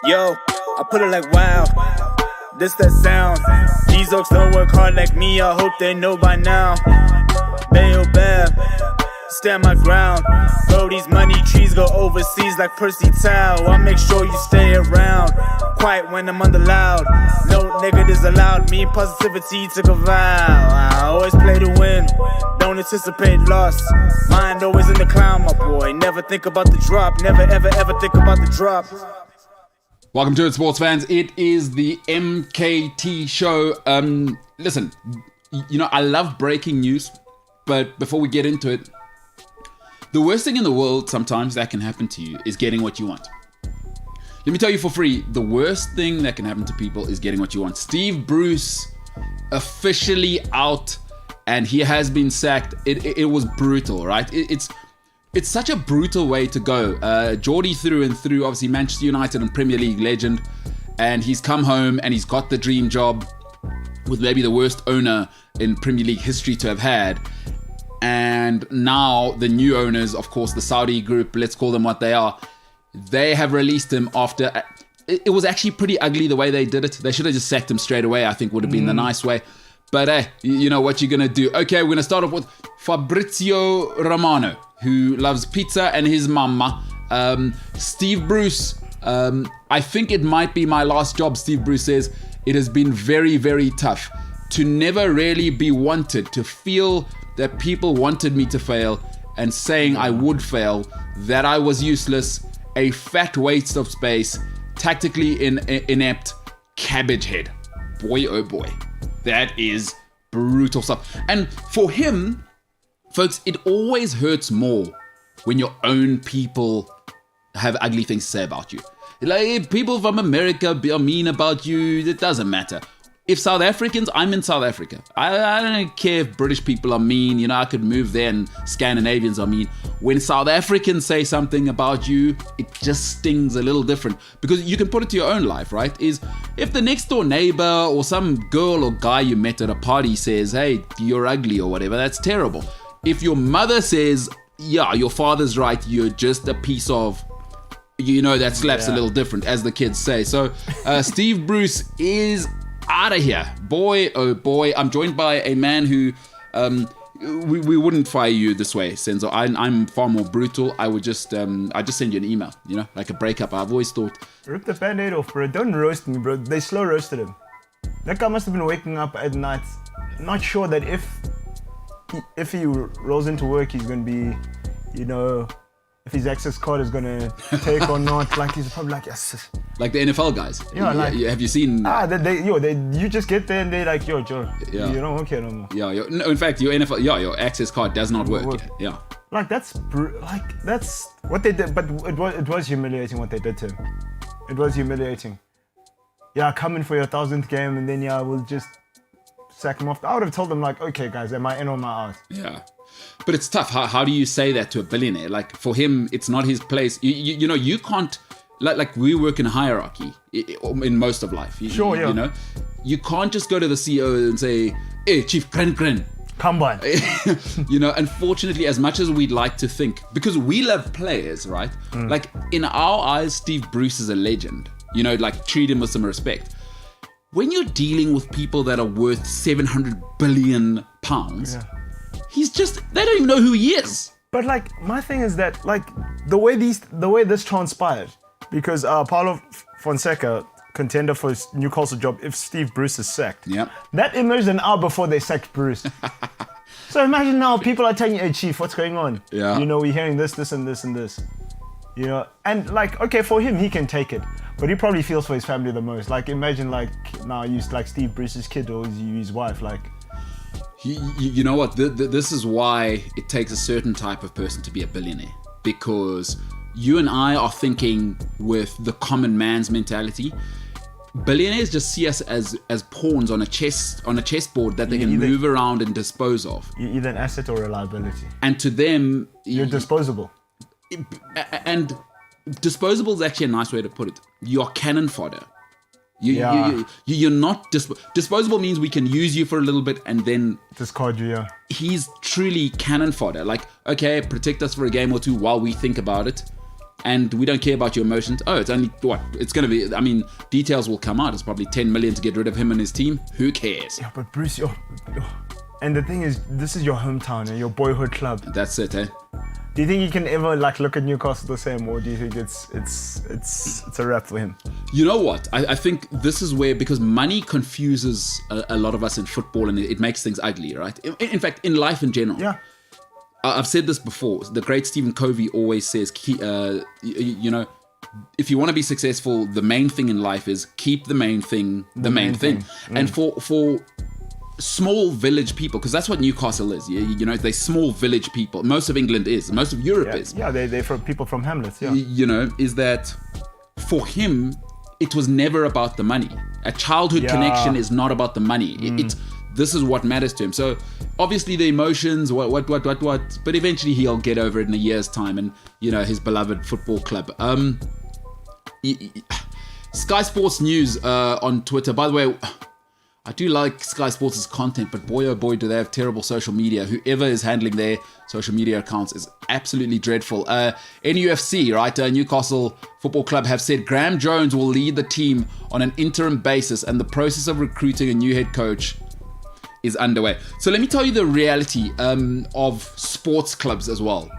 Yo, I put it like wow, this that sound. These oaks don't work hard like me, I hope they know by now. Bayo Bab, stand my ground. Bro, these money trees go overseas like Percy Tau. I make sure you stay around, quiet when I'm under loud. No negatives allowed, me and positivity took a vow. I always play to win, don't anticipate loss. Mind always in the clown, my boy. Never think about the drop, never ever ever think about the drop. Welcome to it, sports fans. It is the MKT Show. Listen, you know, I love breaking news, but before we get into it, the worst thing in the world sometimes that can happen to you is getting what you want. Let me tell you for free, the worst thing that can happen to people is getting what you want. Steve Bruce officially out, and he has been sacked. It was brutal, right? It's such a brutal way to go. Geordie through and through, obviously Manchester United and Premier League legend, and he's come home and he's got the dream job with maybe the worst owner in Premier League history to have had. And now the new owners, of course, the Saudi group, let's call them what they are, they have released him after... It was actually pretty ugly the way they did it. They should have just sacked him straight away, I think would have been the nice way. But hey, you know what you're going to do. Okay, we're going to start off with Fabrizio Romano, who loves pizza and his mama. Steve Bruce, I think it might be my last job, Steve Bruce says. It has been very, very tough to never really be wanted, to feel that people wanted me to fail and saying I would fail, that I was useless, a fat waste of space, tactically inept, cabbage head. Boy, oh boy. That is brutal stuff. And for him, folks, it always hurts more when your own people have ugly things to say about you. Like, people from America are mean about you. It doesn't matter. If South Africans, I'm in South Africa. I don't care if British people are mean. You know, I could move there and Scandinavians are mean. When South Africans say something about you, it just stings a little different. Because you can put it to your own life, right? Is if the next door neighbor or some girl or guy you met at a party says, hey, you're ugly or whatever, that's terrible. If your mother says, yeah, your father's right, you're just a piece of... You know, that slaps a little different, as the kids say. So, Steve Bruce is out of here. Boy, oh boy. I'm joined by a man who... we wouldn't fire you this way, Senzo. I'm far more brutal. I would just send you an email, you know, like a breakup. I've always thought... Rip the band-aid off, bro. Don't roast me, bro. They slow roasted him. That guy must have been waking up at night, not sure that if he rolls into work, he's going to be, you know... If his access card is gonna take or not, like he's probably like yes. Like the NFL guys. Yeah, like have you seen? You just get there and they're like, yo, Joe, you don't work here no more. Yeah, no, in fact, your NFL, your access card does not work. Yeah. Like that's what they did, but it was humiliating what they did to him. It was humiliating. Yeah, come in for your 1000th game and then we'll just sack him off. I would have told them like, okay, guys, am I in or am I out? Yeah. But it's tough. How do you say that to a billionaire? Like, for him, it's not his place. You know, you can't... Like we work in a hierarchy in most of life. Sure, yeah. You know? You can't just go to the CEO and say, hey, Chief Kren. Come on. You know, unfortunately, as much as we'd like to think, because we love players, right? Like, in our eyes, Steve Bruce is a legend. You know, like, treat him with some respect. When you're dealing with people that are worth 700 billion pounds... Yeah. He's just, they don't even know who he is. But like, my thing is that like the way this transpired, because Paulo Fonseca, contender for his Newcastle job if Steve Bruce is sacked. Yep. That emerged an hour before they sacked Bruce. So imagine now people are telling you, hey Chief, what's going on? Yeah. You know, we're hearing this and this and this. You know, and like, okay, for him, he can take it. But he probably feels for his family the most. Like, imagine like, now you like Steve Bruce's kid or his wife, like. You know what? This is why it takes a certain type of person to be a billionaire. Because you and I are thinking with the common man's mentality. Billionaires just see us as pawns on a chessboard that they can move around and dispose of. You're either an asset or a liability. And to them... You're disposable. And disposable is actually a nice way to put it. You're cannon fodder. You're not disposable means we can use you for a little bit and then discard you. Yeah, he's truly cannon fodder. Like, okay, protect us for a game or two while we think about it, and we don't care about your emotions. Oh, it's only what it's going to be. I mean, details will come out. It's probably 10 million to get rid of him and his team. Who cares? Yeah, but Bruce, and the thing is, this is your hometown and your boyhood club. That's it, eh? Do you think he can ever like look at Newcastle the same, or do you think it's a wrap for him? You know what? I think this is where, because money confuses a lot of us in football and it makes things ugly, right? In fact, in life in general. Yeah. I've said this before. The great Stephen Covey always says, you know, if you want to be successful, the main thing in life is keep the main thing the main thing. And for small village people, because that's what Newcastle is. You know, they're small village people. Most of England is. Most of Europe is. Yeah, they're from people from hamlets. Yeah. You know, is that for him, it was never about the money. A childhood connection is not about the money. This is what matters to him. So obviously the emotions, what, but eventually he'll get over it in a year's time, and you know, his beloved football club. Sky Sports News on Twitter. By the way, I do like Sky Sports' content, but boy oh boy do they have terrible social media. Whoever is handling their social media accounts is absolutely dreadful. NUFC, right, Newcastle Football Club have said Graham Jones will lead the team on an interim basis and the process of recruiting a new head coach is underway. So let me tell you the reality of sports clubs as well.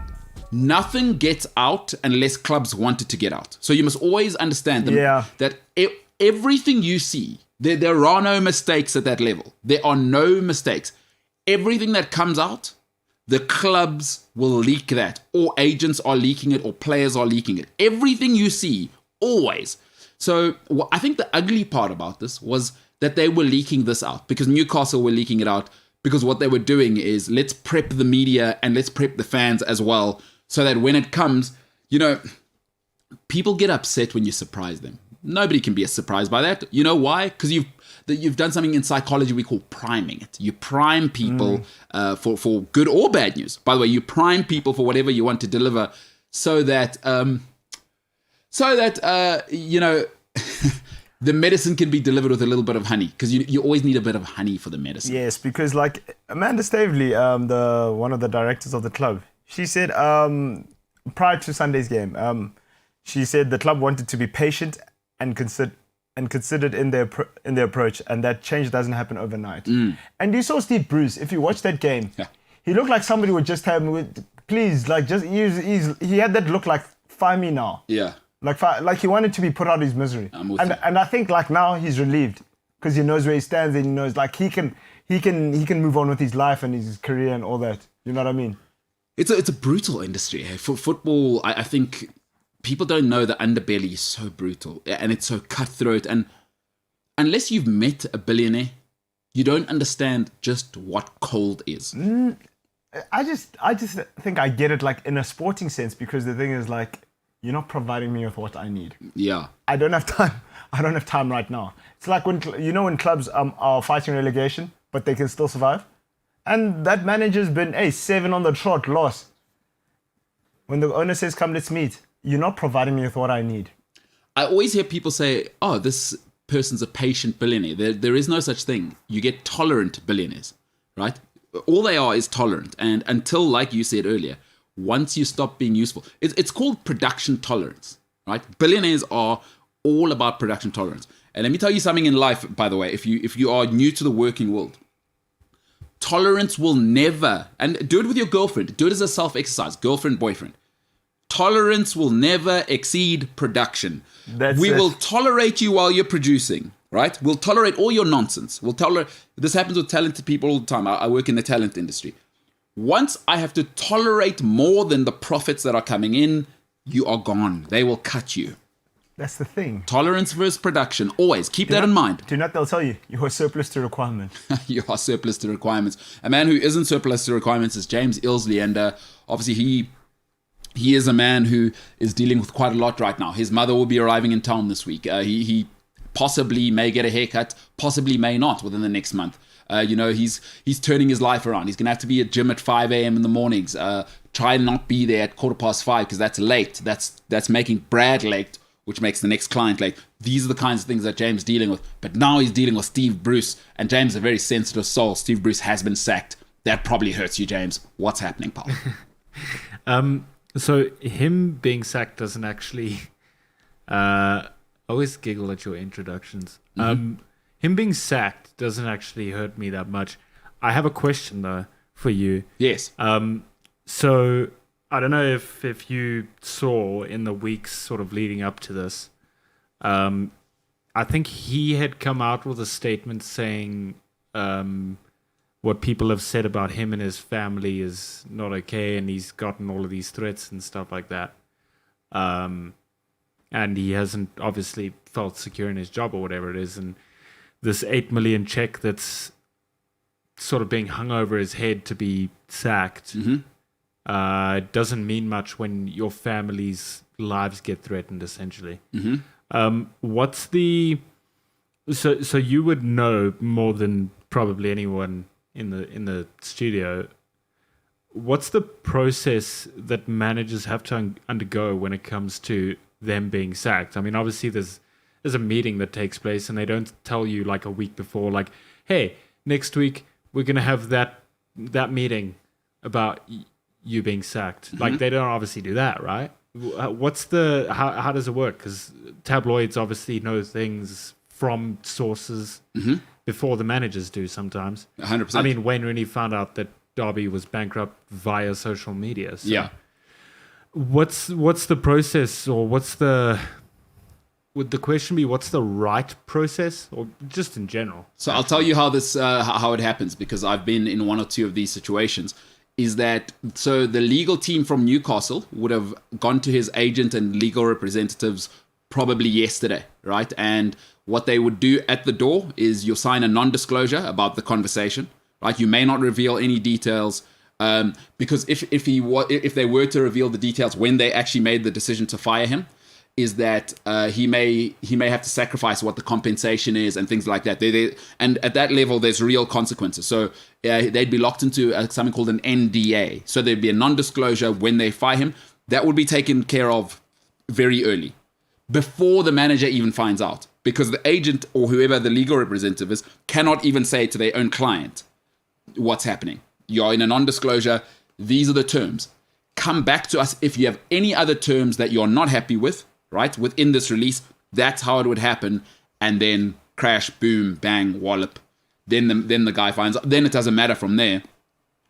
Nothing gets out unless clubs want it to get out. So you must always understand that everything you see, there are no mistakes at that level. There are no mistakes. Everything that comes out, the clubs will leak that, or agents are leaking it, or players are leaking it. Everything you see, always. So I think the ugly part about this was that they were leaking this out because Newcastle were leaking it out because what they were doing is let's prep the media and let's prep the fans as well so that when it comes, you know, people get upset when you surprise them. Nobody can be surprised by that. You know why? Because you've done something in psychology we call priming it. You prime people for good or bad news. By the way, you prime people for whatever you want to deliver, so that you know, the medicine can be delivered with a little bit of honey, because you always need a bit of honey for the medicine. Yes, because like Amanda Stavely, one of the directors of the club, she said prior to Sunday's game, she said the club wanted to be patient and considered in their approach, and that change doesn't happen overnight. And you saw Steve Bruce. If you watch that game, he looked like somebody would just have please, like, just use. He had that look like, fire me now. Yeah. Like he wanted to be put out of his misery. And I think like now he's relieved, because he knows where he stands, and he knows like he can move on with his life and his career and all that. You know what I mean? It's a brutal industry. For football, I think people don't know the underbelly is so brutal and it's so cutthroat. And unless you've met a billionaire, you don't understand just what cold is. I just think I get it, like in a sporting sense, because the thing is like, you're not providing me with what I need. Yeah. I don't have time. I don't have time right now. It's like when clubs are fighting relegation, but they can still survive. And that manager's been 7 on the trot, loss. When the owner says, come, let's meet, you're not providing me with what I need. I always hear people say, oh, this person's a patient billionaire. There is no such thing. You get tolerant billionaires, right? All they are is tolerant. And until, like you said earlier, once you stop being useful, it's called production tolerance, right? Billionaires are all about production tolerance. And let me tell you something in life, by the way, if you are new to the working world, tolerance will never, and do it with your girlfriend, do it as a self-exercise, girlfriend, boyfriend. Tolerance will never exceed production. We will tolerate you while you're producing, right? We'll tolerate all your nonsense. This happens with talented people all the time. I work in the talent industry. Once I have to tolerate more than the profits that are coming in, you are gone. They will cut you. That's the thing. Tolerance versus production. Always. Keep that in mind. Do not, they'll tell you, you are surplus to requirement. You are surplus to requirements. A man who isn't surplus to requirements is James Ilsley. And obviously he is a man who is dealing with quite a lot right now. His mother will be arriving in town this week. He possibly may get a haircut, possibly may not within the next month. He's turning his life around. He's going to have to be at gym at 5 a.m. in the mornings. Try and not be there at 5:15 because that's late. That's making Brad late, which makes the next client late. These are the kinds of things that James is dealing with. But now he's dealing with Steve Bruce. And James is a very sensitive soul. Steve Bruce has been sacked. That probably hurts you, James. What's happening, pal? So him being sacked doesn't actually... I always giggle at your introductions. Him being sacked doesn't actually hurt me that much. I have a question, though, for you. Yes. So I don't know if you saw in the weeks sort of leading up to this, I think he had come out with a statement saying what people have said about him and his family is not okay, and he's gotten all of these threats and stuff like that. And he hasn't obviously felt secure in his job or whatever it is, and this 8 million check that's sort of being hung over his head to be sacked doesn't mean much when your family's lives get threatened, essentially. What's the... So you would know more than probably anyone in the studio. What's the process that managers have to undergo when it comes to them being sacked? I mean, obviously there's a meeting that takes place, and they don't tell you like a week before, like, hey, next week we're gonna have that meeting about you being sacked. Like, they don't obviously do that, right? What's the how does it work? Because tabloids obviously know things from sources before the managers do sometimes. 100%. I mean, Wayne Rooney found out that Derby was bankrupt via social media. So yeah. What's the process, or would the question be what's the right process, or just in general? So I'll tell you how this how it happens, because I've been in one or two of these situations. Is that so? The legal team from Newcastle would have gone to his agent and legal representatives probably yesterday, right? And what they would do at the door is you'll sign a non-disclosure about the conversation, right? You may not reveal any details, because if they were to reveal the details when they actually made the decision to fire him, is that he may have to sacrifice what the compensation is and things like that. And at that level, there's real consequences. So they'd be locked into something called an NDA. So there'd be a non-disclosure when they fire him. That would be taken care of very early, before the manager even finds out. Because the agent or whoever the legal representative is cannot even say to their own client what's happening. You're in a non-disclosure. These are the terms. Come back to us if you have any other terms that you're not happy with, right? Within this release, that's how it would happen. And then crash, boom, bang, wallop. Then the guy finds out. Then it doesn't matter from there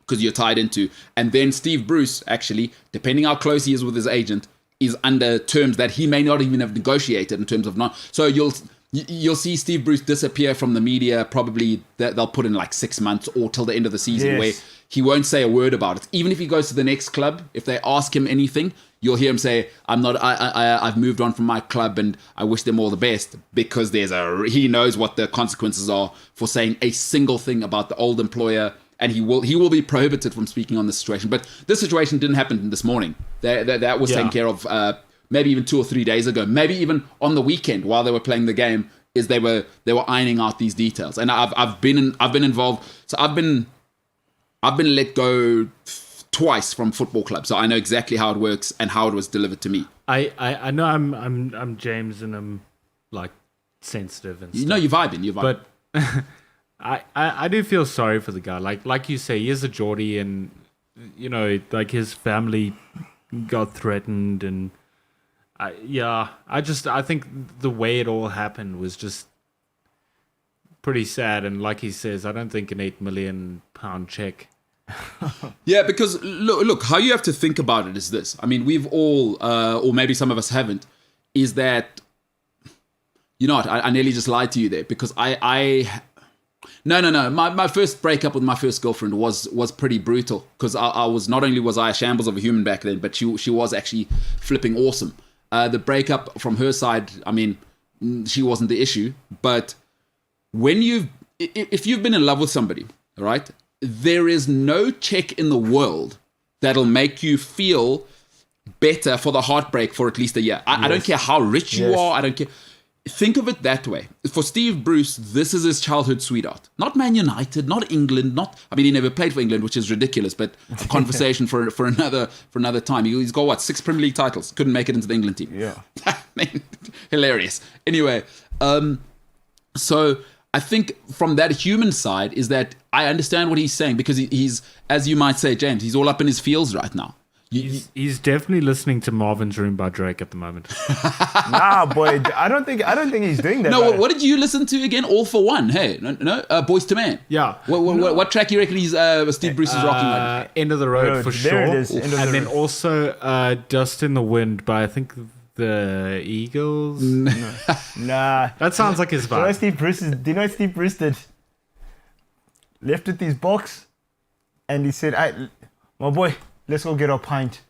because you're tied into. And then Steve Bruce, actually, depending how close he is with his agent, is under terms that he may not even have negotiated in terms of not. So you'll see Steve Bruce disappear from the media. Probably they'll put in like 6 months or till the end of the season, where he won't say a word about it. Even if he goes to the next club, if they ask him anything, you'll hear him say, I've moved on from my club and I wish them all the best, because he knows what the consequences are for saying a single thing about the old employer, and he will be prohibited from speaking on this situation. But this situation didn't happen this morning. That was taken care of maybe even 2 or 3 days ago, maybe even on the weekend while they were playing the game. Is they were ironing out these details, and I've been involved. So I've been let go twice from football clubs, so I know exactly how it works and how it was delivered to me. I know I'm James, and I'm like sensitive and stuff. No, you're vibing. But I do feel sorry for the guy. Like you say, he is a Geordie, and like his family got threatened, and I think the way it all happened was just pretty sad. And like he says, I don't think an £8 million check. Yeah, because look, how you have to think about it is this. I mean, we've all, or maybe some of us haven't, is that, I nearly just lied to you there, because No. My first breakup with my first girlfriend was pretty brutal, because I was, not only was I a shambles of a human back then, but she was actually flipping awesome. The breakup from her side, I mean, she wasn't the issue, but if you've been in love with somebody, right, there is no check in the world that'll make you feel better for the heartbreak for at least a year. I don't care how rich you are. I don't care. Think of it that way. For Steve Bruce, this is his childhood sweetheart. Not Man United, not England, he never played for England, which is ridiculous, but a conversation for another time. He's got 6 Premier League titles. Couldn't make it into the England team. Yeah. Hilarious. Anyway, so I think from that human side is that I understand what he's saying, because he's, as you might say, James, he's all up in his feels right now. He's definitely listening to Marvin's Room by Drake at the moment. Nah, boy, I don't think he's doing that. No, what did you listen to again? All for One. Hey, no, Boys to Man. Yeah. What track you reckon Steve Bruce is rocking right now? End of the Road for there sure. It is, and then also Dust in the Wind by, I think, the Eagles. Nah, that sounds like his vibe. Do you know what Steve Bruce did? Left with his box, and he said, my boy, let's go get our pint.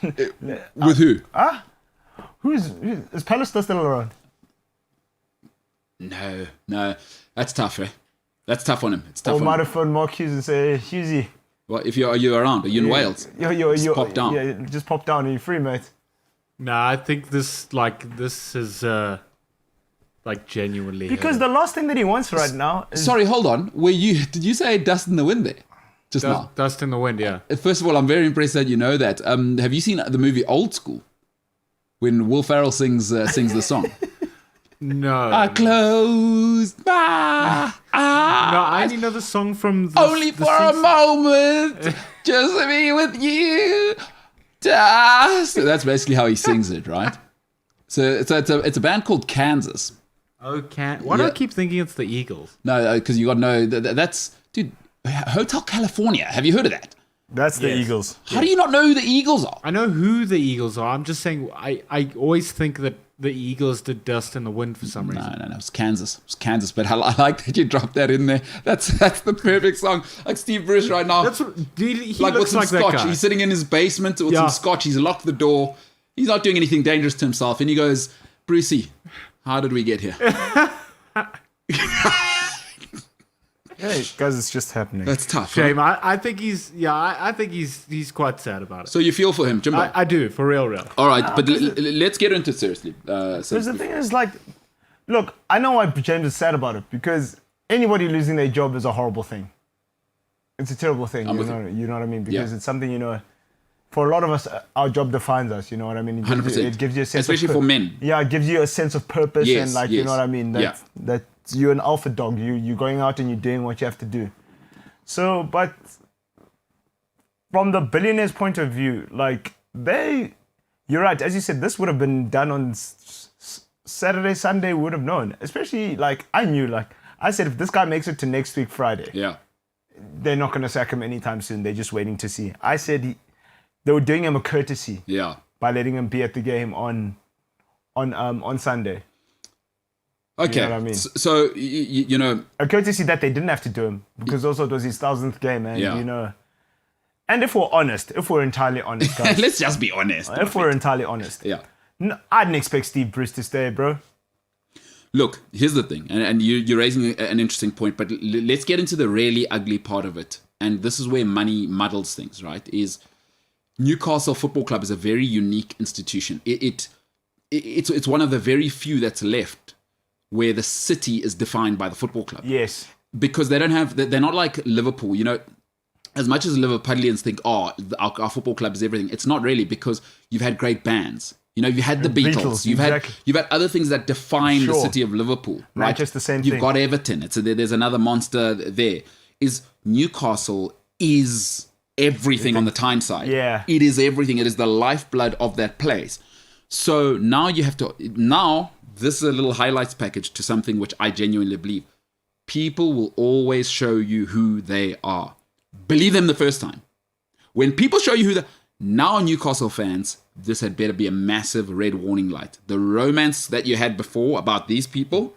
With who? Is Pallister still around? No. That's tough, eh? That's tough on him. It's tough Or on might him. have phoned Mark Hughesy and say, hey, Hughesy. Well, are you around? Are you in Wales? Just pop down. Yeah, just pop down. Are you free, mate? Nah, I think this is genuinely Because the last thing that he wants right now is... Sorry, hold on. Did you say Dust in the Wind there? Just now. Dust in the Wind, yeah. First of all, I'm very impressed that you know that. Have you seen the movie Old School? When Will Ferrell sings the song. No. I closed my eyes. No, I only know the song from Only for a moment, just to be with you. So that's basically how he sings it, right? So it's a band called Kansas. Oh, why do I keep thinking it's the Eagles? No, because you got to know that's, dude, Hotel California. Have you heard of that? That's the Eagles. How do you not know who the Eagles are? I know who the Eagles are. I'm just saying I always think that the Eagles did Dust in the Wind for some reason. No, it's Kansas. It was Kansas, but I like that you dropped that in there. That's the perfect song. Like Steve Bruce right now. That's what, he like looks with some like scotch. that guy. He's sitting in his basement with some scotch. He's locked the door. He's not doing anything dangerous to himself. And he goes, Brucey, how did we get here? Hey, guys, it's just happening. That's tough. Shame. Huh? I think he's quite sad about it. So you feel for him, Jimbo? I do, for real. All right, but let's get into it seriously. Because the thing is, like, look, I know why James is sad about it, because anybody losing their job is a horrible thing. It's a terrible thing, you know what I mean? Because it's something, for a lot of us, our job defines us, you know what I mean? 100%. It gives you a sense Especially for men. Yeah, it gives you a sense of purpose and, like, you know what I mean? That you're an alpha dog. You're going out and you're doing what you have to do. So, but from the billionaires' point of view, like, you're right, as you said, this would have been done on Saturday, Sunday, would have known. Especially, like, I said, if this guy makes it to next week, Friday, they're not going to sack him anytime soon. They're just waiting to see. I said they were doing him a courtesy by letting him be at the game on Sunday. Okay, you know what I mean? So, you know... A courtesy that they didn't have to do him, because also it was his 1000th game, and, And if we're entirely honest, guys... Let's just be honest. If we're entirely honest. I didn't expect Steve Bruce to stay, bro. Look, here's the thing, and you're raising an interesting point, but let's get into the really ugly part of it. And this is where money muddles things, right? Is Newcastle Football Club is a very unique institution. It's one of the very few that's left where the city is defined by the football club. Yes. Because they're not like Liverpool, as much as Liverpudlians think, our football club is everything, it's not really, because you've had great bands. You've had the Beatles. You've had other things that define the city of Liverpool. Right? Manchester, the same You've thing. got Everton. There's another monster there. Newcastle is everything on the Tyneside. Yeah. It is everything. It is the lifeblood of that place. So now this is a little highlights package to something which I genuinely believe. People will always show you who they are. Believe them the first time. When people show you now Newcastle fans, this had better be a massive red warning light. The romance that you had before about these people,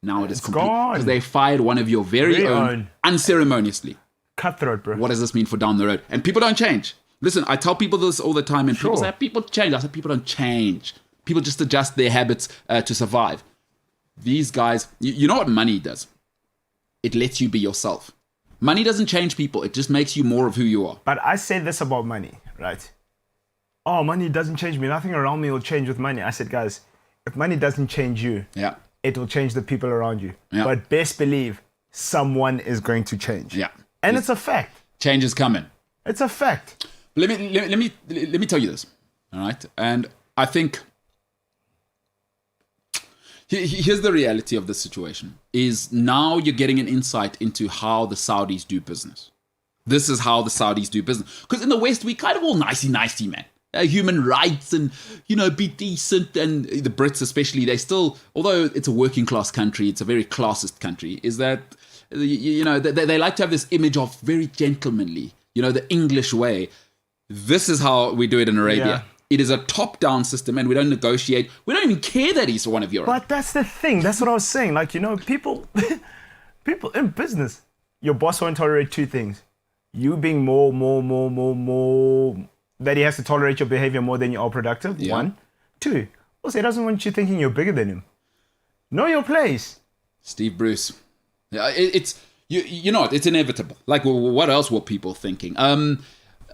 now it is complete. Gone. Because they fired one of your very own unceremoniously. Cutthroat, bro. What does this mean for down the road? And people don't change. Listen, I tell people this all the time, and people say, people change. I say, people don't change. People just adjust their habits to survive. These guys, you know what money does? It lets you be yourself. Money doesn't change people. It just makes you more of who you are. But I say this about money, right? Oh, money doesn't change me. Nothing around me will change with money. I said, guys, if money doesn't change you, it will change the people around you. Yeah. But best believe someone is going to change. Yeah. And it's a fact. Change is coming. It's a fact. Let me tell you this. All right? And I think here's the reality of the situation is now you're getting an insight into how the Saudis do business. This is how the Saudis do business. Because in the West, we kind of all nicey, man. Human rights and, be decent. And the Brits especially, they still, although it's a working class country, it's a very classist country, is that, they like to have this image of very gentlemanly, the English way. This is how we do it in Arabia. Yeah. It is a top-down system, and we don't negotiate. We don't even care that he's one of your own. But that's the thing. That's what I was saying. Like, people in business, your boss won't tolerate two things. You being more, that he has to tolerate your behavior more than you are productive. Yeah. 1. 2, also, he doesn't want you thinking you're bigger than him. Know your place. Steve Bruce. Yeah, it's it's inevitable. Like, what else were people thinking?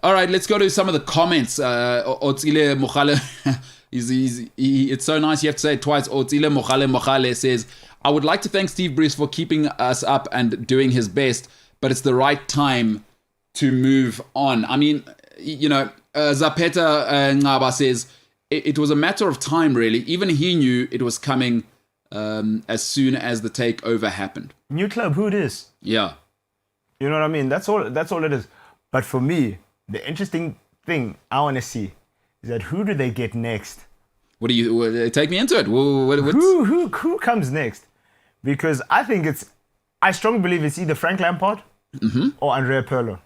All right, let's go to some of the comments. Otsile Mokhale, it's so nice you have to say it twice. Otsile Mokhale says, I would like to thank Steve Bruce for keeping us up and doing his best, but it's the right time to move on. I mean, Zapeta Ngaba says, it was a matter of time, really. Even he knew it was coming as soon as the takeover happened. New club, who it is? Yeah. You know what I mean? That's all it is. But for me, the interesting thing I want to see is that who do they get next? What do you take me into it? Who comes next? Because I strongly believe it's either Frank Lampard or Andrea Pirlo.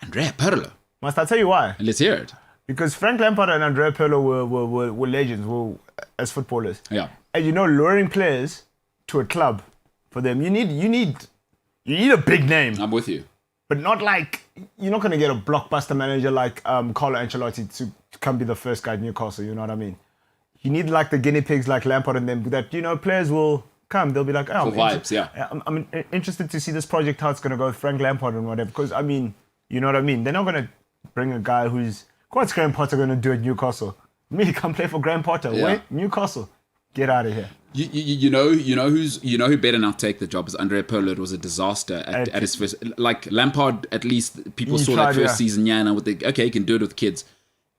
Andrea Pirlo? Must I tell you why? Let's hear it. Because Frank Lampard and Andrea Pirlo were legends as footballers. Yeah. And luring players to a club for them, you need a big name. I'm with you. But not like, you're not going to get a blockbuster manager like Carlo Ancelotti to come be the first guy at Newcastle, you know what I mean? You need like the guinea pigs like Lampard and them that, players will come, they'll be like, oh, For vibes, yeah. I'm interested to see this project, how it's going to go with Frank Lampard and whatever. Because, I mean, you know what I mean? They're not going to bring a guy who's... What's Graham Potter going to do at Newcastle? Me, come play for Graham Potter. Yeah. Wait, Newcastle. Get out of here. You know who better not take the job is Andrea Pirlo. It was a disaster at his first. Like Lampard, at least people He saw tried, that first yeah. season. Yeah, now okay, he can do it with kids.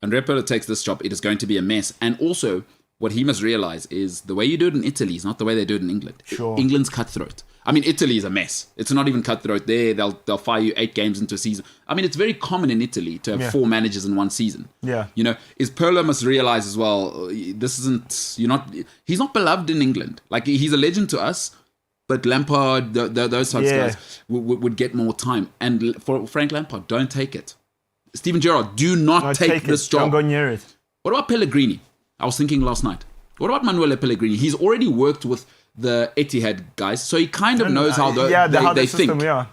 Andrea Pirlo takes this job. It is going to be a mess. And also, what he must realize is the way you do it in Italy is not the way they do it in England. Sure. England's cutthroat. I mean, Italy is a mess. It's not even cutthroat there. They'll fire you 8 games into a season. I mean, it's very common in Italy to have 4 managers in one season. Yeah. You know, is Pirlo must realize as well, this isn't, he's not beloved in England. Like, he's a legend to us, but Lampard, those types of guys would get more time. And for Frank Lampard, don't take it. Steven Gerrard, do not take this job. Don't go near it. What about Pellegrini? I was thinking last night. What about Manuel Pellegrini? He's already worked with the Etihad guys, so he kind of knows how they system, think. Yeah.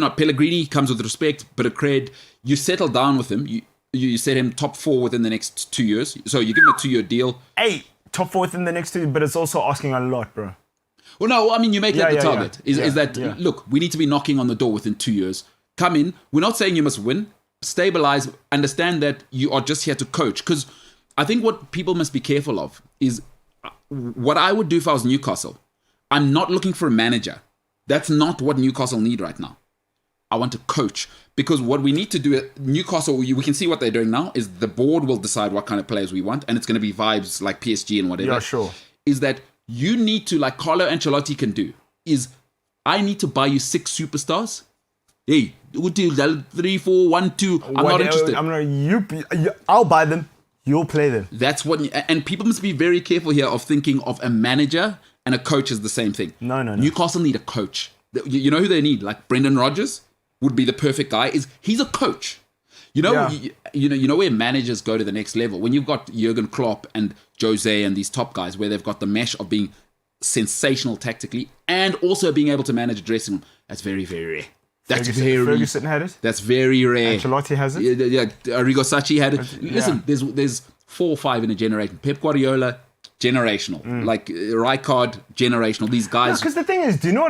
Pellegrini comes with respect, but a cred. You settle down with him. You set him top 4 within the next 2 years. So you give him a 2-year deal. Hey, top 4 within the next 2, but it's also asking a lot, bro. Well, no, I mean, you make that the target. Is that, yeah. Look, we need to be knocking on the door within 2 years. Come in. We're not saying you must win. Stabilize. Understand that you are just here to coach. Because I think what people must be careful of is what I would do if I was Newcastle. I'm not looking for a manager. That's not what Newcastle need right now. I want a coach. Because what we need to do at Newcastle, we can see what they're doing now, is the board will decide what kind of players we want. And it's going to be vibes like PSG and whatever. Yeah, sure. Is that you need to, like Carlo Ancelotti can do, is I need to buy you 6 superstars. Hey, 3, 4, 1, 2. I'm not interested. I'll buy them. You'll play them. That's what, and people must be very careful here of thinking of a manager and a coach as the same thing. No. Newcastle need a coach. You know who they need? Like Brendan Rodgers would be the perfect guy. He's a coach. You know where managers go to the next level when you've got Jurgen Klopp and Jose and these top guys where they've got the mesh of being sensational tactically and also being able to manage a dressing room. That's very, very rare. Ferguson had it. That's very rare. Ancelotti has it. Yeah, Arrigo Sacchi had it. Listen, there's 4 or 5 in a generation. Pep Guardiola, generational. Like Rijkaard, generational. These guys. Because the thing is, do you know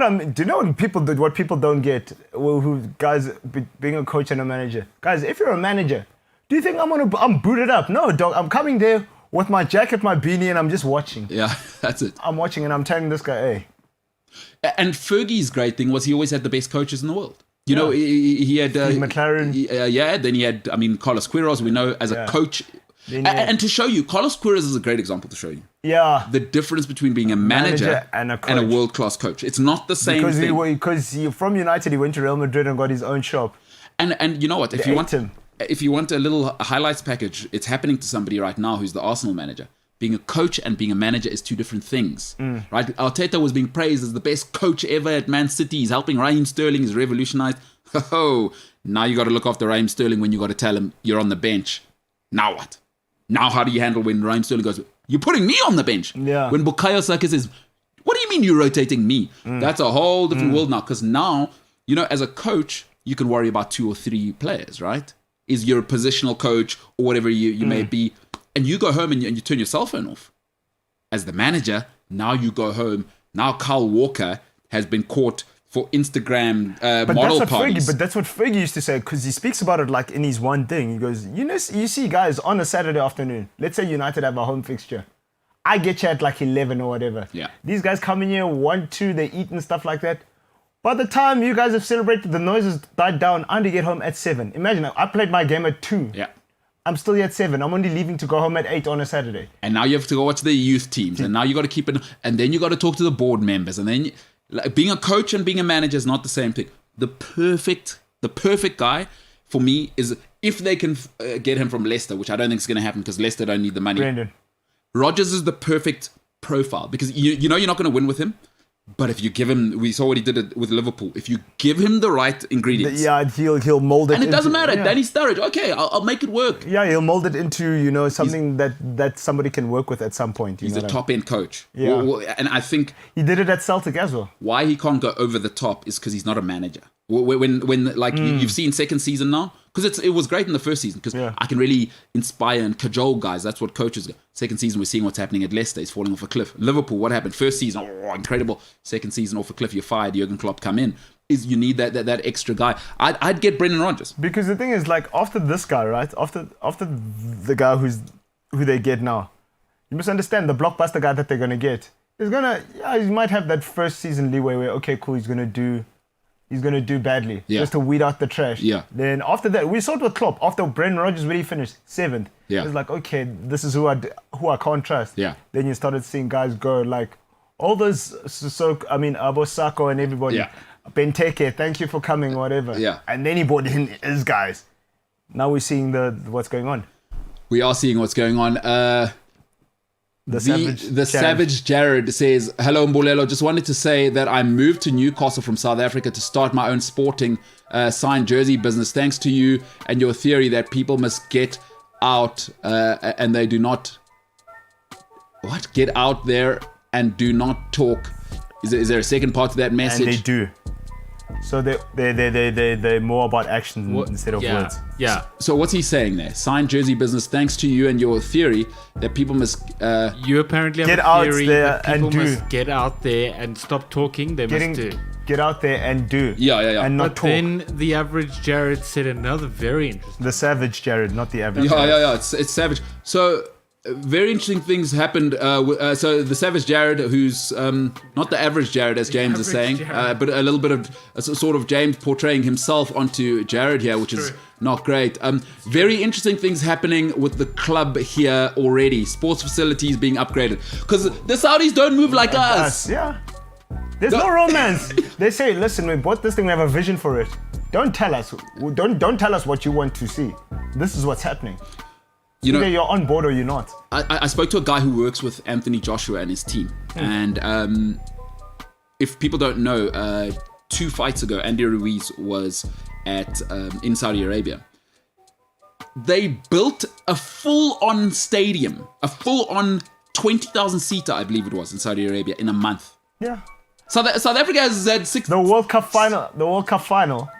what people don't get? Who guys being a coach and a manager? Guys, if you're a manager, do you think I'm booted up? No, dog. I'm coming there with my jacket, my beanie, and I'm just watching. Yeah, that's it. I'm watching and I'm telling this guy, hey. And Fergie's great thing was he always had the best coaches in the world. You know, he had McLaren. Then he had, Carlos Queiroz, we know, as a coach. And to show you, Carlos Queiroz is a great example to show you. Yeah. The difference between being a manager and a world-class coach. It's not the same thing. Because from United, he went to Real Madrid and got his own shop. And you know what? If you want a little highlights package, it's happening to somebody right now who's the Arsenal manager. Being a coach and being a manager is 2 different things, right? Arteta was being praised as the best coach ever at Man City. He's helping Raheem Sterling. He's revolutionized. Oh, now you got to look after Raheem Sterling when you got to tell him you're on the bench. Now what? Now how do you handle when Raheem Sterling goes, you're putting me on the bench? Yeah. When Bukayo Saka says, what do you mean you're rotating me? That's a whole different world now. Because now, as a coach, you can worry about 2 or 3 players, right? Is you're a positional coach or whatever you may be. And you go home and you turn your cell phone off. As the manager, now you go home. Now Kyle Walker has been caught for Instagram model parties. But that's what Fergie used to say, because he speaks about it like in his one thing. He goes, you see guys on a Saturday afternoon, let's say United have a home fixture. I get you at like 11 or whatever. Yeah. These guys come in here, 1, 2, they eat and stuff like that. By the time you guys have celebrated, the noise has died down, I only get home at 7. Imagine, I played my game at 2. Yeah. I'm still here at 7. I'm only leaving to go home at 8 on a Saturday. And now you have to go watch the youth teams. And now you got to keep it. And then you got to talk to the board members. And then being a coach and being a manager is not the same thing. The perfect guy for me is if they can get him from Leicester, which I don't think is going to happen because Leicester don't need the money. Brendan. Rodgers is the perfect profile because you know you're not going to win with him. But if you give him, we saw what he did it with Liverpool. If you give him the right ingredients, he'll mold it. And it doesn't matter. Danny Sturridge, okay, I'll make it work. Yeah, he'll mold it into something that somebody can work with at some point. He's a top end coach. Yeah, and I think he did it at Celtic as well. Why he can't go over the top is because he's not a manager. When you've seen second season now, Because it was great in the first season because I can really inspire and cajole guys. That's what coaches go. Second season, we're seeing what's happening at Leicester. He's falling off a cliff. Liverpool, what happened? First season, incredible. Second season, off a cliff. You're fired. Jurgen Klopp come in. You need that extra guy. I'd get Brendan Rodgers. Because the thing is, like, after this guy, right? After the guy who they get now, you must understand the blockbuster guy that they're gonna get is he might have that first season leeway where, okay, cool, he's gonna do badly just to weed out the trash. Yeah. Then after that, we saw it with Klopp. After Brendan Rodgers really finished 7th, Yeah. it was like, okay, this is who I can't trust. Yeah. Then you started seeing guys go like all those. Abo Sako and everybody. Yeah. Benteke, thank you for coming, whatever. Yeah. And then he brought in his guys. Now we're seeing what's going on. We are seeing what's going on. The Savage Jared says, hello Mbulelo, just wanted to say that I moved to Newcastle from South Africa to start my own sporting signed jersey business thanks to you and your theory that people must get out and they do not get out there and do not talk. Is there a second part to that message? And they do. So they're more about action instead of words. Yeah. So what's he saying there? Signed jersey business thanks to you and your theory that people must... you apparently have get a out theory there that people and do. must get out there and stop talking. They must do. Get out there and do. Yeah. And not But talk. then the average Jared said another very interesting. The Savage Jared, not the average. Yeah. It's Savage. So... very interesting things happened. So the Savage Jared, who's not the average Jared, as James is saying, but a little bit of sort of James portraying himself onto Jared here, which is not great. Very interesting things happening with the club here already. Sports facilities being upgraded because the Saudis don't move like us. Yeah. There's no romance. They say, listen, we bought this thing. We have a vision for it. Don't tell us. Don't tell us what you want to see. This is what's happening. You know, either you're on board or you're not. I spoke to a guy who works with Anthony Joshua and his team. And if people don't know, 2 fights ago, Andy Ruiz was in Saudi Arabia. They built a full-on stadium, a full-on 20,000 seater, I believe it was, in Saudi Arabia in a month. Yeah. South Africa has had 6... The World Cup final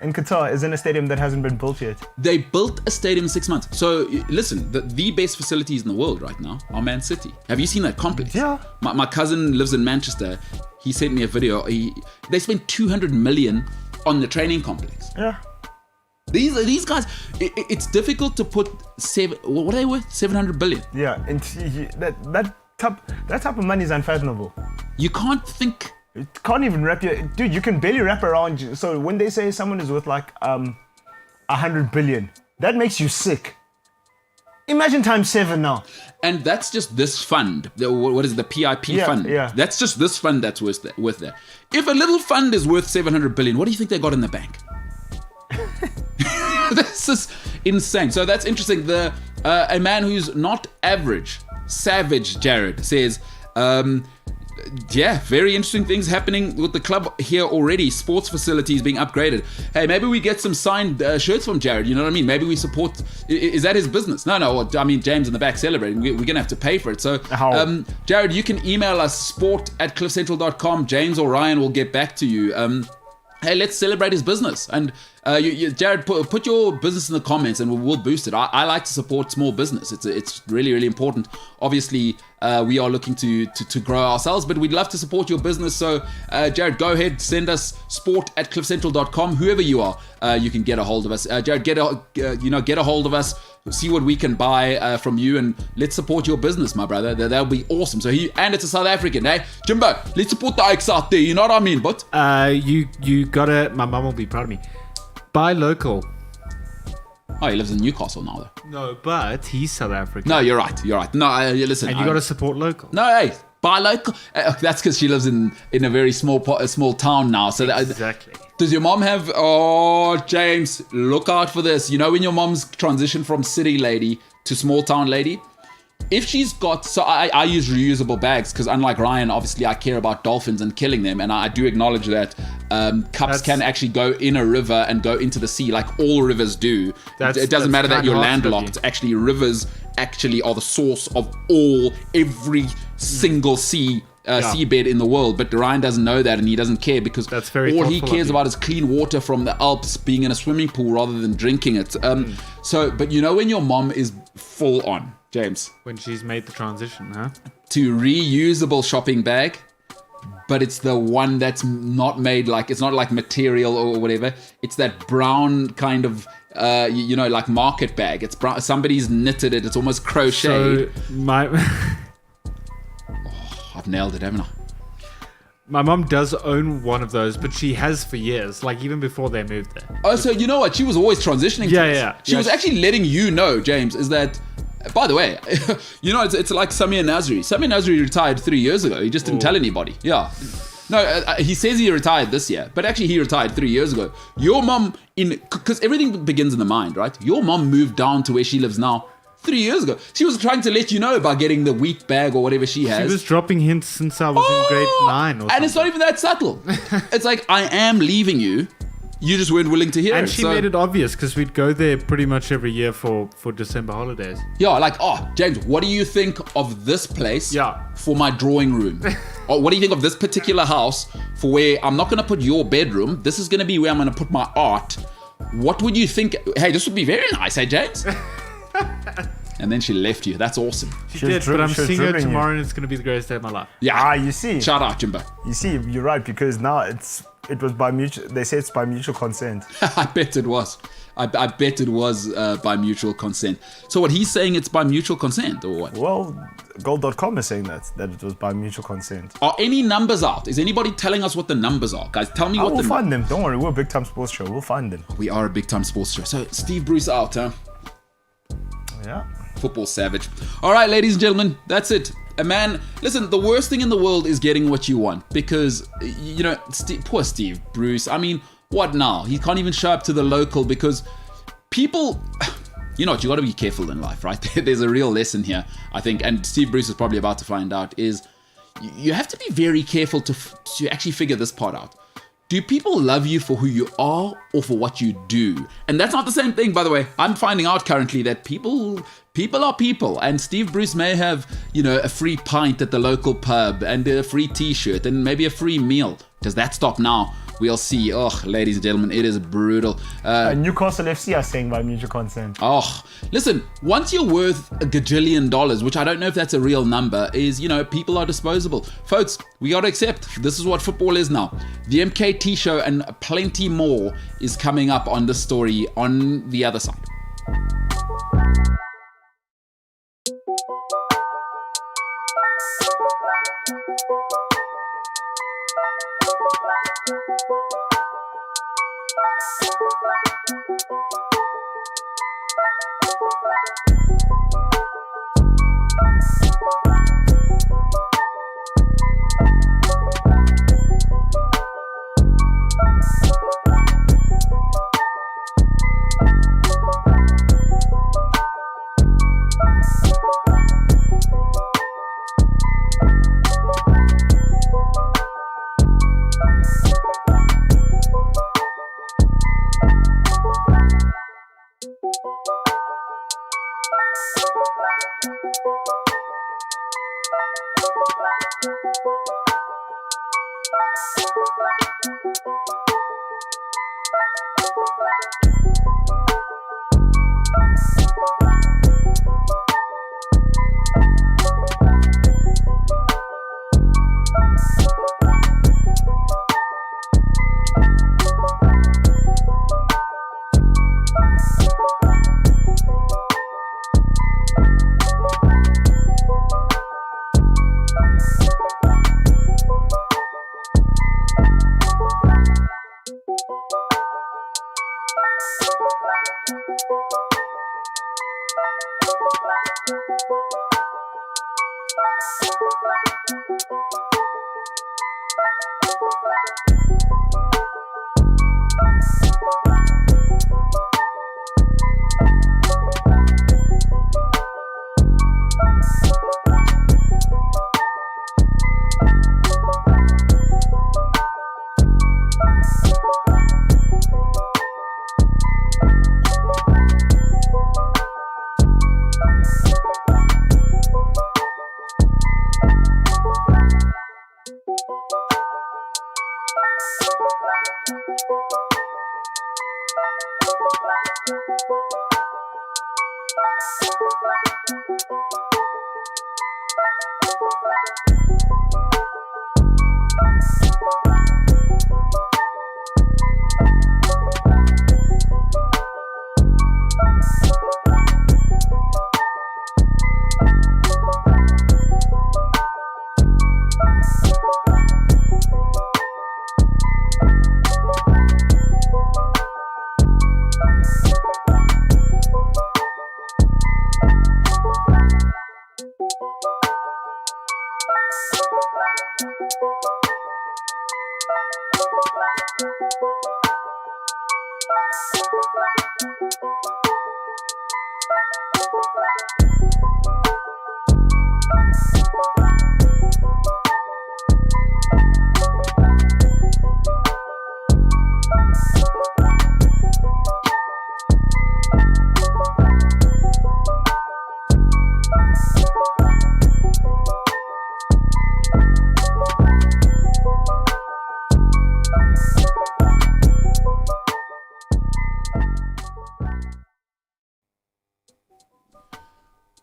in Qatar is in a stadium that hasn't been built yet. They built a stadium in 6 months. So listen, the best facilities in the world right now are Man City. Have you seen that complex? Yeah. My cousin lives in Manchester. He sent me a video. They spent 200 million on the training complex. Yeah. These guys, it's difficult to put what are they worth? 700 billion. Yeah, and that type of money is unfathomable. You can't think. You can't even wrap dude. You can barely wrap around. So when they say someone is worth like 100 billion, that makes you sick. Imagine times 7 now. And that's just this fund. What is it, the PIP fund? Yeah. That's just this fund that's worth that. If a little fund is worth 700 billion, what do you think they got in the bank? This is insane. So that's interesting. A man who's not average, Savage Jared, says, very interesting things happening with the club here already. Sports facilities being upgraded. Hey, maybe we get some signed shirts from Jared. You know what I mean? Maybe we support. Is that his business? No. I mean, James in the back celebrating. We're going to have to pay for it. So, Jared, you can email us sport@cliffcentral.com. James or Ryan will get back to you. Hey, let's celebrate his business. And Jared, put your business in the comments and we'll boost it. I like to support small business. It's really, really important. Obviously, we are looking to grow ourselves, but we'd love to support your business. So, Jared, go ahead, send us sport@cliffcentral.com. Whoever you are, you can get a hold of us. Jared, get a hold of us. See what we can buy from you, and let's support your business, my brother. That'll be awesome. So and it's a South African, eh? Jimbo, let's support the Ikes out there. You know what I mean? But you gotta. My mum will be proud of me. Buy local. Oh, he lives in Newcastle now, though. No, but he's South African. No, you're right. No, listen. And you got to support local. No, hey, buy local. That's because she lives in a very small town now. So Exactly. Does your mom have... Oh, James, look out for this. You know when your mom's transitioned from city lady to small town lady? If she's got... So I use reusable bags because unlike Ryan, obviously I care about dolphins and killing them. And I do acknowledge that cups can actually go in a river and go into the sea like all rivers do. It doesn't matter that you're landlocked. Actually, rivers actually are the source of every single sea seabed in the world, but Ryan doesn't know that, and he doesn't care because That's very all he thoughtful cares of you. about is clean water from the Alps being in a swimming pool rather than drinking it. So, but you know when your mom is full on, James, When she's made the transition, huh? to reusable shopping bag, but it's the one that's not made like, it's not like material or whatever. It's that brown kind of, like market bag. It's brown. Somebody's knitted it. It's almost crocheted. So my I've nailed it, haven't I? my mom does own one of those, but she has for years, like even before they moved there. Oh, so you know what? She was always transitioning to Yeah, this. yeah. She was actually letting you know, James, is that, by the way, it's like Samir Nasri. Samir Nasri retired 3 years ago. He just didn't tell anybody. Yeah. No, he says he retired this year, but actually he retired 3 years ago. Your mom, because everything begins in the mind, right? Your mom moved down to where she lives now 3 years ago. She was trying to let you know about getting the wheat bag or whatever she has. She was dropping hints since I was in grade 9 or something. And it's not even that subtle. It's like, I am leaving you. You just weren't willing to hear And it. she So- made it obvious because we'd go there pretty much every year for December holidays. Yeah, like, James, what do you think of this place for my drawing room? Or what do you think of this particular house for where I'm not going to put your bedroom? This is going to be where I'm going to put my art. What would you think? Hey, this would be very nice, hey, James? And then she left you. That's awesome. She She was did, but I'm she was seeing her dribbling you. tomorrow and it's going to be the greatest day of my life. Yeah. You see. Shout out, Jimbo. You see, you're right, because now it was by mutual. They say it's by mutual consent. I bet it was. I bet it was by mutual consent. So what he's saying, it's by mutual consent or what? Well, gold.com is saying that it was by mutual consent. Are any numbers out? Is anybody telling us what the numbers are? Guys, tell me what We'll the find them. Don't worry, we're a big time sports show. We'll find them. We are a big time sports show. So Steve Bruce out, huh? Yeah. Football savage. All right, ladies and gentlemen, that's it. A man, listen, the worst thing in the world is getting what you want because, poor Steve Bruce. I mean, what now? He can't even show up to the local because people, you know what, you got to be careful in life, right? There's a real lesson here, I think, and Steve Bruce is probably about to find out, is you have to be very careful to actually figure this part out. Do people love you for who you are or for what you do? And that's not the same thing, by the way. I'm finding out currently that people are people. And Steve Bruce may have, a free pint at the local pub and a free t-shirt and maybe a free meal. Does that stop now? We'll see. Oh, ladies and gentlemen, it is brutal. Newcastle FC are saying by mutual consent. Oh, listen, once you're worth $1 gajillion, which I don't know if that's a real number, is, people are disposable. Folks, we got to accept this is what football is now. The MKT Show and plenty more is coming up on this story on the other side.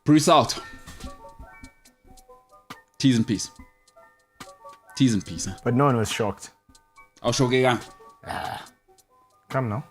Bruce out. T's and P's. T's and P's. Huh? But no one was shocked. I'll show you again. Come now.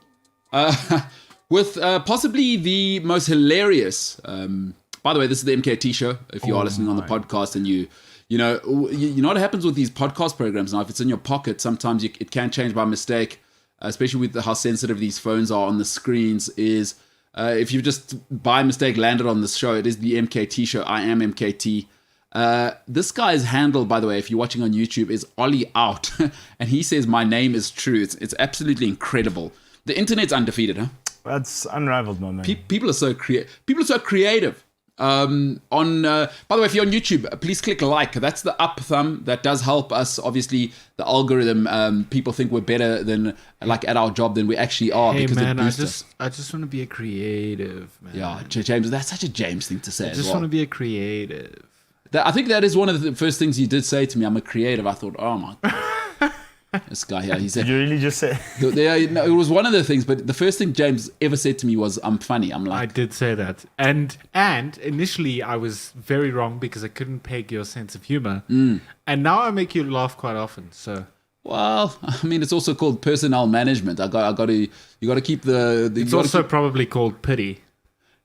With possibly the most hilarious. By the way, this is the MKT Show. If you are listening on the podcast and you know what happens with these podcast programs now. If it's in your pocket, sometimes it can change by mistake. Especially with how sensitive these phones are on the screens. Is if you just by mistake landed on this show, it is the MKT Show. I am MKT. This guy's handle, by the way, if you're watching on YouTube, is Ollie Out, and he says my name is true. It's absolutely incredible. The internet's undefeated, huh? That's unrivaled, my man. People are so creative. People are so creative. By the way, if you're on YouTube, please click like. That's the up thumb. That does help us. Obviously, the algorithm. People think we're better than at our job than we actually are. Hey because man, it boosts us. I just want to be a creative, man. Yeah, James. That's such a James thing to say. I just want to be a creative. I think that is one of the first things you did say to me. I'm a creative. I thought, oh my God. This guy here, he said. Did you really just say? No, it was one of the things, but the first thing James ever said to me was, I'm funny. I'm like. I did say that. And initially I was very wrong because I couldn't peg your sense of humor. And now I make you laugh quite often. So. Well, I mean, it's also called personnel management. You got to keep the it's also probably called pity.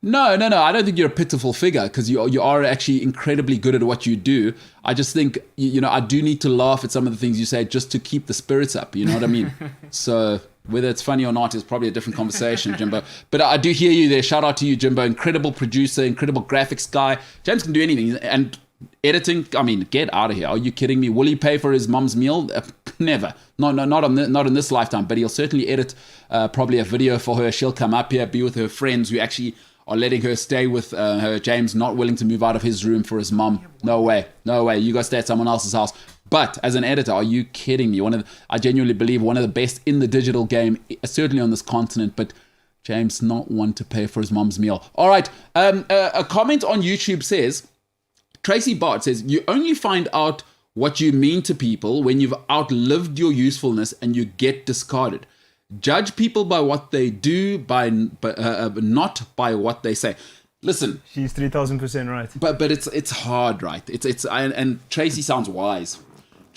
No. I don't think you're a pitiful figure because you are actually incredibly good at what you do. I just think, I do need to laugh at some of the things you say just to keep the spirits up. You know what I mean? So whether it's funny or not is probably a different conversation, Jimbo. But I do hear you there. Shout out to you, Jimbo. Incredible producer, incredible graphics guy. James can do anything. And editing, I mean, get out of here. Are you kidding me? Will he pay for his mum's meal? Never. No, not in this lifetime. But he'll certainly edit probably a video for her. She'll come up here, be with her friends who actually are letting her stay with her. James not willing to move out of his room for his mum. No way. You go stay at someone else's house. But as an editor, are you kidding me? I genuinely believe one of the best in the digital game, certainly on this continent. But James not want to pay for his mum's meal. All right. A comment on YouTube says, Tracy Bart says, you only find out what you mean to people when you've outlived your usefulness and you get discarded. Judge people by what they do, not by what they say. Listen, she's 3,000% right. But it's hard, right? And Tracy sounds wise,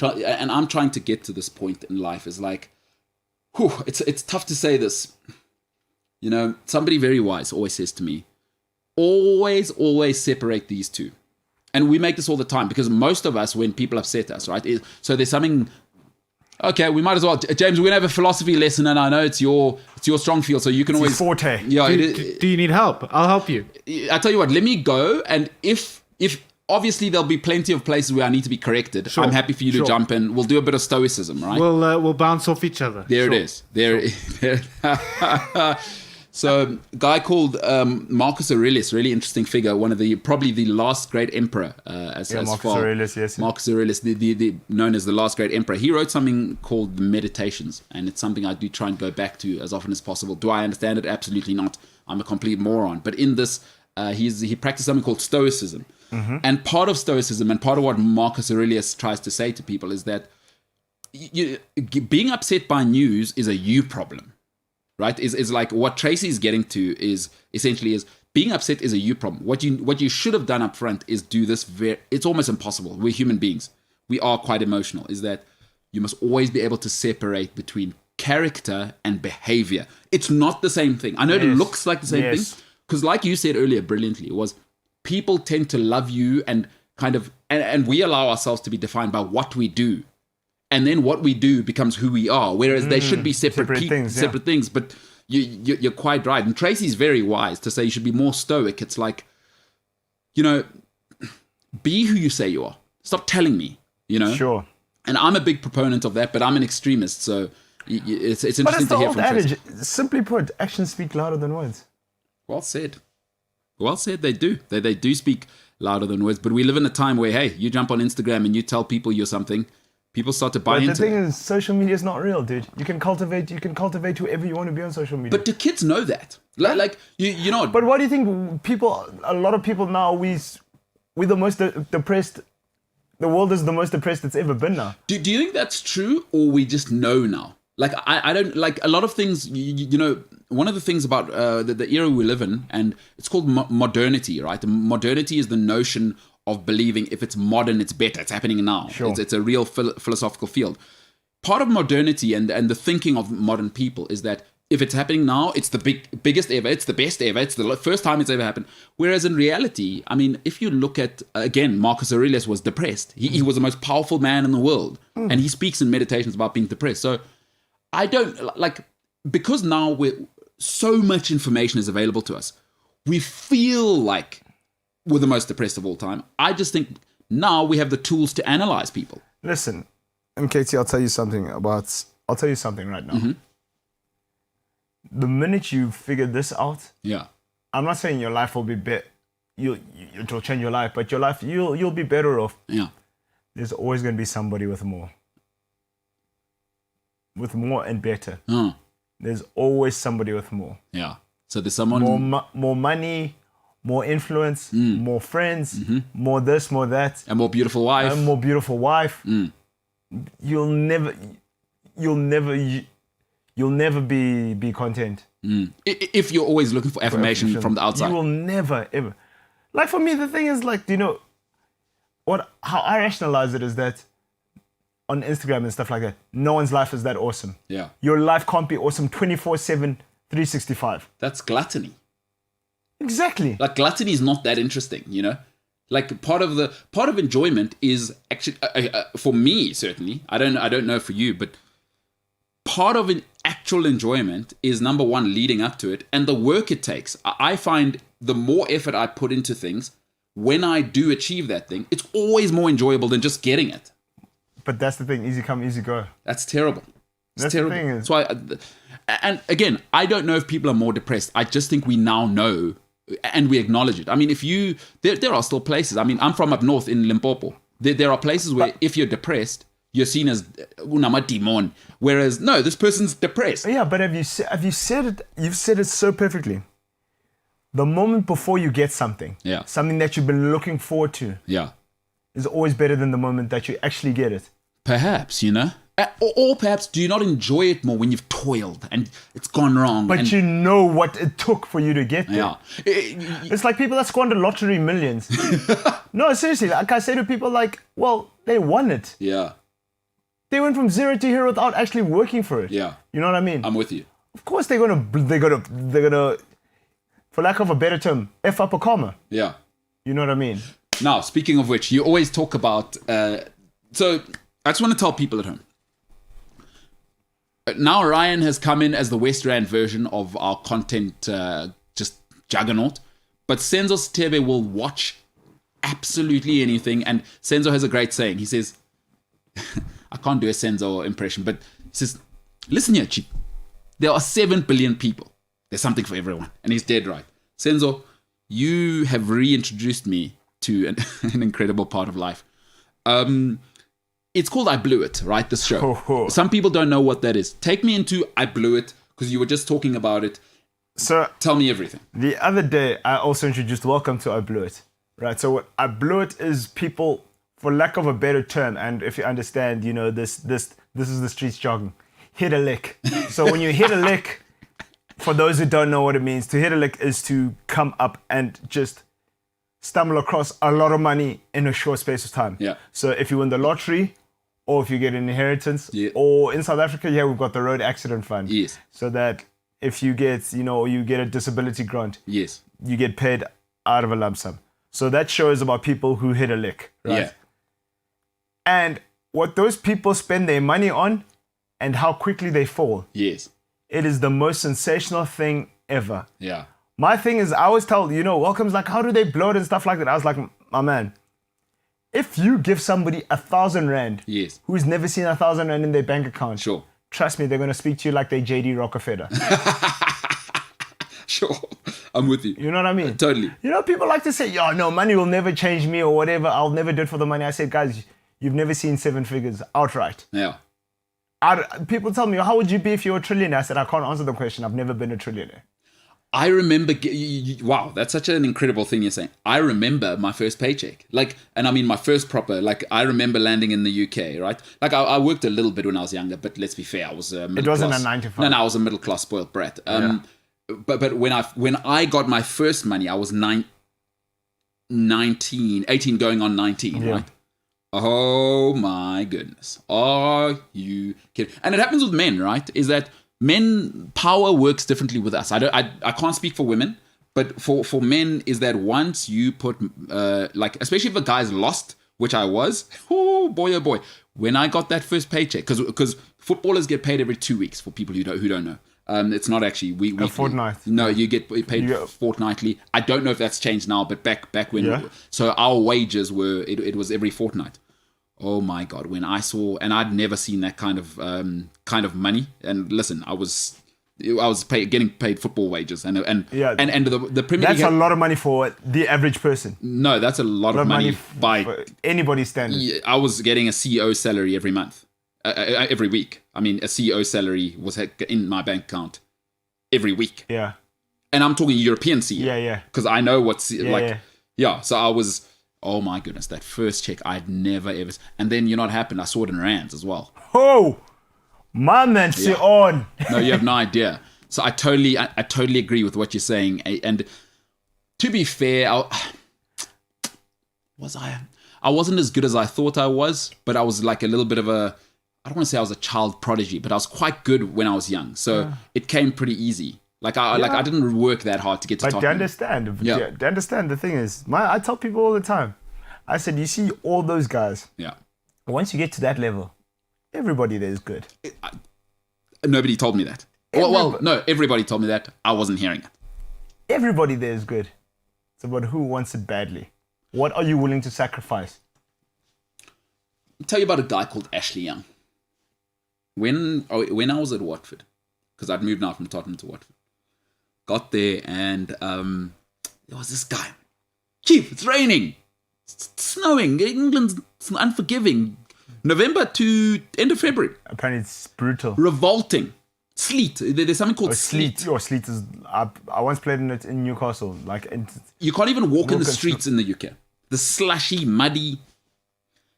and I'm trying to get to this point in life. Is like, it's tough to say this. Somebody very wise always says to me, always separate these two. And we make this all the time because most of us, when people upset us, right? So there's something. Okay, we might as well. James, we're going to have a philosophy lesson, and I know it's your strong field, so you can always. Forte. Yeah. Do you need help? I'll help you. I tell you what, let me go, and if obviously there'll be plenty of places where I need to be corrected. Sure. I'm happy for you to jump in. We'll do a bit of stoicism, right? We'll bounce off each other. There it is. There. So, a guy called Marcus Aurelius, really interesting figure, probably the last great emperor. Marcus Aurelius, yes. Marcus Aurelius, the known as the last great emperor. He wrote something called the Meditations, and it's something I do try and go back to as often as possible. Do I understand it? Absolutely not. I'm a complete moron. But in this, he practiced something called stoicism. Mm-hmm. And part of stoicism, and part of what Marcus Aurelius tries to say to people is that being upset by news is a you problem. Right, is like what Tracy's getting to is essentially is being upset is a you problem. What you should have done up front is do this. It's almost impossible. We're human beings. We are quite emotional. Is that you must always be able to separate between character and behavior. It's not the same thing. I know it looks like the same thing, because like you said earlier brilliantly, it was people tend to love you and kind of, and we allow ourselves to be defined by what we do. And then what we do becomes who we are, whereas they should be separate things. But you're quite right. And Tracy's very wise to say you should be more stoic. It's like, be who you say you are. Stop telling me, Sure. And I'm a big proponent of that, but I'm an extremist, so it's interesting But it's the to hear old from Tracy. adage. Simply put, actions speak louder than words. Well said. Well said. They do. They do speak louder than words. But we live in a time where, hey, you jump on Instagram and you tell people you're something, people start to buy But the into thing it. is, social media is not real, dude. You can cultivate whoever you want to be on social media. But do kids know that? Like you know. But what do you think a lot of people now, we're the most depressed, the world is the most depressed it's ever been now. Do you think that's true, or we just know now? Like, I don't, like a lot of things, one of the things about the era we live in, and it's called modernity, right? And modernity is the notion of believing if it's modern, it's better. It's happening now. Sure. It's a real philosophical field. Part of modernity and the thinking of modern people is that if it's happening now, it's the biggest ever, it's the best ever, it's the first time it's ever happened. Whereas in reality, I mean, if you look at, again, Marcus Aurelius was depressed. He was the most powerful man in the world. And he speaks in meditations about being depressed. So I don't, like, because now so much information is available to us, we feel like we're the most depressed of all time. I just think now we have the tools to analyze people. Listen, MKT, I'll tell you something right now. Mm-hmm. The minute you figure this out, Yeah. I'm not saying your life will be better. It will change your life, but your life, you'll be better off. Yeah. There's always going to be somebody with more and better. Oh, There's always somebody with more. yeah. So there's someone More money, more influence, more friends, more this, more that, a more beautiful wife. a more beautiful wife. You'll never be content. If you're always looking for affirmation from the outside. You will never ever. Like, for me, the thing is, like, how I rationalize it is that on Instagram and stuff like that, no one's life is that awesome. Yeah. Your life can't be awesome 24/7, 365. That's gluttony. Exactly. Like, gluttony is not that interesting, Like, part of enjoyment is actually, for me certainly, I don't know for you, but part of an actual enjoyment is, number one, leading up to it and the work it takes. I find the more effort I put into things, when I do achieve that thing, it's always more enjoyable than just getting it. But that's the thing, easy come, easy go. That's terrible. That's terrible. the thing is. So and again, I don't know if people are more depressed. I just think we now know and we acknowledge it. I mean, there are still places. I mean, I'm from up north in Limpopo. There are places where if you're depressed, you're seen as unama. Whereas, no, this person's depressed. Yeah, but have you said it? You've said it so perfectly. The moment before you get something, something that you've been looking forward to, is always better than the moment that you actually get it. Perhaps, or perhaps do you not enjoy it more when you've toiled and it's gone wrong? But you know what it took for you to get there. Yeah. It's like people that squander lottery millions. No, seriously, like I say to people, like, well, they won it. Yeah. They went from zero to hero without actually working for it. Yeah. You know what I mean? I'm with you. Of course they're gonna, for lack of a better term, F up a comma. Yeah. You know what I mean? Now, speaking of which, you always talk about, so I just want to tell people at home. Now Ryan has come in as the West Rand version of our content, just juggernaut. But Senzo Stebe will watch absolutely anything. And Senzo has a great saying. He says, I can't do a Senzo impression, but he says, listen here, Chief. There are 7 billion people. There's something for everyone. And he's dead right. Senzo, you have reintroduced me to an incredible part of life. It's called I Blew It, right? This show. Some people don't know what that is. Take me into I Blew It, because you were just talking about it. So tell me everything. The other day, I also introduced Welcome to I Blew It, right? So what I Blew It is people, for lack of a better term, and if you understand, this is the streets jargon, hit a lick. So when you hit a lick, For those who don't know what it means, to hit a lick is to come up and just stumble across a lot of money in a short space of time. Yeah. So if you win the lottery, or if you get an inheritance, Yeah. or in South Africa, we've got the road accident fund. Yes. So that if you get, you get a disability grant, Yes. you get paid out of a lump sum. So that show is about people who hit a lick, right? Yeah. And what those people spend their money on and how quickly they fall, Yes. it is the most sensational thing ever. Yeah. My thing is, I always tell, Welcome's like, how do they blow it and stuff like that? I was like, my man, if you give somebody 1,000 Rand Yes. who's never seen 1,000 Rand in their bank account, Sure. trust me, they're going to speak to you like they JD Rockefeller. Sure. I'm with you. You know what I mean? Totally. People like to say, no, money will never change me or whatever. I'll never do it for the money. I said, guys, you've never seen 7 figures outright. Yeah. People tell me, how would you be if you were a trillionaire? I said, I can't answer the question. I've never been a trillionaire. I remember, wow, that's such an incredible thing you're saying. I remember my first paycheck, and I mean my first proper, I remember landing in the UK, right? I worked a little bit when I was younger, but let's be fair, I was a middle It wasn't class. a 9 to 5. No, I was a middle class spoiled brat. But when I got my first money, I was 18 going on 19, right? Oh my goodness. Are you kidding? And it happens with men, right? Is that men, power works differently with us. I can't speak for women, but for men is that once you put, especially if a guy's lost, which I was, oh boy. When I got that first paycheck, because footballers get paid every 2 weeks for people who don't know. It's not actually weekly. A fortnight. No, you get paid fortnightly. I don't know if that's changed now, but back when, so our wages were, it was every fortnight. Oh my God! When I saw, and I'd never seen that kind of money. And listen, I was getting paid football wages, and the Premier League. That's a lot of money for the average person. No, that's a lot of money by for anybody's standard. I was getting a CEO salary every month, every week. I mean, a CEO salary was in my bank account every week. Yeah. And I'm talking European CEO. Yeah. Because I know what's So I was. Oh my goodness, that first check I'd never ever. And then what happened? I saw it in rands as well. Oh, my man, sit on. No, you have no idea. So I totally agree with what you're saying. And to be fair, I wasn't as good as I thought I was, but I was like a little bit of a. I don't want to say I was a child prodigy, but I was quite good when I was young. So it came pretty easy. I didn't work that hard to get to But Tottenham. do you understand? The thing is, I tell people all the time, I said, you see all those guys, once you get to that level, everybody there is good. Nobody told me that. No, everybody told me that. I wasn't hearing it. Everybody there is good. It's about who wants it badly. What are you willing to sacrifice? I'll tell you about a guy called Ashley Young. When I was at Watford, because I'd moved now from Tottenham to Watford, got there and there was this guy. Chief, it's raining. It's snowing. England's unforgiving. November to end of February. Apparently it's brutal. Revolting. Sleet. There's something called sleet. Sleet is. I once played in it in Newcastle. You can't even walk in the streets in the UK. The slushy, muddy.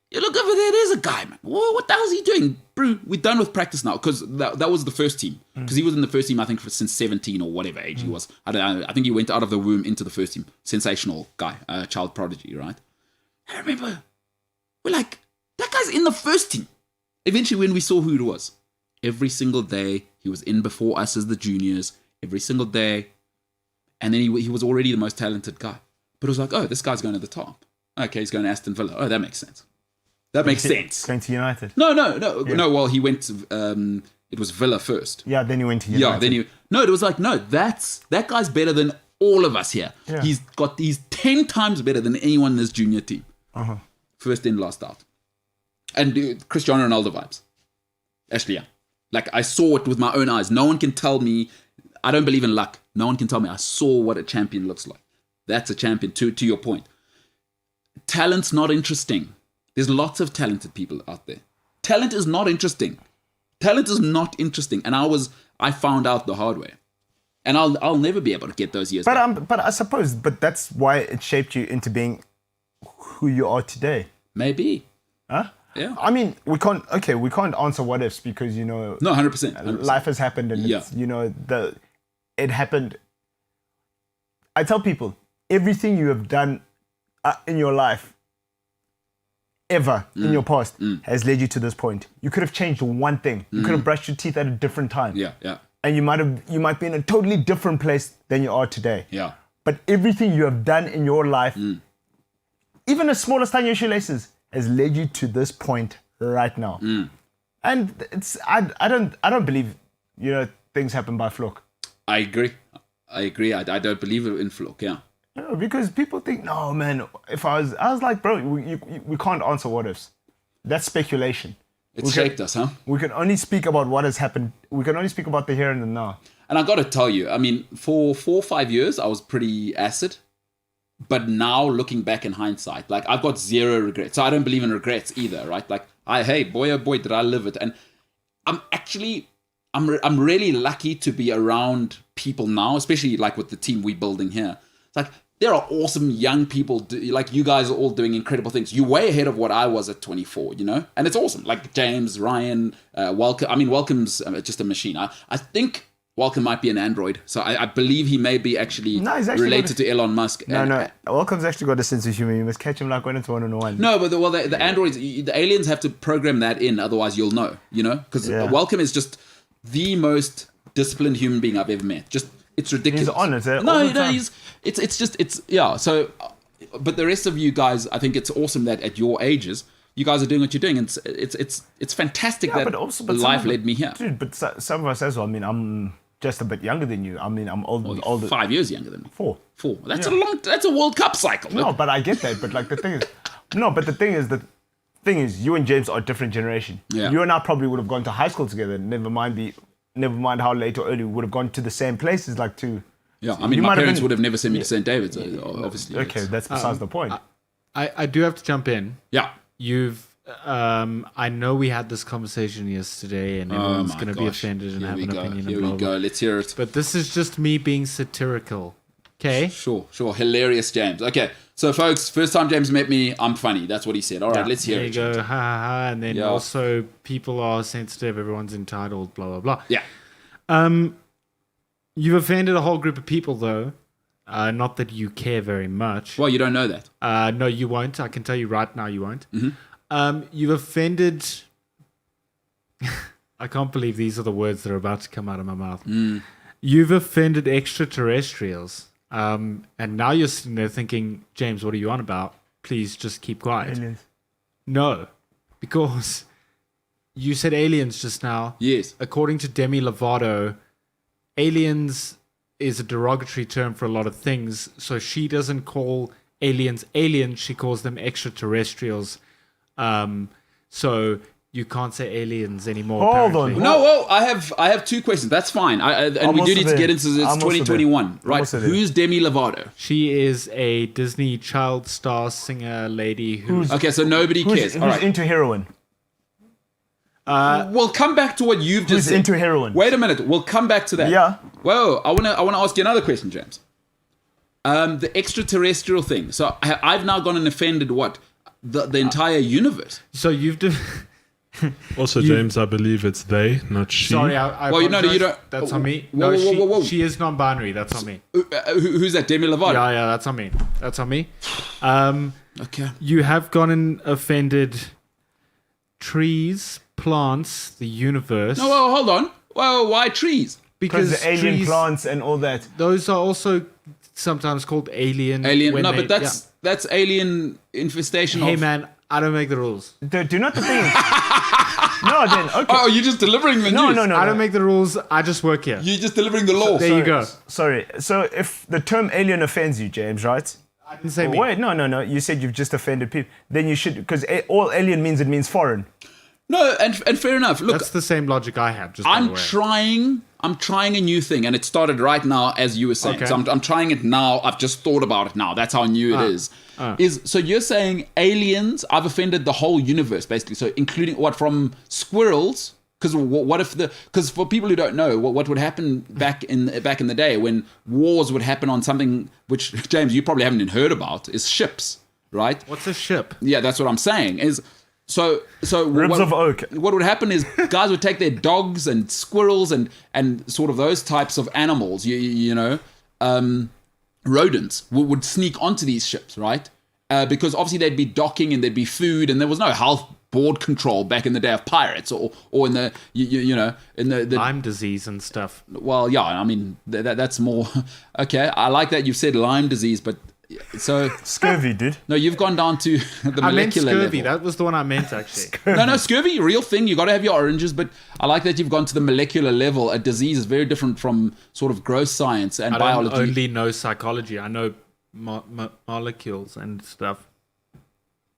You look over there, there's a guy, man. Whoa, what the hell is he doing? Bro, we're done with practice now, because that was the first team. Because he was in the first team, I think, since 17 or whatever age he was. I don't know. I think he went out of the womb into the first team. Sensational guy, child prodigy, right? I remember, we're like, that guy's in the first team. Eventually, when we saw who it was, every single day, he was in before us as the juniors, every single day. And then he was already the most talented guy. But it was like, oh, this guy's going to the top. Okay, he's going to Aston Villa. Oh, that makes sense. That makes sense. Going to United. No. Well, he went to, it was Villa first. Yeah, then he went to United. Yeah, then it was like, no, that guy's better than all of us here. Yeah. He's 10 times better than anyone in this junior team. First in, last out. And Cristiano Ronaldo vibes. Ashley Young. Like, I saw it with my own eyes. No one can tell me, I don't believe in luck. No one can tell me I saw what a champion looks like. That's a champion, to your point. Talent's not interesting. There's lots of talented people out there. Talent is not interesting. And I found out the hard way. And I'll never be able to get those years back. But I suppose, that's why it shaped you into being who you are today. Maybe. Huh? Yeah. I mean, we can't answer what ifs because, No, 100%. life has happened and it's, it happened. I tell people, everything you have done in your life, ever in your past, has led you to this point. You could have changed one thing. You could have brushed your teeth at a different time. Yeah. And you might be in a totally different place than you are today. Yeah. But everything you have done in your life, even as small as tying your shoelaces, has led you to this point right now. And I don't believe, things happen by fluke. I agree. I don't believe in fluke. Yeah. No, because people think, no, man, I was like, bro, we can't answer what ifs. That's speculation. It shaped us, huh? We can only speak about what has happened. We can only speak about the here and the now. And I got to tell you, I mean, for 4 or 5 years, I was pretty acid. But now looking back in hindsight, like I've got zero regrets. So I don't believe in regrets either, right? Like, hey, boy, oh boy, did I live it. And I'm really lucky to be around people now, especially like with the team we're building here. It's like, there are awesome young people, like you guys are all doing incredible things. You're way ahead of what I was at 24, And it's awesome. Like James, Ryan, Welcome. I mean, Welcome's just a machine. I think Welcome might be an android. So I believe he may be actually related to Elon Musk. No. Welcome's actually got a sense of humor. You must catch him like when it's one-on-one. No, but the androids, the aliens have to program that in. Otherwise, you'll know, Because Welcome is just the most disciplined human being I've ever met. Just, it's ridiculous. He's on it. So, but the rest of you guys, I think it's awesome that at your ages, you guys are doing what you're doing. It's fantastic that life led me here. Dude, but some of us as well. I mean, I'm just a bit younger than you. I mean, I'm older. 5 years younger than me. 4. That's a World Cup cycle. No, but I get that. But like the thing is, you and James are a different generation. Yeah. You and I probably would have gone to high school together. Never mind how late or early, we would have gone to the same places. Like to. Yeah, I mean, my parents would have never sent me to St. David's, obviously. Okay, that's besides the point. I do have to jump in. Yeah. I know we had this conversation yesterday, and everyone's going to be offended and have an opinion. Here we go. Let's hear it. But this is just me being satirical. Okay? Sure. Hilarious, James. Okay, so folks, first time James met me, I'm funny. That's what he said. All right, let's hear it. There you go, ha ha ha. And then also, people are sensitive, everyone's entitled, blah, blah, blah. Yeah. You've offended a whole group of people, though. Not that you care very much. Well, you don't know that. No, you won't. I can tell you right now you won't. Mm-hmm. You've offended... I can't believe these are the words that are about to come out of my mouth. You've offended extraterrestrials. And now you're sitting there thinking, James, what are you on about? Please just keep quiet. Aliens. No, because you said aliens just now. Yes. According to Demi Lovato, aliens is a derogatory term for a lot of things. So she doesn't call aliens aliens. She calls them extraterrestrials. So you can't say aliens anymore. Hold apparently. on. No, well, I have 2 questions. That's fine. And we do need to get into this. It's 2021, right? Who's Demi Lovato? She is a Disney child star singer lady who's Okay, so nobody cares. Who's All right. into heroin? We'll come back to what you've just Who's said. into heroin? Wait a minute. We'll come back to that. Yeah. Whoa, I wanna ask you another question, James. The extraterrestrial thing. So I've now gone and offended what? The entire universe. So you've Also, James, I believe it's they, not she. Sorry, I Well, no, you don't. That's on me. Whoa, No, whoa. she is non-binary. That's on me. Who's that? Demi Lovato? Yeah, that's on me. That's on me. Okay. You have gone and offended trees, plants, the universe. No, well, hold on. Well, why trees? Because because the alien trees, plants and all that. those are also sometimes called alien. when No, they- but that's alien infestation. Hey man, I don't make the rules. Do not the thing. No, then okay. Oh, you're just delivering the No, news. no. I don't make the rules. I just work here. You're just delivering the law. There you go. Sorry. So if the term alien offends you, James, right? I didn't say me. Wait, no. You said you've just offended people. Then you should, because all alien means it means foreign. No, and fair enough. Look, That's the same logic I have. Just by the I'm way. trying a new thing, and it started right now, as you were saying. Okay. So I'm trying it now. I've just thought about it now. That's how new it is. So you're saying aliens? I've offended the whole universe, basically. So including what, from squirrels? Because what if because for people who don't know, what would happen back in the day when wars would happen on something which, James, you probably haven't heard about, is ships, right? What's a ship? Yeah, that's what I'm saying. Is So Ribs of oak. What would happen is guys would take their dogs and squirrels and sort of those types of animals, rodents would sneak onto these ships, right? Because obviously they'd be docking and there'd be food and there was no health board control back in the day of pirates or in the in the Lyme disease and stuff. Well, yeah, I mean that's more okay. I like that you've said Lyme disease, but so Scurvy, dude. no, you've gone down to the I meant molecular scurvy. level. That was the one I meant, actually. No, scurvy, real thing. You got to have your oranges, but I like that you've gone to the molecular level. A disease is very different from sort of gross science and I biology. don't only know psychology. I know molecules and stuff.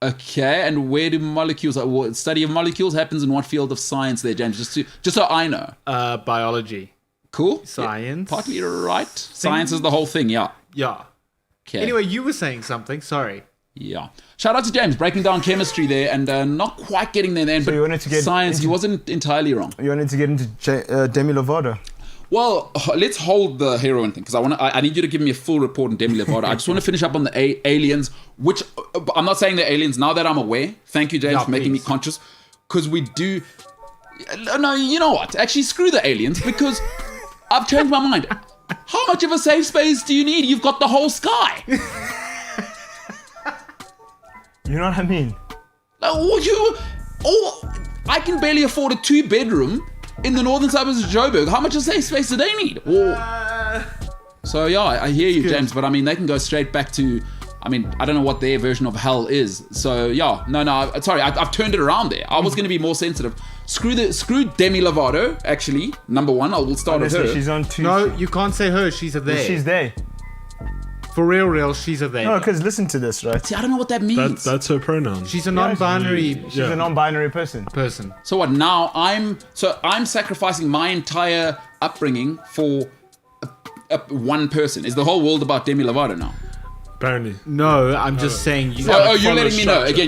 Okay, and where do molecules? What study of molecules happens in what field of science there, James? Just so I know. Biology. Cool. Science. Yeah, partly right. Science is the whole thing. Yeah. Yeah. Okay. Anyway, you were saying something. Sorry. Yeah. Shout out to James breaking down chemistry there and not quite getting there then. So but you wanted to get science. He into- wasn't entirely wrong. You wanted to get into Demi Lovato. Well, let's hold the heroin thing because I need you to give me a full report on Demi Lovato. I just want to finish up on the aliens, which I'm not saying they're aliens now that I'm aware. Thank you, James, Yeah, for making me please. conscious. Because we do. No, you know what? Actually, screw the aliens because I've changed my mind. How much of a safe space do you need? You've got the whole sky. You know what I mean? I can barely afford a 2-bedroom in the northern suburbs of Joburg. How much of safe space do they need? So yeah, I hear you, James, but I mean, they can go straight back to, I mean, I don't know what their version of hell is. So yeah, no, sorry, I've turned it around there. I was going to be more sensitive. Screw Demi Lovato, actually, number one. We'll start with her. Honestly, she's on two. No, you can't say her. She's a they. She's there. For real, she's a they. No, because listen to this, right? See, I don't know what that means. That's her pronoun. She's a non-binary She's a non-binary person. person. So what? Now I'm sacrificing my entire upbringing for one person. Is the whole world about Demi Lovato now? Apparently. No, I'm just saying. You're follow letting me know structure.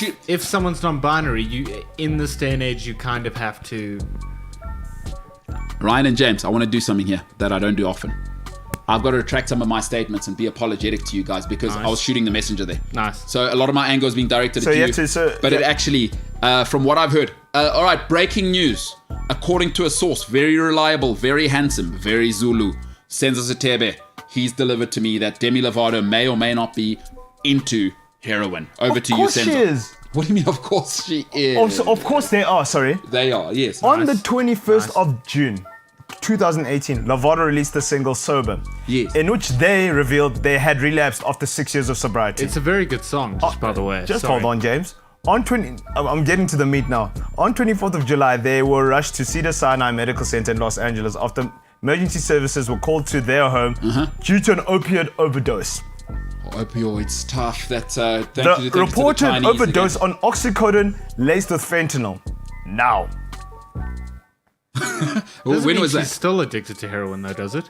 again. If someone's non-binary, you in this day and age, you kind of have to. Ryan and James, I want to do something here that I don't do often. I've got to retract some of my statements and be apologetic to you guys because I was shooting the messenger there. Nice. So a lot of my anger is being directed So at you you. have to- so- but it actually, from what I've heard, all right, breaking news. According to a source, very reliable, very handsome, very Zulu, Senzo Tebe, he's delivered to me that Demi Lovato may or may not be into heroin. Over to you, Of course she Senzo. is. What do you mean, of course she is? Of course they are, sorry. They are, yes. On the 21st of June, 2018, Lovato released the single Sober, Yes. in which they revealed they had relapsed after 6 years of sobriety. It's a very good song, just by the way. Just Sorry. hold on, James. I'm getting to the meat now. On 24th of July, they were rushed to Cedars-Sinai Medical Center in Los Angeles after emergency services were called to their home due to an opioid overdose. Opioids, tough. That's thank The you to the reported Chinese overdose again. on oxycodone laced with fentanyl. Now, Doesn't When mean was she's that? still addicted to heroin, though, does it?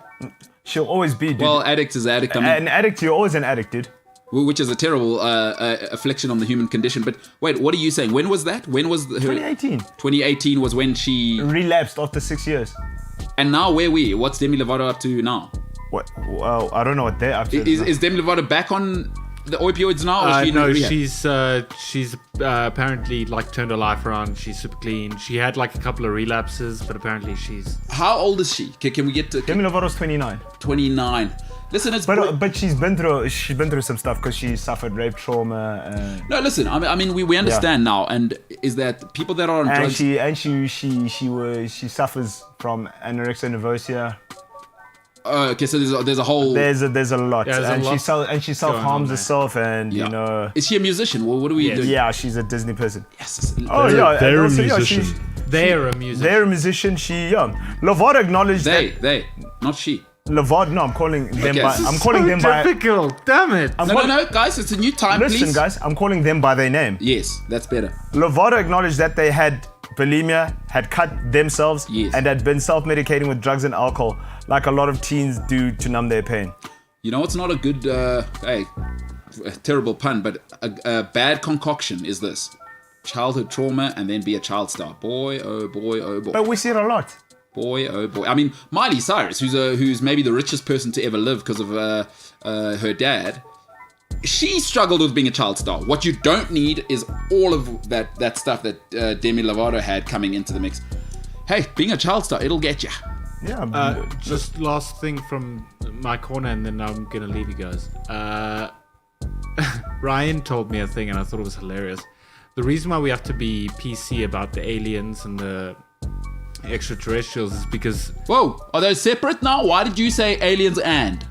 she'll always be, dude. Well, addict is addict. I mean, An addict, you're always an addict, dude. which is a terrible affliction on the human condition. But wait, what are you saying? When was that? When was her? 2018. 2018 was when she. Relapsed after 6 years. And now where we? What's Demi Lovato up to now? What? Well, I don't know what they're up to. Is Demi Lovato back on the opioids now? Or is she in No, rehab? she's apparently like turned her life around. She's super clean. She had like a couple of relapses, but apparently she's. How old is she? Can we get to Demi Lovato's 29. 29? Listen, it's But she's been through some stuff because she suffered rape trauma. no. Listen, I mean, we understand now, and is that people that are on And drugs? she suffers from anorexia nervosa. Okay, so there's a whole. There's a lot, Yeah, there's a and lot she self harms there. herself, and Yeah. you know, Is she a musician? Well, what are we Yes. doing? yeah, she's a Disney person. Yes. Oh yeah, and they're a also, musician. They're a musician. They're a musician. Lovato acknowledged They, not she. Lovato. No, I'm calling them Okay. by. This is I'm calling so them by. difficult. Damn it. No, guys, it's a new time, Listen, please. guys, I'm calling them by their name. Yes, that's better. Lovato acknowledged that they had bulimia, had cut themselves, Yes. and had been self-medicating with drugs and alcohol, like a lot of teens do to numb their pain. You know, it's not a good, a terrible pun, but a bad concoction is this. Childhood trauma and then be a child star. Boy, oh boy, oh boy. But we see it a lot. Boy, oh boy. I mean, Miley Cyrus, who's maybe the richest person to ever live because of her dad. she struggled with being a child star. What you don't need is all of that stuff that Demi Lovato had coming into the mix. Hey, being a child star, it'll get you. Yeah, Just last thing from my corner, and then I'm gonna leave you guys. Ryan told me a thing, and I thought it was hilarious. The reason why we have to be PC about the aliens and the extraterrestrials is because... Whoa, are those separate now? Why did you say aliens and?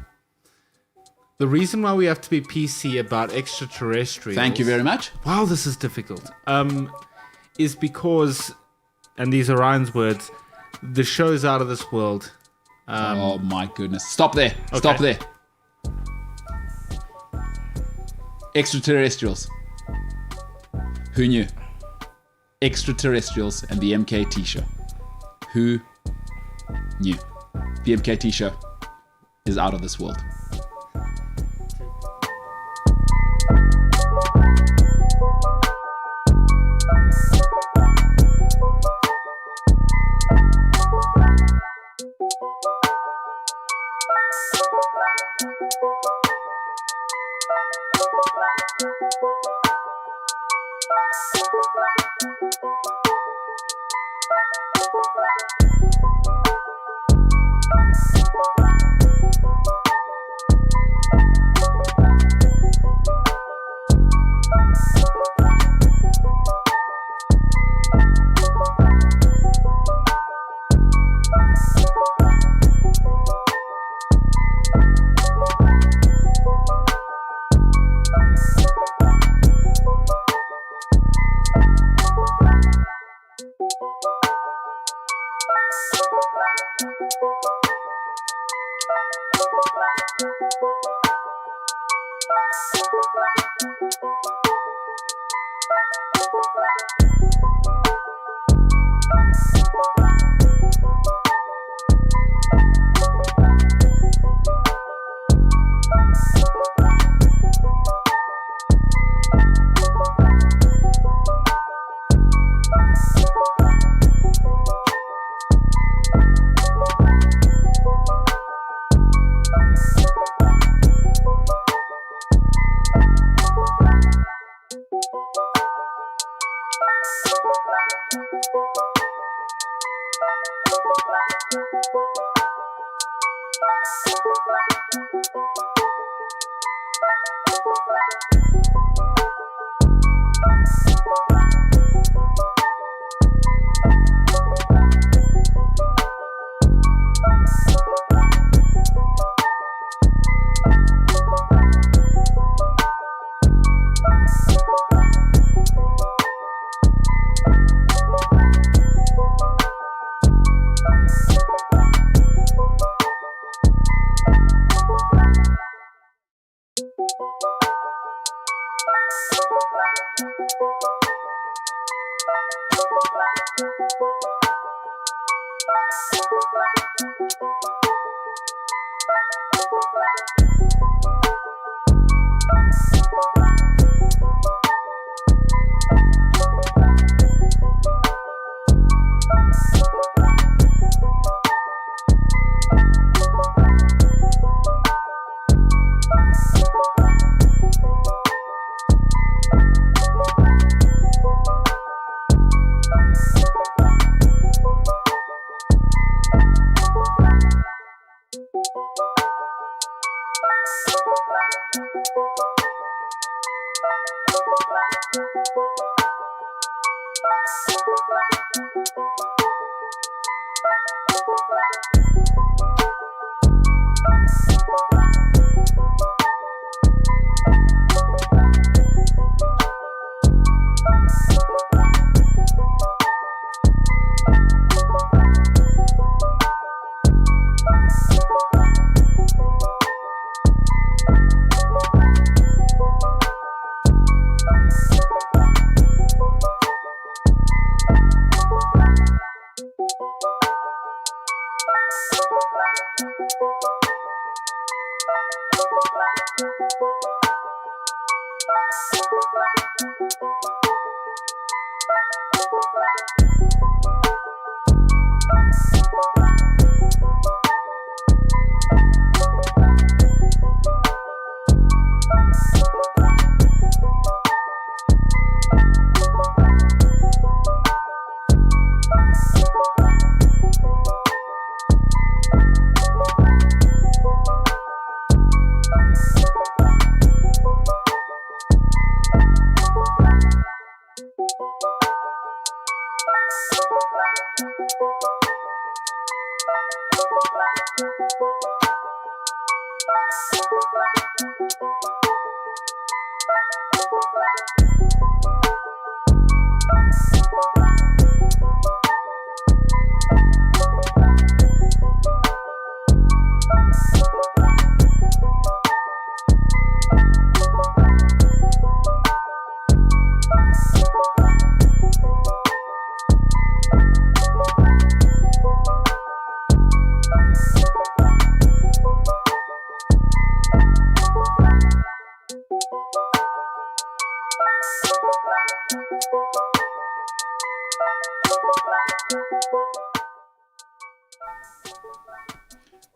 The reason why we have to be PC about extraterrestrials... Thank you very much. Wow, this is difficult. Is because, and these are Ryan's words, the show's out of this world. Oh my goodness. Stop there. Stop there. Extraterrestrials. Who knew? Extraterrestrials and the MKT Show. Who knew? The MKT Show is out of this world.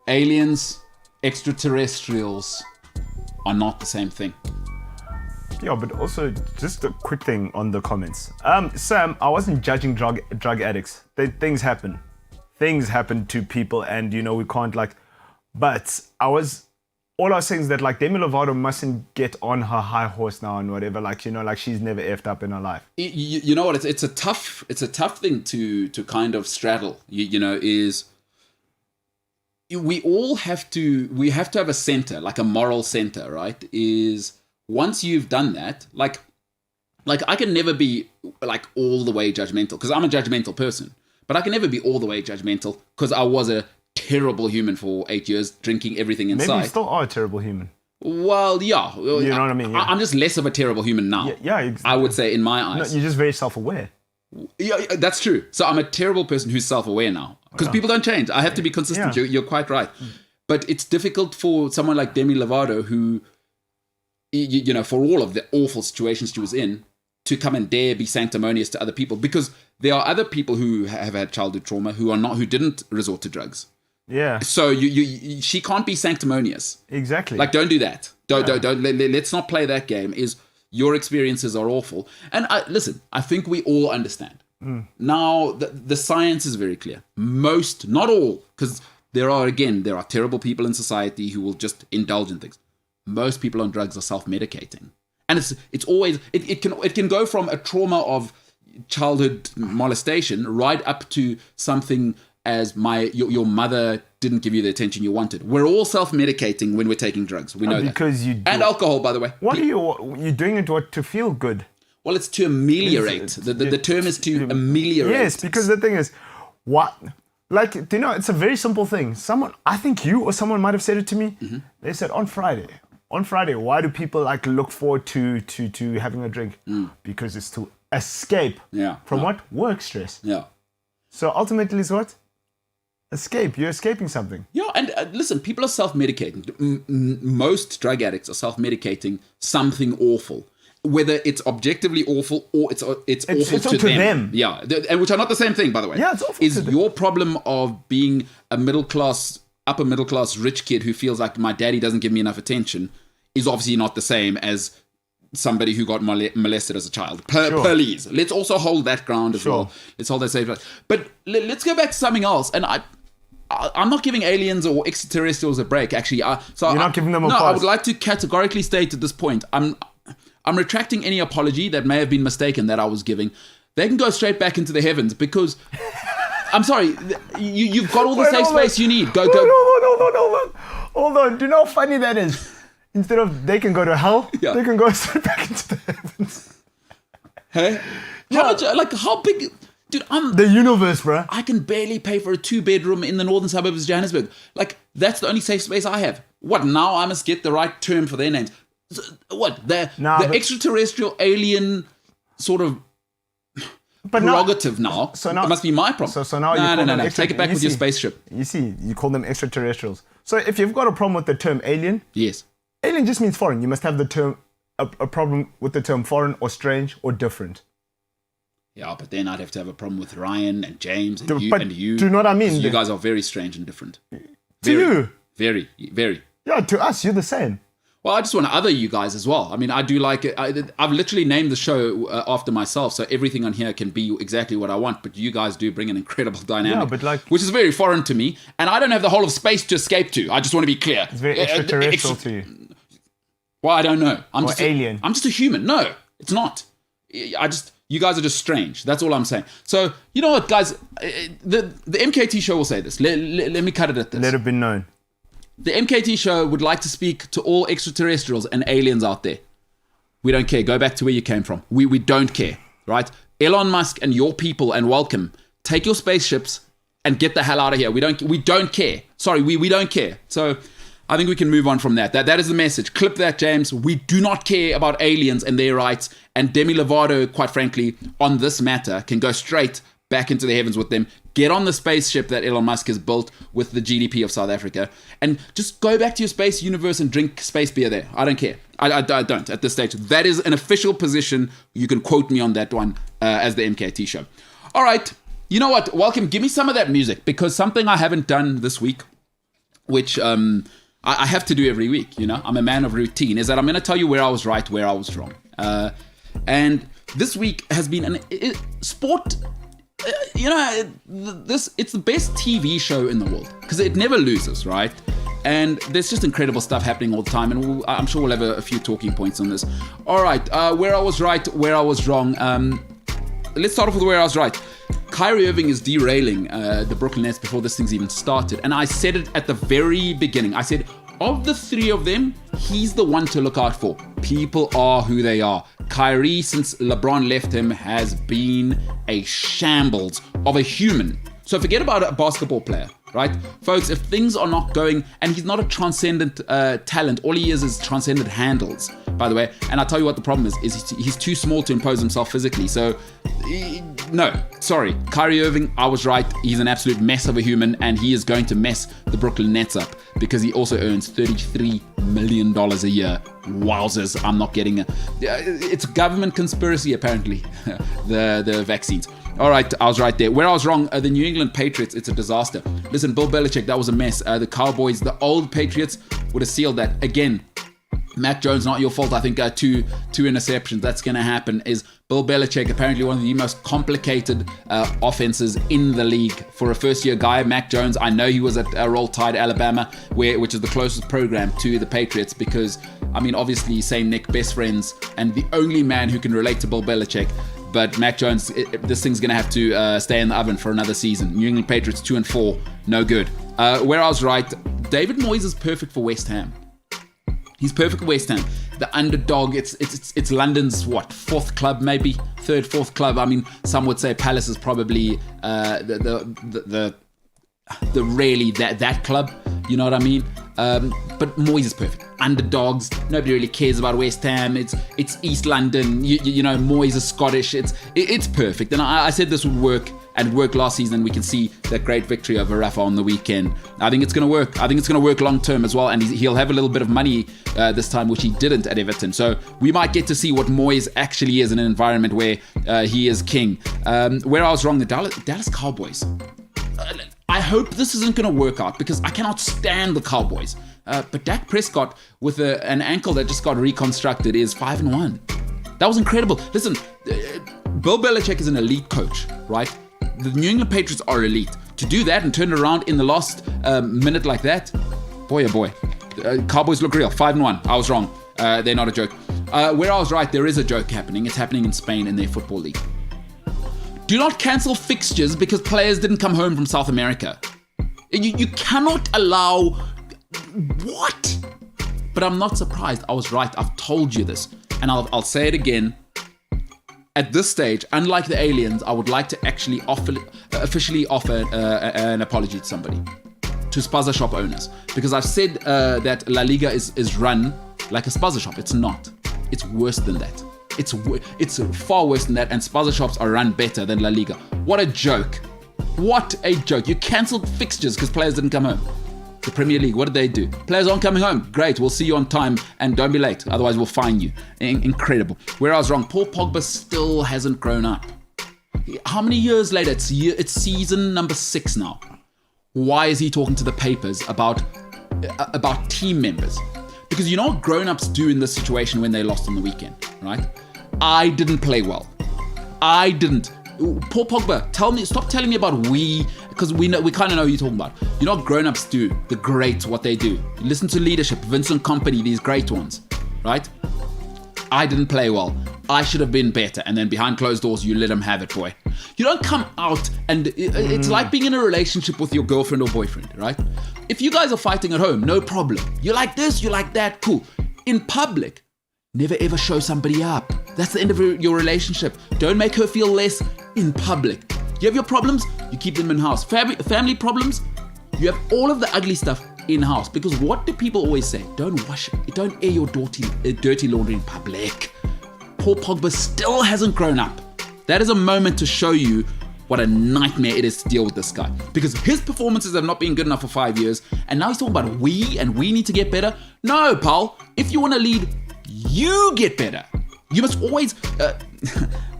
Aliens, extraterrestrials are not the same thing. Yeah, but also just a quick thing on the comments. Sam, I wasn't judging drug addicts. Things happen. Things happen to people, and we can't But all I was saying is that Demi Lovato mustn't get on her high horse now and whatever. She's never effed up in her life. You know what? It's a tough thing to kind of straddle. Is we have to have a center, like a moral center, right? Is once you've done that, like I can never be all the way judgmental because I'm a judgmental person, but I can never be all the way judgmental because I was a terrible human for 8 years, drinking everything in sight. Maybe you still are a terrible human. Well, yeah. You know what I mean? Yeah. I'm just less of a terrible human now. Yeah, exactly. I would say in my eyes. No, you're just very self-aware. Yeah, that's true. So I'm a terrible person who's self-aware now. Because people don't change. I have to be consistent. Yeah. You're quite right. But it's difficult for someone like Demi Lovato who, for all of the awful situations she was in, to come and dare be sanctimonious to other people. Because there are other people who have had childhood trauma who didn't resort to drugs. Yeah. So she can't be sanctimonious. Exactly. Don't do that. Don't. Let's not play that game. Your experiences are awful. And listen, I think we all understand. Now, the science is very clear. Most, not all, because there are terrible people in society who will just indulge in things. Most people on drugs are self-medicating. And it's always, it can go from a trauma of childhood molestation right up to something as your mother didn't give you the attention you wanted. We're all self-medicating when we're taking drugs. We know that. Because you do. And alcohol, by the way. What are you doing it to feel good? Well, it's to ameliorate. The term is to ameliorate. Yes, because the thing is, it's a very simple thing. I think you or someone might have said it to me. Mm-hmm. They said on Friday, why do people look forward to having a drink? Because it's to escape from what? Work stress. Yeah. So ultimately it's what? Escape. You're escaping something. Yeah, and listen, people are self-medicating. Most drug addicts are self-medicating something awful. Whether it's objectively awful or it's awful to them. Yeah, and which are not the same thing, by the way. Yeah, it's awful Is to them. your problem of being a upper middle class rich kid who feels like my daddy doesn't give me enough attention is obviously not the same as somebody who got molested as a child. Please, let's also hold that ground as well. Let's hold that safe. But let's go back to something else. And I'm not giving aliens or extraterrestrials a break, actually. You're not giving them a pass. pass. I would like to categorically state at this point, I'm retracting any apology that may have been mistaken that I was giving. They can go straight back into the heavens because, I'm sorry, you've got all the safe space you need. Go. Hold on. Do you know how funny that is? Instead of they can go to hell, they can go straight back into the heavens. Hey? How big... Dude, the universe, bro. I can barely pay for a 2-bedroom in the northern suburbs of Johannesburg. That's the only safe space I have. What, now I must get the right term for their names? What, the extraterrestrial alien sort of prerogative now? So now it must be my problem. So now no. Take it back with your spaceship. You see, you call them extraterrestrials. So if you've got a problem with the term alien, yes, alien just means foreign. You must have the term a problem with the term foreign or strange or different. Yeah, but then I'd have to have a problem with Ryan and James and you. Do you know what I mean? You guys are very strange and different. To you? Very, very. Yeah, to us, you're the same. Well, I just want to other you guys as well. I mean, I do like it. I've literally named the show after myself, so everything on here can be exactly what I want. But you guys do bring an incredible dynamic, which is very foreign to me, and I don't have the whole of space to escape to. I just want to be clear. It's very extraterrestrial to you. Well, I don't know. I'm just alien. I'm just a human. No, it's not. You guys are just strange. That's all I'm saying. So, you know what, guys? The MKT Show will say this. Let me cut it at this. Let it be known. The MKT Show would like to speak to all extraterrestrials and aliens out there. We don't care. Go back to where you came from. We don't care, right? Elon Musk and your people, and welcome. Take your spaceships and get the hell out of here. We don't care. Sorry, we don't care. So I think we can move on from that. That is the message. Clip that, James. We do not care about aliens and their rights. And Demi Lovato, quite frankly, on this matter, can go straight back into the heavens with them. Get on the spaceship that Elon Musk has built with the GDP of South Africa, and just go back to your space universe and drink space beer there. I don't care. I don't at this stage. That is an official position. You can quote me on that one as the MKT Show. All right. You know what? Welcome. Give me some of that music, because something I haven't done this week, which I have to do every week, you know, I'm a man of routine, is that I'm going to tell you where I was right, where I was wrong. And this week has been sport. You know, it's the best TV show in the world, because it never loses, right? And there's just incredible stuff happening all the time, and I'm sure we'll have a few talking points on this. All right, where I was right, where I was wrong. Let's start off with where I was right. Kyrie Irving is derailing the Brooklyn Nets before this thing's even started. And I said it at the very beginning. I said, of the three of them, he's the one to look out for. People are who they are. Kyrie, since LeBron left him, has been a shambles of a human. So forget about a basketball player, right? Folks, if things are not going, and he's not a transcendent talent, all he is transcendent handles, by the way. And I'll tell you what the problem is he's too small to impose himself physically. So, no, sorry. Kyrie Irving, I was right. He's an absolute mess of a human, and he is going to mess the Brooklyn Nets up, because he also earns $33 million a year. Wowzers, I'm not getting it. It's government conspiracy, apparently, the vaccines. All right, I was right there. Where I was wrong, the New England Patriots, it's a disaster. Listen, Bill Belichick, that was a mess. The Cowboys, the old Patriots would have sealed that. Again, Matt Jones, not your fault. I think two interceptions. That's going to happen. Is Bill Belichick, apparently one of the most complicated offenses in the league for a first-year guy. Mac Jones, I know he was at Roll Tide, Alabama, which is the closest program to the Patriots, because, I mean, obviously, St. Nick, best friends, and the only man who can relate to Bill Belichick. But Mac Jones, this thing's going to have to stay in the oven for another season. New England Patriots 2-4, no good. Where I was right, David Moyes is perfect for West Ham. He's perfect for West Ham. The underdog, it's London's, fourth club, maybe? Fourth club. I mean, some would say Palace is probably the really that club. You know what I mean? But Moyes is perfect. Underdogs. Nobody really cares about West Ham. It's East London. You know, Moyes is Scottish. It's perfect. And I said this would work, and worked last season. We can see that great victory over Rafa on the weekend. I think it's going to work. I think it's going to work long term as well. And he'll have a little bit of money this time, which he didn't at Everton. So we might get to see what Moyes actually is in an environment where he is king. Where I was wrong, the Dallas Cowboys. I hope this isn't going to work out, because I cannot stand the Cowboys. But Dak Prescott, with an ankle that just got reconstructed, is 5-1. That was incredible. Listen, Bill Belichick is an elite coach, right? The New England Patriots are elite. To do that and turn it around in the last minute like that, boy oh boy. Cowboys look real. 5-1. I was wrong. They're not a joke. Where I was right, there is a joke happening. It's happening in Spain in their football league. Do not cancel fixtures because players didn't come home from South America. You cannot allow... What? But I'm not surprised. I was right. I've told you this. And I'll say it again. At this stage, unlike the aliens, I would like to actually officially offer an apology to somebody. To spaza shop owners. Because I've said that La Liga is run like a spaza shop. It's not. It's worse than that. It's far worse than that, and spaza shops are run better than La Liga. What a joke. What a joke. You cancelled fixtures because players didn't come home. The Premier League, what did they do? Players aren't coming home. Great, we'll see you on time, and don't be late, otherwise we'll fine you. Incredible. Where I was wrong, Paul Pogba still hasn't grown up. How many years later? It's season number 6 now. Why is he talking to the papers about team members? Because you know what grown-ups do in this situation when they lost on the weekend, right? I didn't play well. I didn't. Paul Pogba, stop telling me about we, because we kind of know who you're talking about. You know what grown-ups do, the great, what they do. Listen to leadership, Vincent Kompany, these great ones, right? I didn't play well. I should have been better. And then behind closed doors, you let him have it, boy. You don't come out and it's like being in a relationship with your girlfriend or boyfriend, right? If you guys are fighting at home, no problem. You like this, you like that, cool. In public, never ever show somebody up. That's the end of your relationship. Don't make her feel less in public. You have your problems, you keep them in-house. Family problems, you have all of the ugly stuff in-house. Because what do people always say? Don't air your dirty laundry in public. Paul Pogba still hasn't grown up. That is a moment to show you what a nightmare it is to deal with this guy. Because his performances have not been good enough for 5 years. And now he's talking about we need to get better. No, Paul. If you want to lead, you get better. You must always...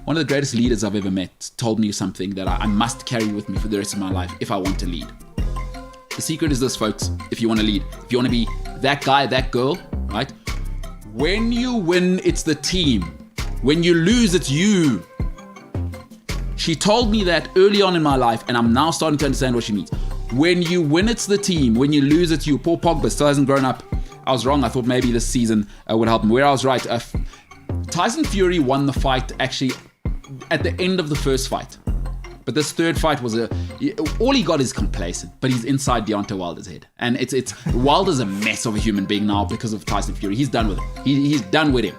one of the greatest leaders I've ever met told me something that I must carry with me for the rest of my life if I want to lead. The secret is this, folks. If you want to lead, if you want to be that guy, that girl, right? When you win, it's the team. When you lose, it's you. She told me that early on in my life, and I'm now starting to understand what she means. When you win, it's the team. When you lose, it's you. Paul Pogba still hasn't grown up. I was wrong. I thought maybe this season would help him. Where I was right. Tyson Fury won the fight actually at the end of the first fight. But this third fight was all he got is complacent, but he's inside Deontay Wilder's head. And it's Wilder's a mess of a human being now because of Tyson Fury. He's done with him. He's done with him.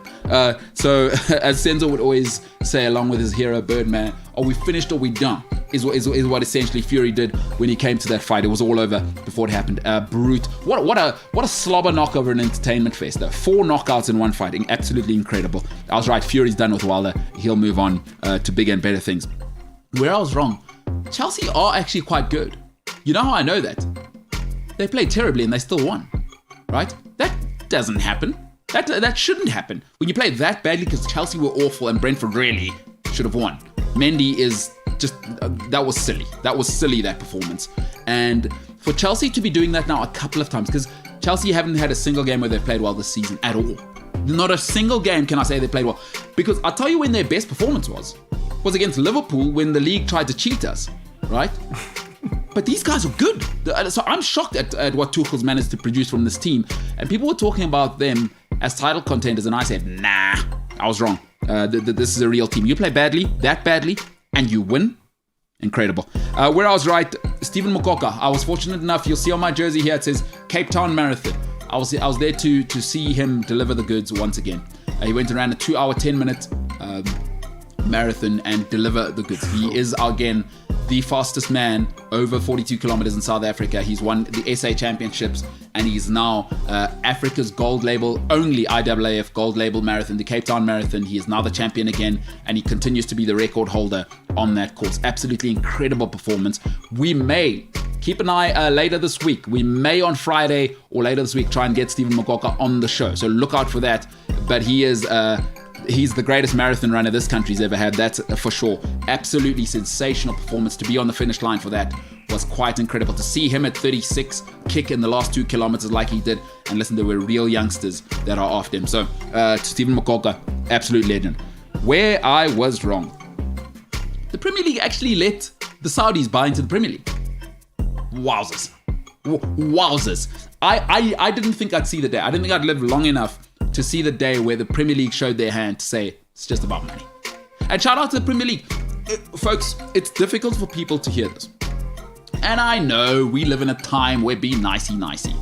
So as Senzo would always say along with his hero Birdman, are we finished or we done? Is what essentially Fury did when he came to that fight. It was all over before it happened. Brute. What a slobber knock over an entertainment fest though. 4 knockouts in one fight. Absolutely incredible. I was right. Fury's done with Wilder. He'll move on to bigger and better things. Where I was wrong, Chelsea are actually quite good. You know how I know that? They played terribly and they still won, right? That doesn't happen. That shouldn't happen. When you play that badly, because Chelsea were awful and Brentford really should have won. Mendy is just, that was silly. That was silly, that performance. And for Chelsea to be doing that now a couple of times, because Chelsea haven't had a single game where they've played well this season at all. Not a single game can I say they played well. Because I'll tell you when their best performance was against Liverpool when the league tried to cheat us, right? But these guys are good. So I'm shocked at what Tuchel's managed to produce from this team. And people were talking about them as title contenders, and I said, nah, I was wrong. This is a real team. You play badly, that badly, and you win. Incredible. Where I was right, Stephen Mokoka. I was fortunate enough, you'll see on my jersey here, it says Cape Town Marathon. I was there to see him deliver the goods once again. He went around a 2 hour, 10 minute marathon and deliver the goods. He is, again, the fastest man over 42 kilometers in South Africa. He's won the SA Championships and he's now Africa's gold label, only IAAF gold label marathon, the Cape Town Marathon. He is now the champion again and he continues to be the record holder on that course. Absolutely incredible performance. We may keep an eye later this week. We may on Friday or later this week try and get Stephen Mokoka on the show. So look out for that. But he is... he's the greatest marathon runner this country's ever had, that's for sure. Absolutely sensational performance. To be on the finish line for that was quite incredible. To see him at 36 kick in the last 2 kilometers like he did, and listen, there were real youngsters that are after him. So to Stephen Mokoka, absolute legend. Where I was wrong, the Premier League actually let the Saudis buy into the Premier League. Wowzers. I didn't think I'd see the day. I didn't think I'd live long enough to see the day where the Premier League showed their hand to say it's just about money. And shout out to the Premier League. Folks, it's difficult for people to hear this. And I know we live in a time where be nicey.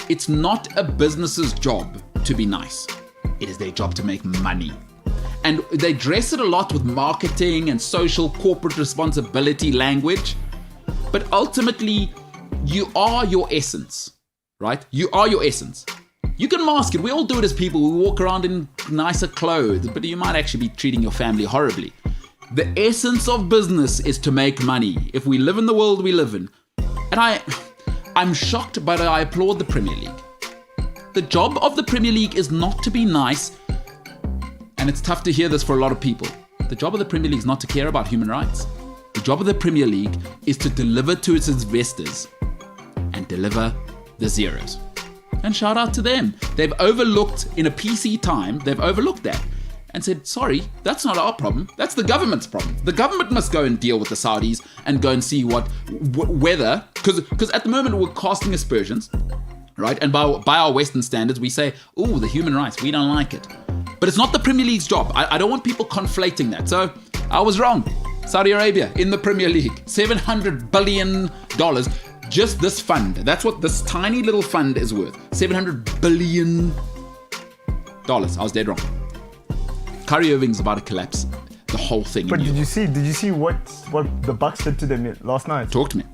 It's not a business's job to be nice. It is their job to make money. And they dress it a lot with marketing and social corporate responsibility language. But ultimately, you are your essence, right? You are your essence. You can mask it. We all do it as people. We walk around in nicer clothes, but you might actually be treating your family horribly. The essence of business is to make money. If we live in the world we live in. And I'm shocked, but I applaud the Premier League. The job of the Premier League is not to be nice, and it's tough to hear this for a lot of people. The job of the Premier League is not to care about human rights. The job of the Premier League is to deliver to its investors and deliver the zeros. And shout out to them. They've overlooked, in a PC time, they've overlooked that and said, sorry, that's not our problem. That's the government's problem. The government must go and deal with the Saudis and go and see whether, because at the moment we're casting aspersions, right? And by our Western standards, we say, oh, the human rights, we don't like it. But it's not the Premier League's job. I don't want people conflating that. So I was wrong. Saudi Arabia in the Premier League, $700 billion. Just this fund. That's what this tiny little fund is worth. $700 billion. I was dead wrong. Kyrie Irving's about to collapse the whole thing. But did you see what the Bucks did to them last night? Talk to me.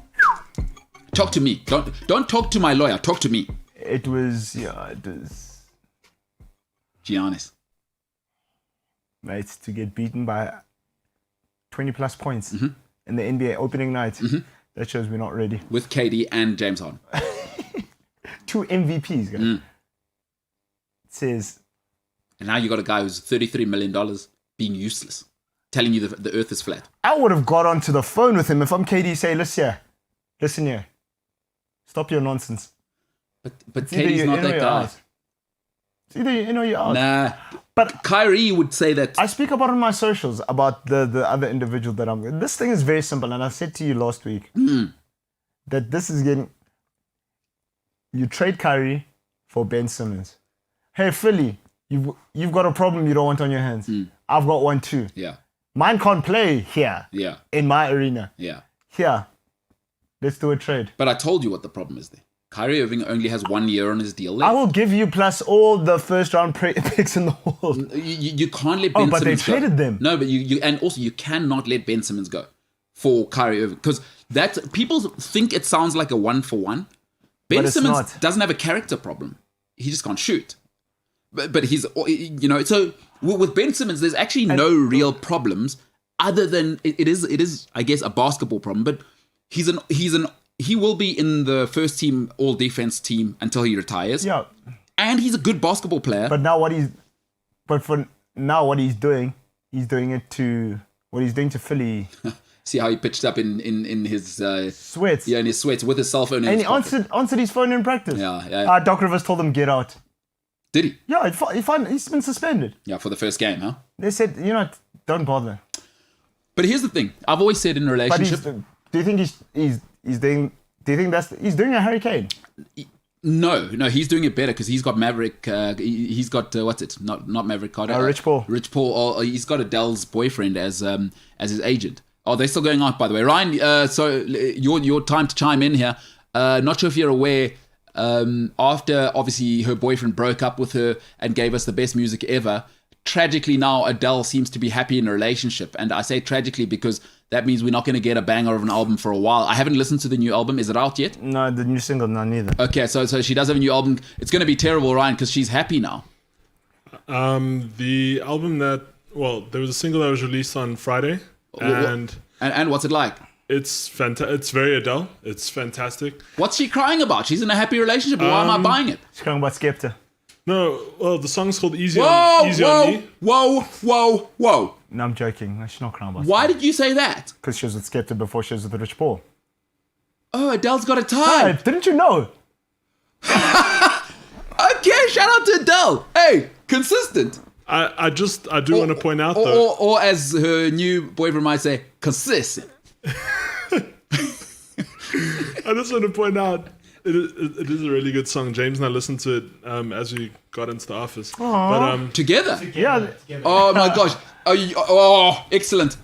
Talk to me. Don't talk to my lawyer. Talk to me. It was Giannis. Mate, to get beaten by 20 plus points in the NBA opening night. That shows we're not ready. With KD and James Harden. 2 MVPs, guys. It says. And now you got a guy who's $33 million being useless, telling you the earth is flat. I would have got onto the phone with him if I'm KD. Say, listen here, stop your nonsense. But KD's not that guy. It's either you're in or you're out. Nah. But Kyrie would say that. I speak about it on my socials about the other individual that I'm with. This thing is very simple, and I said to you last week that this is getting. You trade Kyrie for Ben Simmons. Hey Philly, you've got a problem you don't want on your hands. I've got one too. Yeah. Mine can't play here. Yeah. In my arena. Yeah. Here. Let's do a trade. But I told you what the problem is there. Kyrie Irving only has 1 year on his deal left. I will give you plus all the first round picks in the world. You can't let Ben Simmons go. But they traded them. No, but you and also you cannot let Ben Simmons go for Kyrie Irving because that people think it sounds like a 1-for-1. Ben Simmons doesn't have a character problem. He just can't shoot. But he's so with Ben Simmons, there's actually no real problems other than it is I guess a basketball problem. But he will be in the first team all defense team until he retires. Yeah. And he's a good basketball player. But what he's doing to Philly. See how he pitched up in his sweats. Yeah, in his sweats with his cell phone. And he answered his phone in practice. Yeah. Doc Rivers told him get out. Did he? Yeah, he's been suspended. Yeah, for the first game, huh? They said, don't bother. But here's the thing. I've always said in a relationship. Do you think he's doing? Do you think he's doing a Harry Kane? No, he's doing it better because he's got Maverick. He's got what's it? Not Maverick Carter. Rich Paul. Rich Paul. Or he's got Adele's boyfriend as his agent. Oh, they're still going on, by the way. Ryan, so your time to chime in here. Not sure if you're aware. After obviously her boyfriend broke up with her and gave us the best music ever. Tragically now Adele seems to be happy in a relationship, and I say tragically because that means we're not going to get a banger of an album for a while. I haven't listened to the new album. Is it out yet? No, the new single, no, neither. Okay, so she does have a new album. It's going to be terrible, Ryan, because she's happy now. The album there was a single that was released on Friday, and what's it like? It's fantastic. It's very Adele. It's fantastic. What's she crying about? She's in a happy relationship. Why am I buying it? She's crying about Skepta. No, well, the song's called Easy on Me. Whoa. No, I'm joking. No, she's not crying about Why did you say that? Because she was with Skepta before she was with Rich Paul. Oh, Adele's got a tie. Hey, didn't you know? Okay, shout out to Adele. Hey, consistent. I do want to point out though. Or as her new boyfriend might say, consistent. I just want to point out it is a really good song. James and I listened to it as we got into the office. But, Together? Yeah. Oh my gosh. Excellent.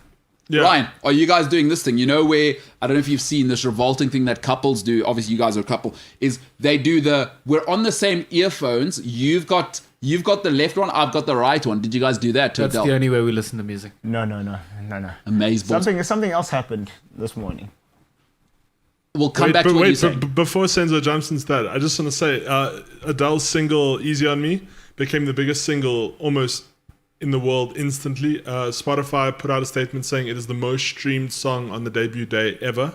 Yeah. Ryan, are you guys doing this thing? You know where, I don't know if you've seen this revolting thing that couples do. Obviously you guys are a couple. Is they do we're on the same earphones. You've got the left one, I've got the right one. Did you guys do that to That's Adele? the only way we listen to music. No. Amazing. Something else happened this morning. We'll come back to what you said. Before Senzo jumps into that, I just want to say Adele's single "Easy on Me" became the biggest single almost in the world instantly. Spotify put out a statement saying it is the most streamed song on the debut day ever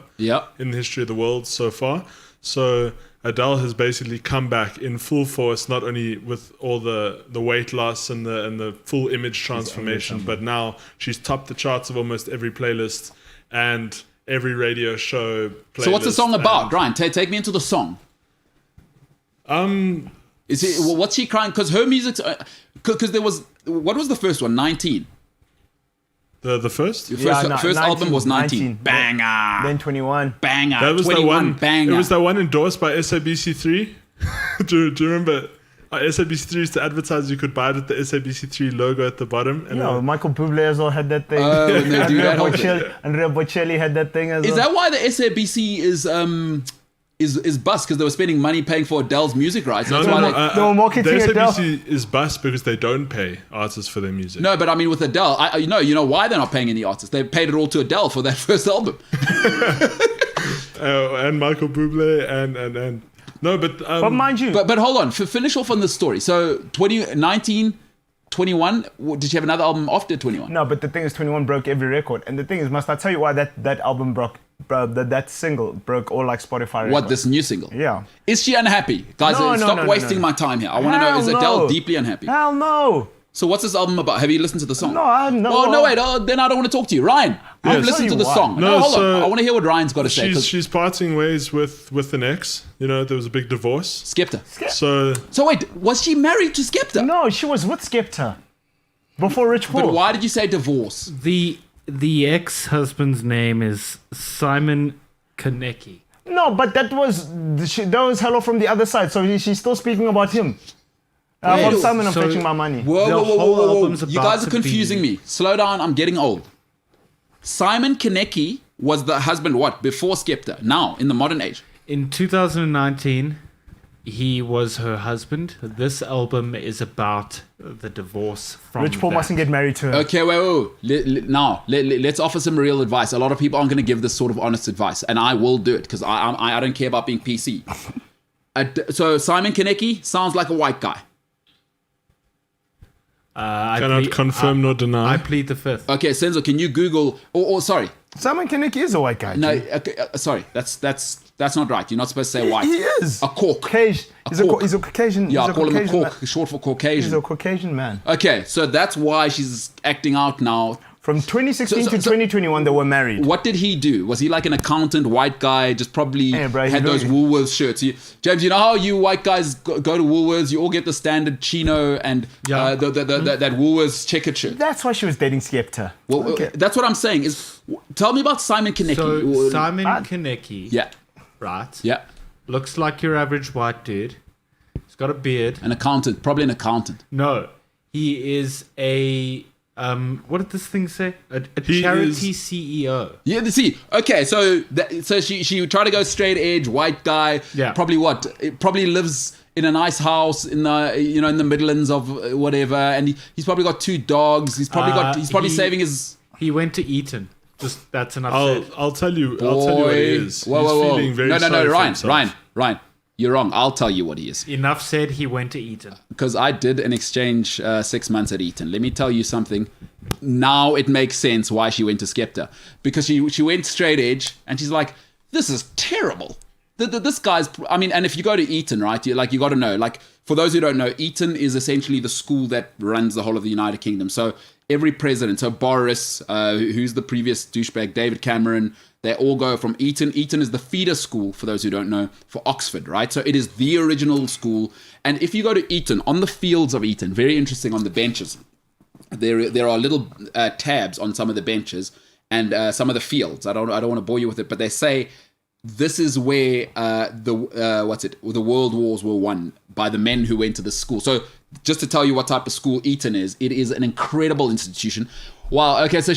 in the history of the world so far. So Adele has basically come back in full force, not only with all the weight loss and the full image transformation, but now she's topped the charts of almost every playlist and every radio show playlist. So what's the song about, Ryan? Take me into the song. Is it? What's she crying? Because her music's... Because there was... What was the first one? 19. The first? Your first album was 19. Banger. Then 21. Banger. That was 21. that one. Banger. It was that one endorsed by SABC3. do you remember? SABC3 used to advertise you could buy it with the SABC3 logo at the bottom. And Michael Bublé as well had that thing. and they do that whole thing. Andrea Bocelli had that thing as well. Is that why the SABC is bust? Because they were spending money paying for Adele's music rights. No, That's no, why no. they were marketing the Adele. SABC is bust because they don't pay artists for their music. No, but I mean with Adele, you know why they're not paying any artists? They paid it all to Adele for that first album. And Michael Bublé and no, but mind you, But hold on, finish off on this story. So 2019, 21, did you have another album after 21? no, but the thing is, 21 broke every record, and the thing is, must I tell you why that album broke? That single broke all like Spotify records. What, this new single? Yeah. Is she unhappy? Guys, No, stop wasting no. my time here. I want to know, is Hell Adele no. deeply unhappy? Hell no. So what's this album about? Have you listened to the song? No, I no. Oh, no, wait. Then I don't want to talk to you. Ryan, I've Yes. listened to Tell the you song. why. No, hold so on. I want to hear what Ryan's got to say. 'cause she's parting ways with an ex. You know, there was a big divorce. Skepta. So So wait, was she married to Skepta? No, she was with Skepta before Rich Paul. But why did you say divorce? The ex-husband's name is Simon Konecki. No, but that was Hello from the Other Side. So she's still speaking about him. Wait, From Simon, I'm so- fetching my money. Whoa, The whoa, whoa, whole whoa, whoa. album's You about guys are to confusing be- me. Slow down, I'm getting old. Simon Konecki was the husband, what, before Skepta? Now, in the modern age. In 2019, he was her husband. This album is about the divorce from Rich Paul that. mustn't get married to her. Okay, wait. Now, let's offer some real advice. A lot of people aren't going to give this sort of honest advice, and I will do it because I don't care about being PC. So Simon Konecki sounds like a white guy. I cannot confirm nor deny. I plead the fifth. Okay, Senzo, can you Google? Or sorry, Simon Konecki is a white guy. no, G. okay, sorry, that's not right. You're not supposed to say white. He is. A cork. Caucasian. He's a Caucasian. Yeah, he's I a call him a Caucasian cork, man. short for He's Caucasian. a Caucasian man. Okay, so that's why she's acting out now. From 2016 So- to 2021, they were married. What did he do? Was he like an accountant, white guy, just probably Hey, bro, had he those look- Woolworths shirts? James, you know how you white guys go to Woolworths, you all get the standard chino and Yeah. that Woolworths checkered shirt. That's why she was dating Skepta. Well, Okay. that's what I'm saying. Tell me about Simon Konecki. So Simon Konecki, Yeah, right? yeah, Looks like your average white dude. He's got a beard. an accountant, probably an accountant. No, he is a what did this thing say? A He charity is- CEO. Yeah, see, okay, so she tried to go straight edge, white guy. Yeah. Probably lives in a nice house in the in the Midlands of whatever, and he's probably got 2 dogs. He's probably saving his. He went to Eton. Just that's enough said. I'll tell you what he is. Whoa, He's whoa, whoa. feeling very No, sorry for Ryan, himself. Ryan, you're wrong. I'll tell you what he is. Enough said. He went to Eton. Because I did an exchange 6 months at Eton. Let me tell you something. Now it makes sense why she went to Skepta. Because she went straight edge, and she's like, this is terrible. This guy's, I mean, and if you go to Eton, right, you got to know, like, for those who don't know, Eton is essentially the school that runs the whole of the United Kingdom. So every president, so Boris, who's the previous douchebag, David Cameron, they all go from Eton. Eton is the feeder school, for those who don't know, for Oxford, right? So it is the original school. And if you go to Eton, on the fields of Eton, very interesting, on the benches, there are little tabs on some of the benches and some of the fields. I don't want to bore you with it, but they say this is where the world wars were won by the men who went to the school. So just to tell you what type of school Eton is, it is an incredible institution. Wow. Okay. So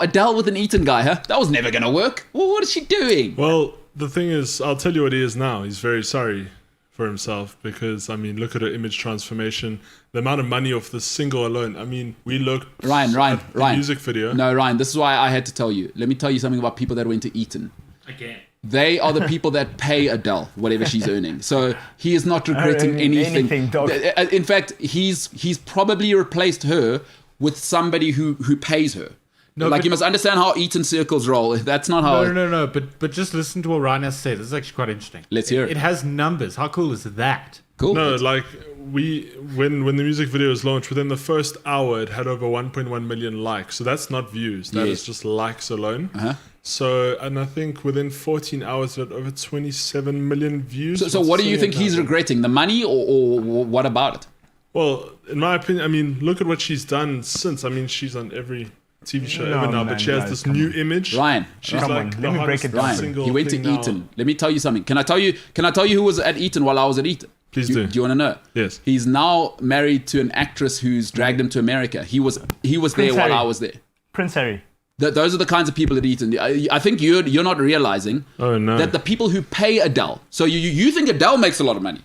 Adele with an Eton guy, huh? That was never gonna work. Well, what is she doing? Well, the thing is, I'll tell you what he is now. He's very sorry for himself because, I mean, look at her image transformation. The amount of money off the single alone. I mean, we looked Ryan. at the music video. No, Ryan. This is why I had to tell you. Let me tell you something about people that went to Eton. Again. They are the people that pay Adele whatever she's earning. So he is not regretting anything. dog. In fact, he's probably replaced her with somebody who pays her. No, like but- you must understand how Eton circles roll. That's not how. No. But just listen to what Ryan has said. This is actually quite interesting. Let's hear it. It has numbers. How cool is that? Cool. No, like when the music video was launched, within the first hour, it had over 1.1 million likes. So that's not views. That Yes. is just likes alone. Uh-huh. So, and I think within 14 hours, it had over 27 million views. So what do you think he's regretting? regretting? The money or what about it? Well, in my opinion, I mean, look at what she's done since. I mean, she's on every TV show No, ever now, man, but she has guys, this come new on. image. Ryan. She's Come like on, the let me break hottest it down. Ryan, single he went to thing now. Eton. Let me tell you something. Can I tell you who was at Eton while I was at Eton? Please Do you want to know? Yes. He's now married to an actress who's dragged him to America. He was there while Harry. I was there. Prince Harry. Those are the kinds of people that eat. And I think you're not realizing no. that the people who pay Adele. So you think Adele makes a lot of money?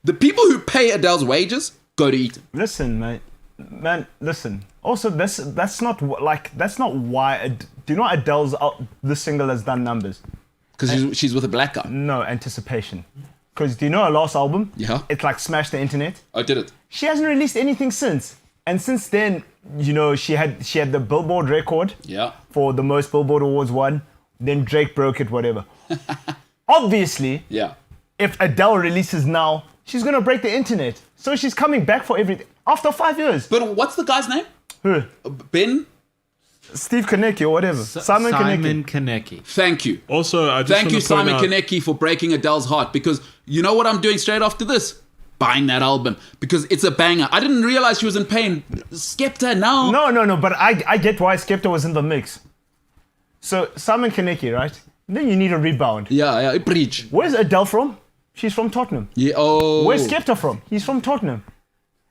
The people who pay Adele's wages go to Eton. Listen, man, listen. Also, that's not why. Do you know Adele's this single has done numbers? Because she's with a black guy. No, anticipation. Because do you know her last album? Yeah. It's like smashed the internet. I did it. She hasn't released anything since. And since then, you know, she had the Billboard record Yeah. for the most Billboard Awards won. Then Drake broke it, whatever. Obviously, Yeah. if Adele releases now, she's gonna break the internet. So she's coming back for everything after 5 years. But what's the guy's name? Who? Ben? Steve Konecki or whatever. Simon Konecki. Konecki. Thank you. Also, I just Thank want you, to point Simon out, Konecki, for breaking Adele's heart. Because you know what I'm doing straight after this? Buying that album. Because it's a banger. I didn't realize she was in pain. Skepta now. No, but I get why Skepta was in the mix. So Simon Konecki, right? Then you need a rebound. Yeah, bridge. Where's Adele from? She's from Tottenham. Yeah, oh. Where's Skepta from? He's from Tottenham.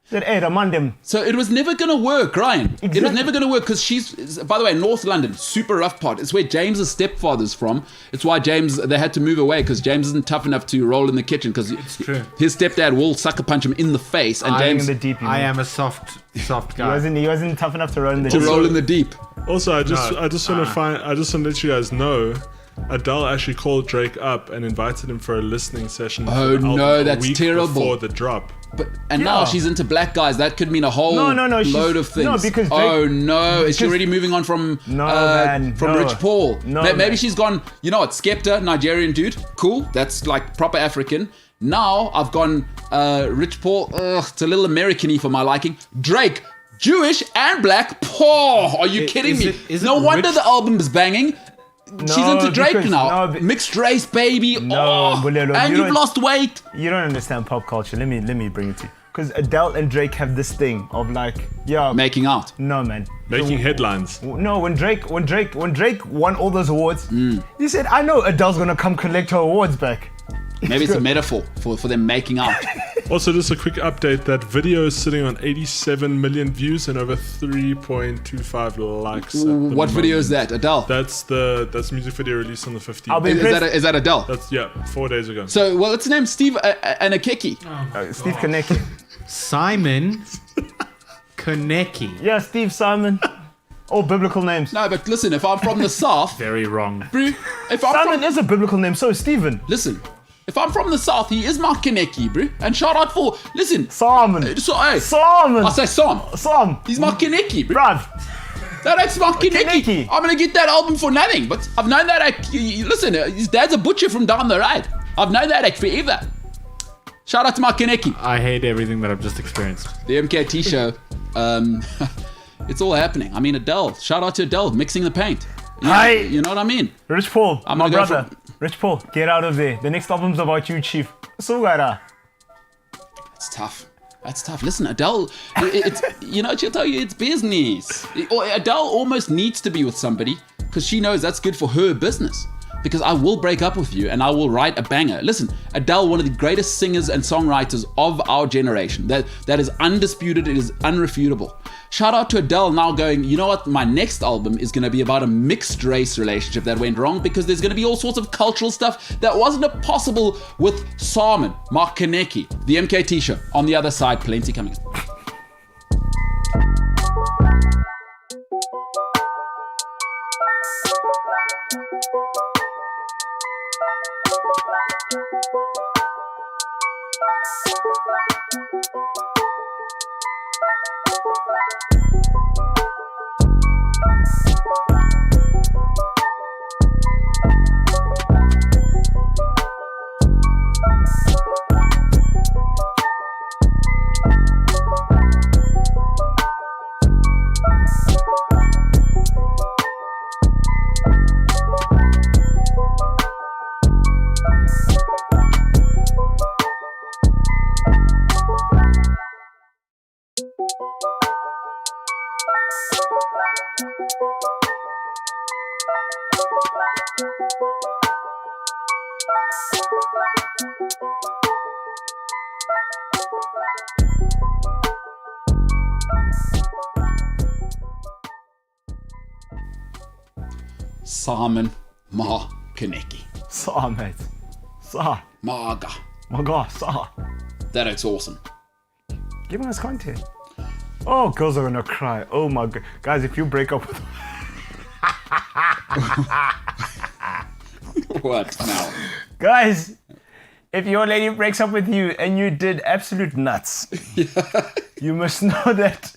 Said, hey, remind them. So it was never going to work, Ryan. It was Exactly. never going to work because she's, by the way, North London, super rough part. It's where James's stepfather's from. It's why they had to move away because James isn't tough enough to roll in the kitchen because true. his stepdad will sucker punch him in the face. And Dying James in the deep. I am a soft guy. He wasn't tough enough to roll in the to deep. roll in the deep. Also, I just want to let you guys know, Adele actually called Drake up and invited him for a listening session. Oh, for the album no, a that's week terrible. Before the drop. And now Yeah. she's into black guys. That could mean a whole No, she's- load of things. no, because Drake- oh no, is she because- already moving on from man, from no. Rich Paul? No, Maybe man. she's gone. You know what? Skepta, Nigerian dude, cool. That's like proper African. Now I've gone Rich Paul. Ugh, it's a little American-y for my liking. Drake, Jewish and black. Paul, are you kidding me? is it No wonder Rich- the album is banging. She's No, into Drake because- now. no, be- Mixed race, baby. No, oh, Bulelo, and you you've don't- lost weight. You don't understand pop culture. Let me bring it to you. Because Adele and Drake have this thing of like, yeah, Making out. no man. Making headlines. No, when Drake won all those awards, he said, I know Adele's gonna come collect her awards back. Maybe it's a metaphor for them making out. Also, just a quick update. That video is sitting on 87 million views and over 3.25 likes. at the What video is moment. that? Adele? That's the music video released on the 15th. I'll be Is impressed. that, is that Adele? That's 4 days ago. So, well, it's named Steve Anakeki. Steve Konecki. Simon Konecki. Yeah, Steve Simon. All biblical names. No, but listen, if I'm from the South, Very wrong. bro, if I'm Simon from, is a biblical name, so is Stephen. listen, if I'm from the South, he is my Kaneki, bro. And shout out for, listen, Simon. so, hey, Simon. I say Sam. Sam. He's my Kaneki, bro. Bruv. That's my Kaneki. Kaneki. I'm gonna get that album for nothing. But I've known that listen, his dad's a butcher from down the road. I've known that forever. Shout out to my Kaneki. I hate everything that I've just experienced. The MKT Show. It's all happening. I mean, Adele. Shout out to Adele, mixing the paint. Hi. You know what I mean? Rich Paul, I'm my gonna go brother. Rich Paul, get out of there. The next album's about you, Chief. So gara. It's tough. That's tough. Listen, Adele, it's you know, she'll tell you it's business. Adele almost needs to be with somebody because she knows that's good for her business. Because I will break up with you and I will write a banger. Listen, Adele, one of the greatest singers and songwriters of our generation. That is undisputed. It is unrefutable. Shout out to Adele now going, you know what? My next album is going to be about a mixed race relationship that went wrong because there's going to be all sorts of cultural stuff that wasn't possible with Simon, Mark Kaneki, the MKT Show. On the other side, plenty coming up. Simon Ma Kaneki. Saw, mate. Saw. Maga. My God, saw. That is awesome. Giving us content. Oh, girls are gonna cry. Oh my God. Guys, if you break up with What now? guys, if your lady breaks up with you and you did absolute nuts, you must know that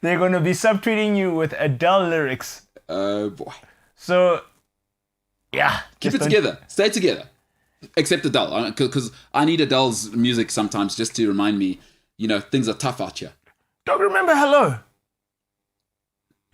they're gonna be subtweeting you with Adele lyrics. Oh boy. So, yeah. Keep just it together. Stay together. Except Adele, because I need Adele's music sometimes just to remind me, things are tough out here. Don't remember hello.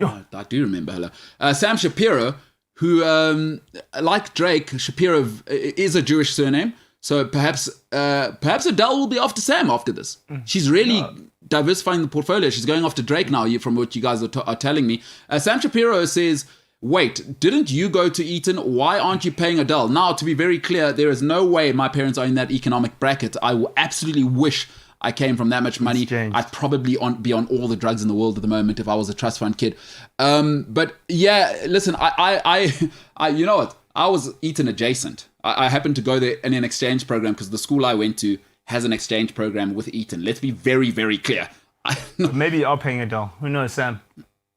I do remember. Hello. Sam Shapiro, who, like Drake, Shapiro is a Jewish surname. So perhaps Adele will be after Sam after this. She's really diversifying the portfolio. She's going after Drake now, from what you guys are telling me. Sam Shapiro says, wait, didn't you go to Eton? Why aren't you paying Adele? Now, to be very clear, there is no way my parents are in that economic bracket. I absolutely wish I came from that much money. I'd probably be on all the drugs in the world at the moment if I was a trust fund kid. But yeah, listen, I you know what? I was Eton adjacent. I happened to go there in an exchange program because the school I went to has an exchange program with Eton. Let's be very, very clear. Maybe you're paying Adele. Who knows, Sam?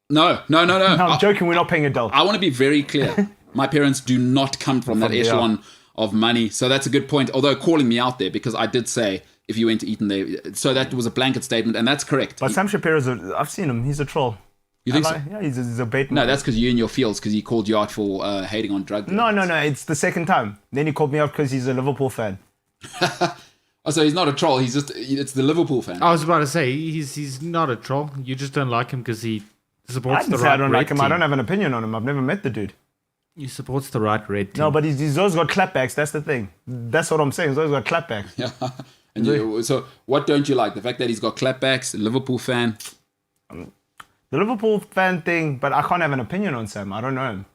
No. No, I'm joking. We're not paying Adele. I want to be very clear. My parents do not come from that echelon of money. So that's a good point. Although calling me out there because I did say if you went to Eton there. So that was a blanket statement and that's correct. But Sam Shapiro's I've seen him. He's a troll. You think so? Yeah, he's a bait. No, that's because you're in your fields because he called you out for hating on drug. No. It's the second time. Then he called me out because he's a Liverpool fan. Oh, so he's not a troll. It's the Liverpool fan. I was about to say, he's not a troll. You just don't like him because he supports I the say right I don't like him. red I don't team. have an opinion on him. I've never met the dude. He supports the right red team. No, but he's always got clapbacks. That's the thing. That's what I'm saying. He's always got clapbacks. Yeah. And so what don't you like? The fact that he's got clapbacks, a Liverpool fan. The Liverpool fan thing, but I can't have an opinion on Sam. I don't know him.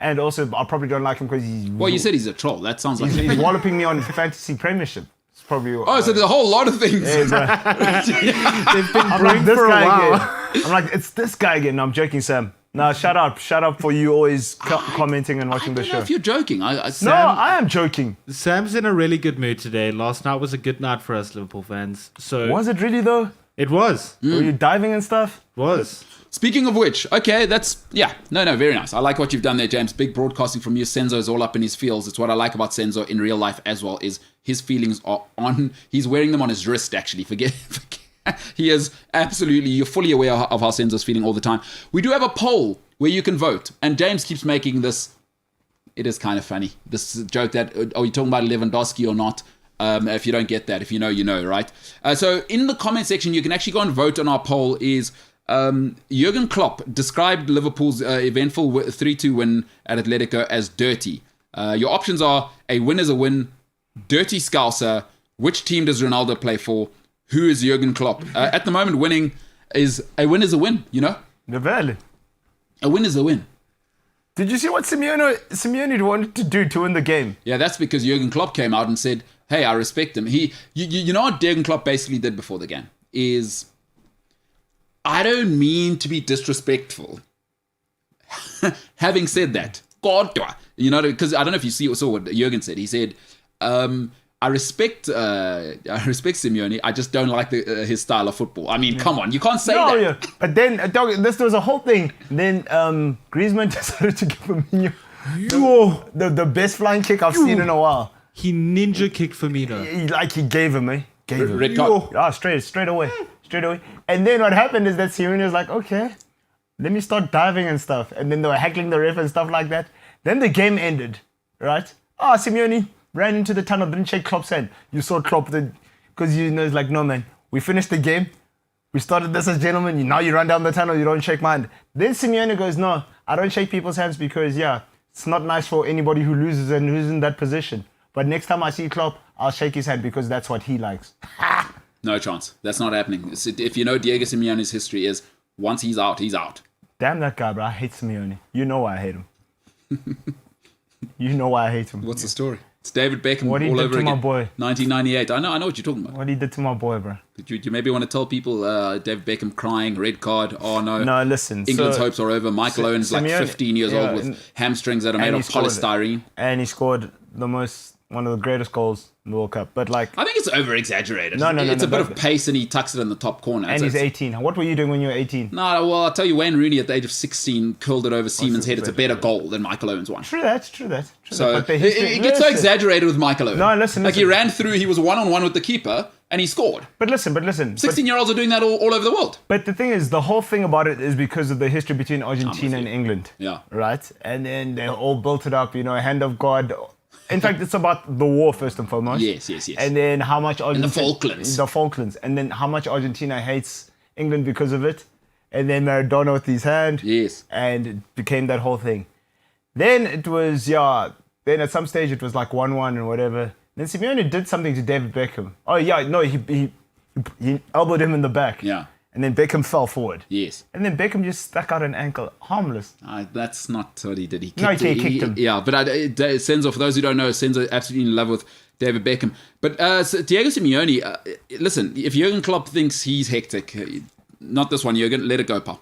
And also, I probably don't like him because he's... Well, you said he's a troll. That sounds like... He's walloping me on fantasy premiership. It's probably... Oh, so there's a whole lot of things. They've been I'm like, this for a guy while. again. I'm like, it's this guy again. No, I'm joking, Sam. No, shut up for you always commenting and watching I the don't know show. if you're joking. No, I am joking. Sam's in a really good mood today. Last night was a good night for us Liverpool fans. So Was it really though? it was. Were you diving and stuff? Was. Speaking of which, okay, that's... Yeah, no, very nice. I like what you've done there, James. Big broadcasting from you. Senzo's all up in his feels. It's what I like about Senzo in real life as well, is his feelings are on... He's wearing them on his wrist, actually. Forget he is absolutely... You're fully aware of how Senzo's feeling all the time. We do have a poll where you can vote. And James keeps making this... It is kind of funny. This joke that, are you talking about Lewandowski or not? If you don't get that, if you know, you know, right? So in the comment section, you can actually go and vote on our poll is... Jurgen Klopp described Liverpool's eventful 3-2 win at Atletico as dirty. Your options are a win is a win, dirty Scouser, which team does Ronaldo play for, who is Jurgen Klopp? At the moment, winning is a win is a win, you know? Really? A win is a win. Did you see what Simeone wanted to do to win the game? Yeah, that's because Jurgen Klopp came out and said, hey, I respect him. You know what Jurgen Klopp basically did before the game? Is... I don't mean to be disrespectful. Having said that, God, you know, because I don't know if you saw what Jurgen said. He said, I respect Simeone. I just don't like his style of football. I mean, come on, you can't say that. Yeah. But then, there was a whole thing. Then Griezmann decided to give Firmino the best flying kick I've seen in a while. He ninja kicked Firmino. He gave him, Gave him. Red card. Ah, straight away. And then what happened is that Simeone was like, okay, let me start diving and stuff. And then they were heckling the ref and stuff like that. Then the game ended, right? Simeone ran into the tunnel, didn't shake Klopp's hand. You saw Klopp, because it's like, no, man, we finished the game. We started this as gentlemen. Now you run down the tunnel, you don't shake my hand. Then Simeone goes, no, I don't shake people's hands because, it's not nice for anybody who loses and who's in that position. But next time I see Klopp, I'll shake his hand because that's what he likes. No chance. That's not happening. If you know Diego Simeone's history is, once he's out, he's out. Damn that guy, bro. I hate Simeone. You know why I hate him. You know why I hate him. What's the story? It's David Beckham What he all did over to again. my boy. 1998. I know what you're talking about. What he did to my boy, bro. You maybe want to tell people David Beckham crying, red card. Oh no. No, listen. England's so, hopes are over. Michael Owen's like Simeone- 15 years yeah, old with hamstrings that are made and of he scored it. polystyrene. And he scored one of the greatest goals in the World Cup. But like, I think it's over exaggerated. No, It's a bit but- of pace and he tucks it in the top corner. and So he's it's- 18. What were you doing when you were 18? No, well, I'll tell you, Wayne Rooney at the age of 16 curled it over Seaman's head. It's a better goal than Michael Owen's one. True that. True that. So But the it history, gets so listen. exaggerated with Michael Owen. No, listen, Like he listen. ran through, he was one-on-one with the keeper and he scored. But listen. 16-year-olds are doing that all over the world. But the thing is, the whole thing about it is because of the history between Argentina and England. Yeah. Right? And then they all built it up, hand of God. In fact, it's about the war first and foremost. Yes. And then how much Argentina... Falklands. The Falklands. And then how much Argentina hates England because of it. And then Maradona with his hand. Yes. And it became that whole thing. Then it was, then at some stage it was like 1-1 and whatever. Then Simeone did something to David Beckham. Oh, yeah, no, he elbowed him in the back. Yeah. And then Beckham fell forward. Yes. And then Beckham just stuck out an ankle, harmless. That's not what he did. He No, kicked, he kicked him. Yeah, but Senzo, for those who don't know, Senzo absolutely in love with David Beckham. But so Diego Simeone, listen, if Jurgen Klopp thinks he's hectic, not this one, Jurgen, let it go, pal.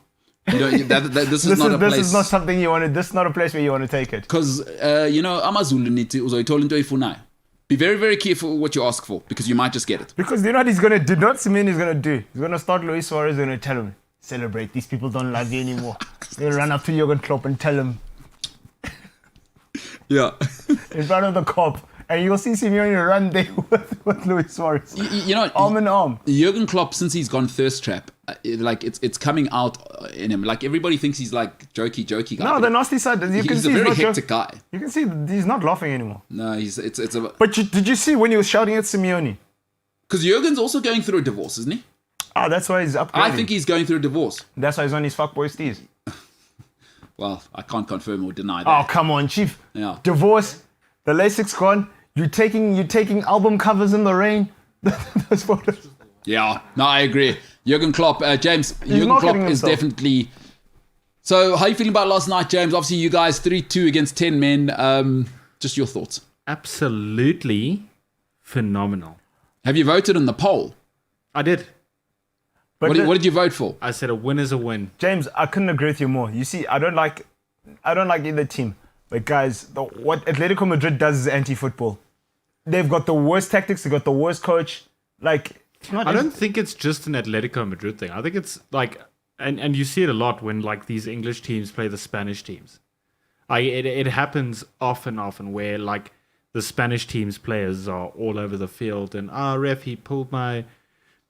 You know, this is not a place. This is not something you wanted. This is not a place where you want to take it. Because, Amazulu nithi uzoyithola into oyifunayo. Be very, very careful what you ask for because you might just get it. Because you know what he's gonna do? Not Simeone is gonna do. He's gonna start Luis Suarez and gonna tell him, celebrate. These people don't love you anymore. He'll run up to Jurgen Klopp and tell him Yeah. in front of the cop, and you'll see Simeone run there with Luis Suarez, arm in arm. Jurgen Klopp, since he's gone thirst trap, it's coming out in him. Like everybody thinks he's like jokey guy. No, the nasty side. You can he's see a very he's not hectic guy. You can see he's not laughing anymore. No, it's a But did you see when he was shouting at Simeone? because Jurgen's also going through a divorce, isn't he? Ah, that's why he's upgrading. I think he's going through a divorce. That's why he's on his fuckboy steez. Well, I can't confirm or deny that. Oh, come on, Chief. Yeah. Divorce. The LASIK's gone. You're taking album covers in the rain. Those photos. Yeah, no, I agree. Jurgen Klopp, James, Jurgen Klopp marketing is himself. definitely... So, how are you feeling about last night, James? Obviously, you guys 3-2 against 10 men. Just your thoughts. Absolutely phenomenal. Have you voted in the poll? I did. But What did you vote for? I said a win is a win. James, I couldn't agree with you more. You see, I don't like either team. But guys, what Atletico Madrid does is anti-football. They've got the worst tactics. They've got the worst coach. Like, it's not. I don't think it's just an Atletico Madrid thing. I think it's like, and you see it a lot when like these English teams play the Spanish teams. It happens often where like the Spanish team's players are all over the field and ref, he pulled my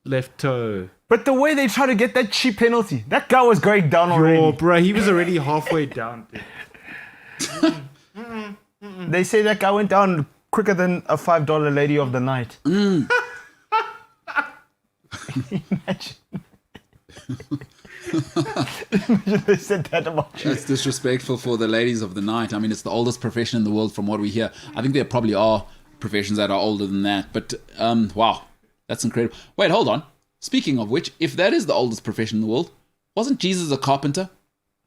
left toe. But the way they try to get that cheap penalty, that guy was going down already. Oh, bro, he was already halfway down. They say that guy went down quicker than a $5 lady of the night. Imagine. Imagine they said that about you. That's disrespectful for the ladies of the night. I mean, it's the oldest profession in the world from what we hear. I think there probably are professions that are older than that. But, wow, that's incredible. Wait, hold on. Speaking of which, if that is the oldest profession in the world, wasn't Jesus a carpenter?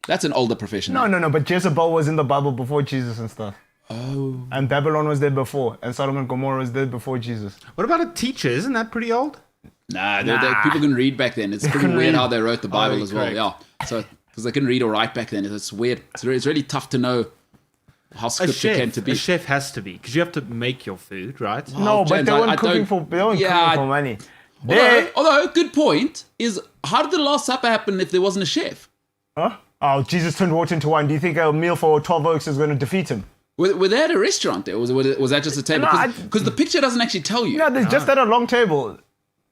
That's an older profession. No, but Jezebel was in the Bible before Jesus and stuff. Oh. And Babylon was there before. And Sodom and Gomorrah was there before Jesus. What about a teacher? Isn't that pretty old? Nah, people can read back then. It's pretty couldn't weird read. how they wrote the Bible as well. correct. Yeah, so because they couldn't read or write back then, it's weird. It's really tough to know how A scripture came to be. chef has to be because you have to make your food, right? No, but James, they I weren't cooking don't- for money. They, Although, good point is, how did the Last Supper happen if there wasn't a chef? huh? Oh, Jesus turned water into wine. Do you think a meal for 12 oaks is going to defeat him? Were they at a restaurant there? Was that just a table? No, Because the picture doesn't actually tell you. Yeah, there's just at a long table.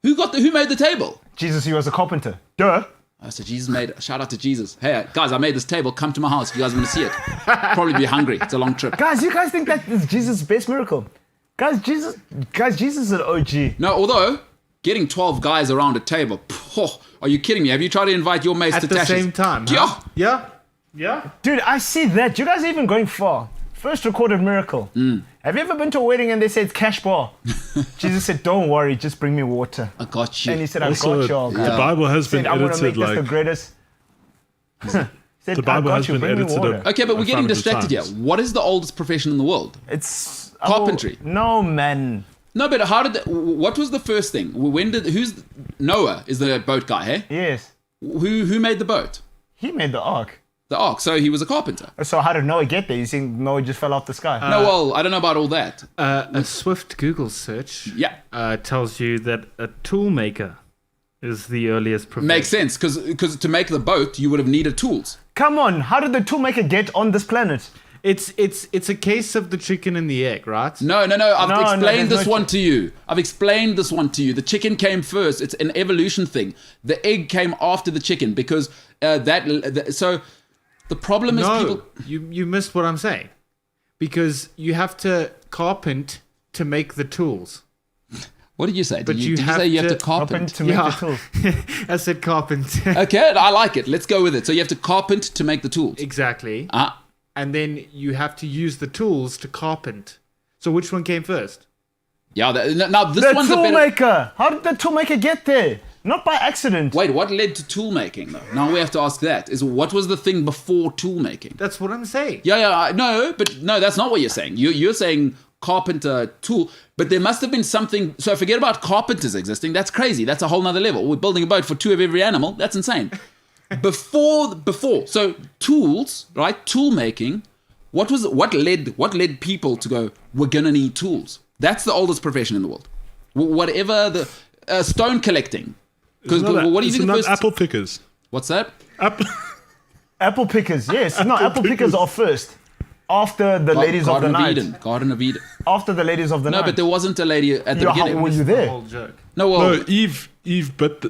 Who made the table? Jesus, he was a carpenter. Duh. Oh, so Jesus made. Shout out to Jesus. Hey guys, I made this table. Come to my house if you guys want to see it. Probably be hungry. It's a long trip. Guys, you guys think that is Jesus' best miracle? Jesus is an OG. No, although getting 12 guys around a table. Are you kidding me? Have you tried to invite your mates At to the Tasha's? same time. Huh? Yeah. Dude, I see that. You guys are even going far. First recorded miracle. Have you ever been to a wedding and they said cash bar? Jesus said, don't worry, just bring me water. I got you. And he said, I Also, got you all, the guys. Bible has He said, been I'm going to make edited this the like greatest. He Said, The Bible "I got has you, been bring me edited water." up. Okay, but we're getting 500 distracted here. times. What is the oldest profession in the world? It's Carpentry. No, man. No, but what was the first thing? Who's Noah is the boat guy, hey? Yes. Who made the boat? He made the ark. The ark. So he was a carpenter. So how did Noah get there? You think Noah just fell off the sky? No, well, I don't know about all that. A swift Google search Yeah. tells you that a tool maker is the earliest profession. Makes sense, because to make the boat, you would have needed tools. Come on, how did the toolmaker get on this planet? It's a case of the chicken and the egg, right? No. I've No, explained there's this no one to you. I've explained this one to you. The chicken came first. It's an evolution thing. The egg came after the chicken because so the problem is people. you missed what I'm saying. Because you have to carpent to make the tools. What did you say? But Did you you have say you have to to carpent? To make the tools. I said carpent. Okay, I like it. Let's go with it. So you have to carpent to make the tools. Exactly. Ah, And then you have to use the tools to carpent. So which one came first? yeah. Now this The one's a better. toolmaker! How did the toolmaker get there? Not by accident. Wait, what led to tool making though? Now we have to ask that. Is what was the thing before tool making? That's what I'm saying. Yeah. No, that's not what you're saying. You're saying carpenter tool, but there must have been something. So forget about carpenters existing. That's crazy. That's a whole nother level. We're building a boat for 2 of every animal. That's insane. Before, so tools, right? Tool making. What led people to go? We're gonna need tools. That's the oldest profession in the world. Whatever the stone collecting. Because what do you think? Not The first, apple pickers. what's that? Apple pickers, yes. No, apple pickers are first. After the ladies of the night. Garden of Eden. After the ladies of the night. No, but there wasn't a lady at the Yo, beginning. were you The there? whole joke. No, well, No, Eve picked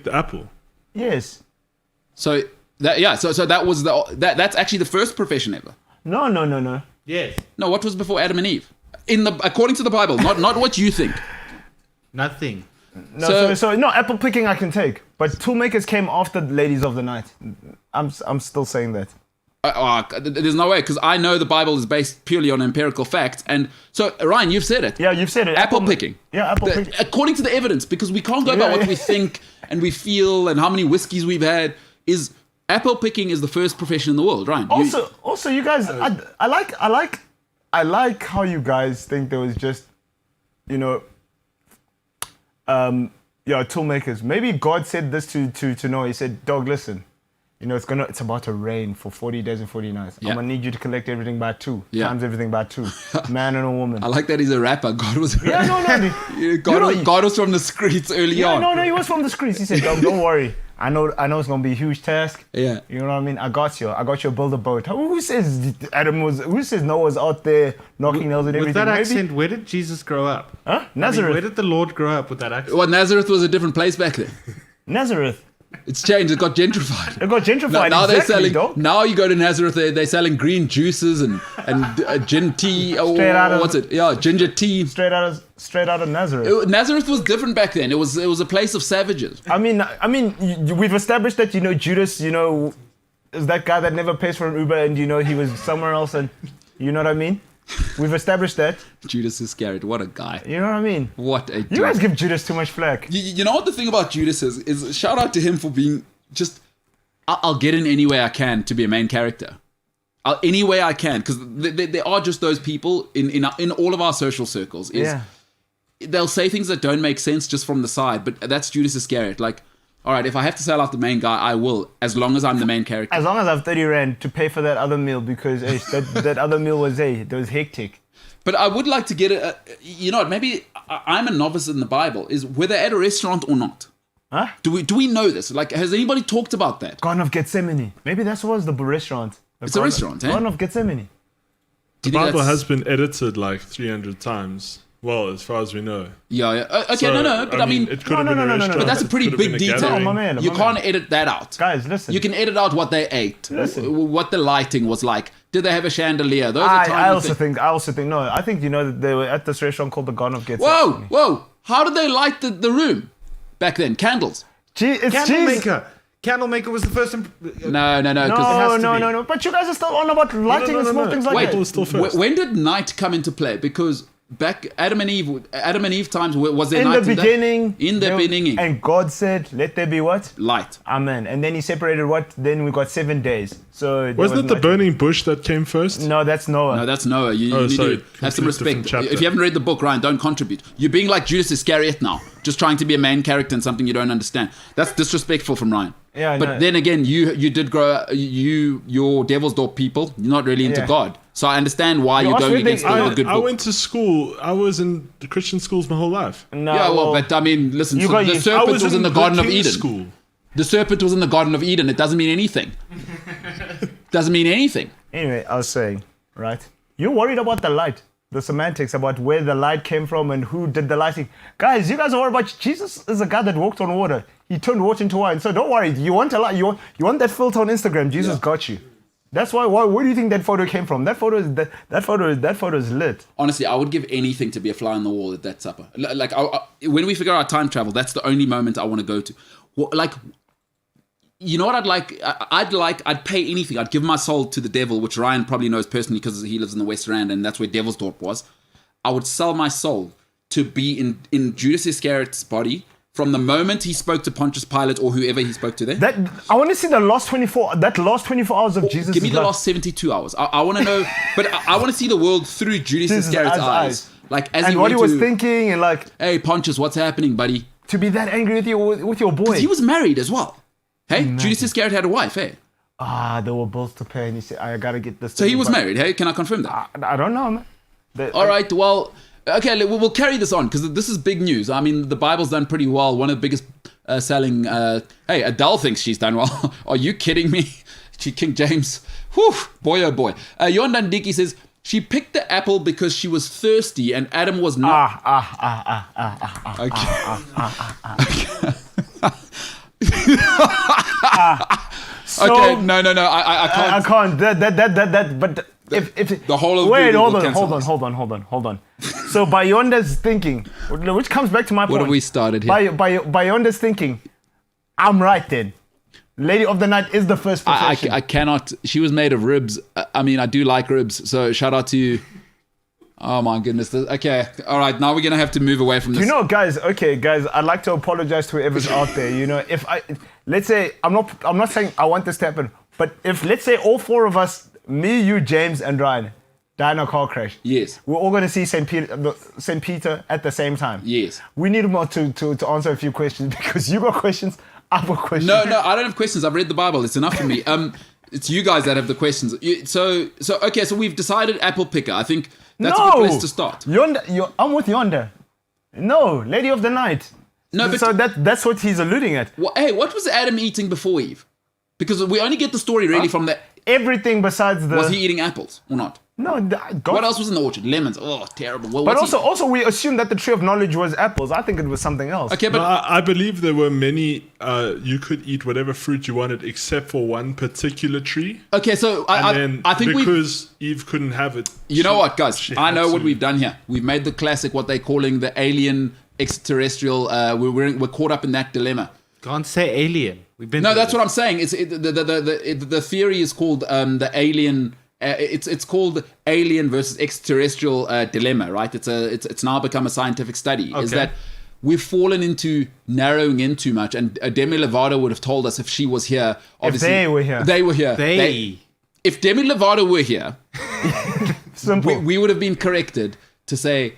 the apple. Yes. so that was that's actually the first profession ever. No. Yes. No, what was before Adam and Eve? According to the Bible, not what you think. Nothing. No, so no, apple picking I can take. But toolmakers came after the ladies of the night. I'm still saying that. There's no way, because I know the Bible is based purely on empirical facts. And so, Ryan, you've said it. Yeah, you've said it. Apple picking. Yeah, apple picking. According to the evidence, because we can't go by what we think and we feel and how many whiskeys we've had, is apple picking is the first profession in the world, Ryan. Also, you guys, I like how you guys think there was just, toolmakers. Maybe God said this to Noah. He said, "Dog, listen. It's about to rain for 40 days and 40 nights. Yeah. I'm gonna need you to collect everything by 2. Yeah. Times everything by 2. Man and a woman." I like that he's a rapper. God was a Yeah, rapper. no. God was from the streets early on. No, he was from the streets. He said, "Don't worry. I know it's gonna be a huge task. Yeah. You know what I mean? I got you. Build a boat." Who says Noah was out there knocking nails and everything? With that Maybe- accent, where did Jesus grow up? Huh? I mean, Nazareth. where did the Lord grow up with that accent? Well, Nazareth was a different place back then. Nazareth. It's changed. It got gentrified. It got gentrified. Now they're exactly, selling. dog. Now you go to Nazareth, they're selling green juices and gin tea. Or Straight out of- what's it? Yeah, ginger tea. Straight out of Nazareth. Nazareth was different back then. It was a place of savages. I mean, we've established that Judas, is that guy that never pays for an Uber, and he was somewhere else, and you know what I mean. We've established that. Judas Iscariot, what a guy! You know what I mean. What a You dude. guys give Judas too much flack. You know what the thing about Judas is shout out to him for being just. I'll get in any way I can to be a main character. Any way I can, because there are just those people in all of our social circles. They'll say things that don't make sense just from the side, but that's Judas Iscariot. Like, all right, if I have to sell out the main guy, I will, as long as I'm the main character. As long as I have 30 rand to pay for that other meal, because that other meal was hectic. But I would like to get maybe I'm a novice in the Bible. Is whether at a restaurant or not. Huh? Do we know this? Like, has anybody talked about that? Garden of Gethsemane. Maybe that was the restaurant. It's a restaurant, eh? Garden of Gethsemane. Do The you think Bible that's- has been edited like 300 times. Well, as far as we know. Yeah. Okay, So, no. But I mean, it could have been no, a no, no, no. restaurant. but that's a it pretty could have big been a detail. gathering. my man. You can't edit that out. Guys, listen. You can edit out what they ate, Listen. what the lighting was like. Did they have a chandelier? Those are I tiny also things. think. No, I think that they were at this restaurant called the Garden of Gethsemane. Whoa! How did they light the room back then? Candles? It's Candlemaker. Candlemaker was the first. No. No, no. But you guys are still on about lighting and small things like Wait, that. was still first. when did night come into play? Because back Adam and Eve times, was there In night the and day? beginning. In the beginning. And God said, let there be what? Light. Amen. And then he separated what? Then we got 7 days. So there Wasn't was it the night. burning bush that came first? No, that's Noah. No, that's Noah. You need sorry, to have some complete respect. different chapter. If you haven't read the book, Ryan, don't contribute. You're being like Judas Iscariot now, just trying to be a main character in something you don't understand. That's disrespectful from Ryan. Yeah, but no. then again, you did grow. You're Devil's Door people. You're not really into Yeah. God, so I understand why you're asked going where they- against the good I book. went to school. I was in the Christian schools my whole life. No, Yeah, well, but I mean, listen. You So got- the I I serpent was in the Garden of King's Eden. School. The serpent was in the Garden of Eden. It doesn't mean anything. Doesn't mean anything. Anyway, I was saying, right? You're worried about the light, the semantics about where the light came from and who did the lighting. Guys, you guys are worried about Jesus is a guy that walked on water. He turned water into wine. So don't worry. You want a light? You want that filter on Instagram? Jesus got you. That's why. Where do you think that photo came from? That photo is lit. Honestly, I would give anything to be a fly on the wall at that supper. Like, when we figure out time travel, that's the only moment I want to go to. Like, you know what I'd like? I'd pay anything. I'd give my soul to the devil, which Ryan probably knows personally because he lives in the West Rand and that's where Devil's Dorp was. I would sell my soul to be in Judas Iscariot's body from the moment he spoke to Pontius Pilate or whoever he spoke to there. That I want to see the last 24 hours of Jesus. Give me the last 72 hours. I want to know, but I want to see the world through Judas Jesus' Iscariot's eyes. Like, as and he what he went was to, thinking and like hey, Pontius, what's happening, buddy? to be that angry with your boy. He was married as well. Hey, Judas Iscariot had a wife, hey? There were bills to pay, and he said, "I gotta get this." So he was married, hey? Can I confirm that? I don't know, man. All right, well, okay, we'll carry this on because this is big news. I mean, the Bible's done pretty well. One of the biggest selling... hey, Adele thinks she's done well. Are you kidding me? King James. Whew, boy, oh boy. Yondan Diki says, she picked the apple because she was thirsty and Adam was not... So, Okay, no, I can't. I can't. But if the whole of wait, Google will hold on. So by Yonda's thinking, which comes back to my point. What have we started here? By Yonda's thinking, I'm right then. Lady of the Night is the first profession. I cannot. She was made of ribs. I mean, I do like ribs. So shout out to... Oh my goodness. Okay. All right. Now we're going to have to move away from this. You know, guys, I'd like to apologize to whoever's out there. You know, let's say, I'm not saying I want this to happen, but if, let's say all four of us, me, you, James, and Ryan, die in a car crash. Yes. We're all going to see St. Peter at the same time. Yes. We need more to answer a few questions because you got questions, I've got questions. No, I don't have questions. I've read the Bible. It's enough for me. It's you guys that have the questions. So we've decided apple picker. I think that's a good place to start. Yonder, I'm with Yonder. No, Lady of the Night. No, but so that's what he's alluding at. Hey, what was Adam eating before Eve? Because we only get the story really from the... Everything besides the... Was he eating apples or not? No, God. What else was in the orchard? Lemons. Oh, terrible. Well, But what's also we assume that the tree of knowledge was apples. I think it was something else. Okay, but... No, I believe there were many. You could eat whatever fruit you wanted, except for one particular tree. Okay, so I think because Eve couldn't have it. You know what, guys? she I had know what to. we've done here. We've made the classic, what they're calling the alien extraterrestrial. We're caught up in that dilemma. Can't say alien. We've been. No, that's what I'm saying. The theory is called the alien. It's called alien versus extraterrestrial dilemma, right? It's now become a scientific study. Is Okay. that we've fallen into narrowing in too much, and Demi Lovato would have told us if she was here. Obviously, they were here. They were here. They. If Demi Lovato were here, Simple. we would have been corrected to say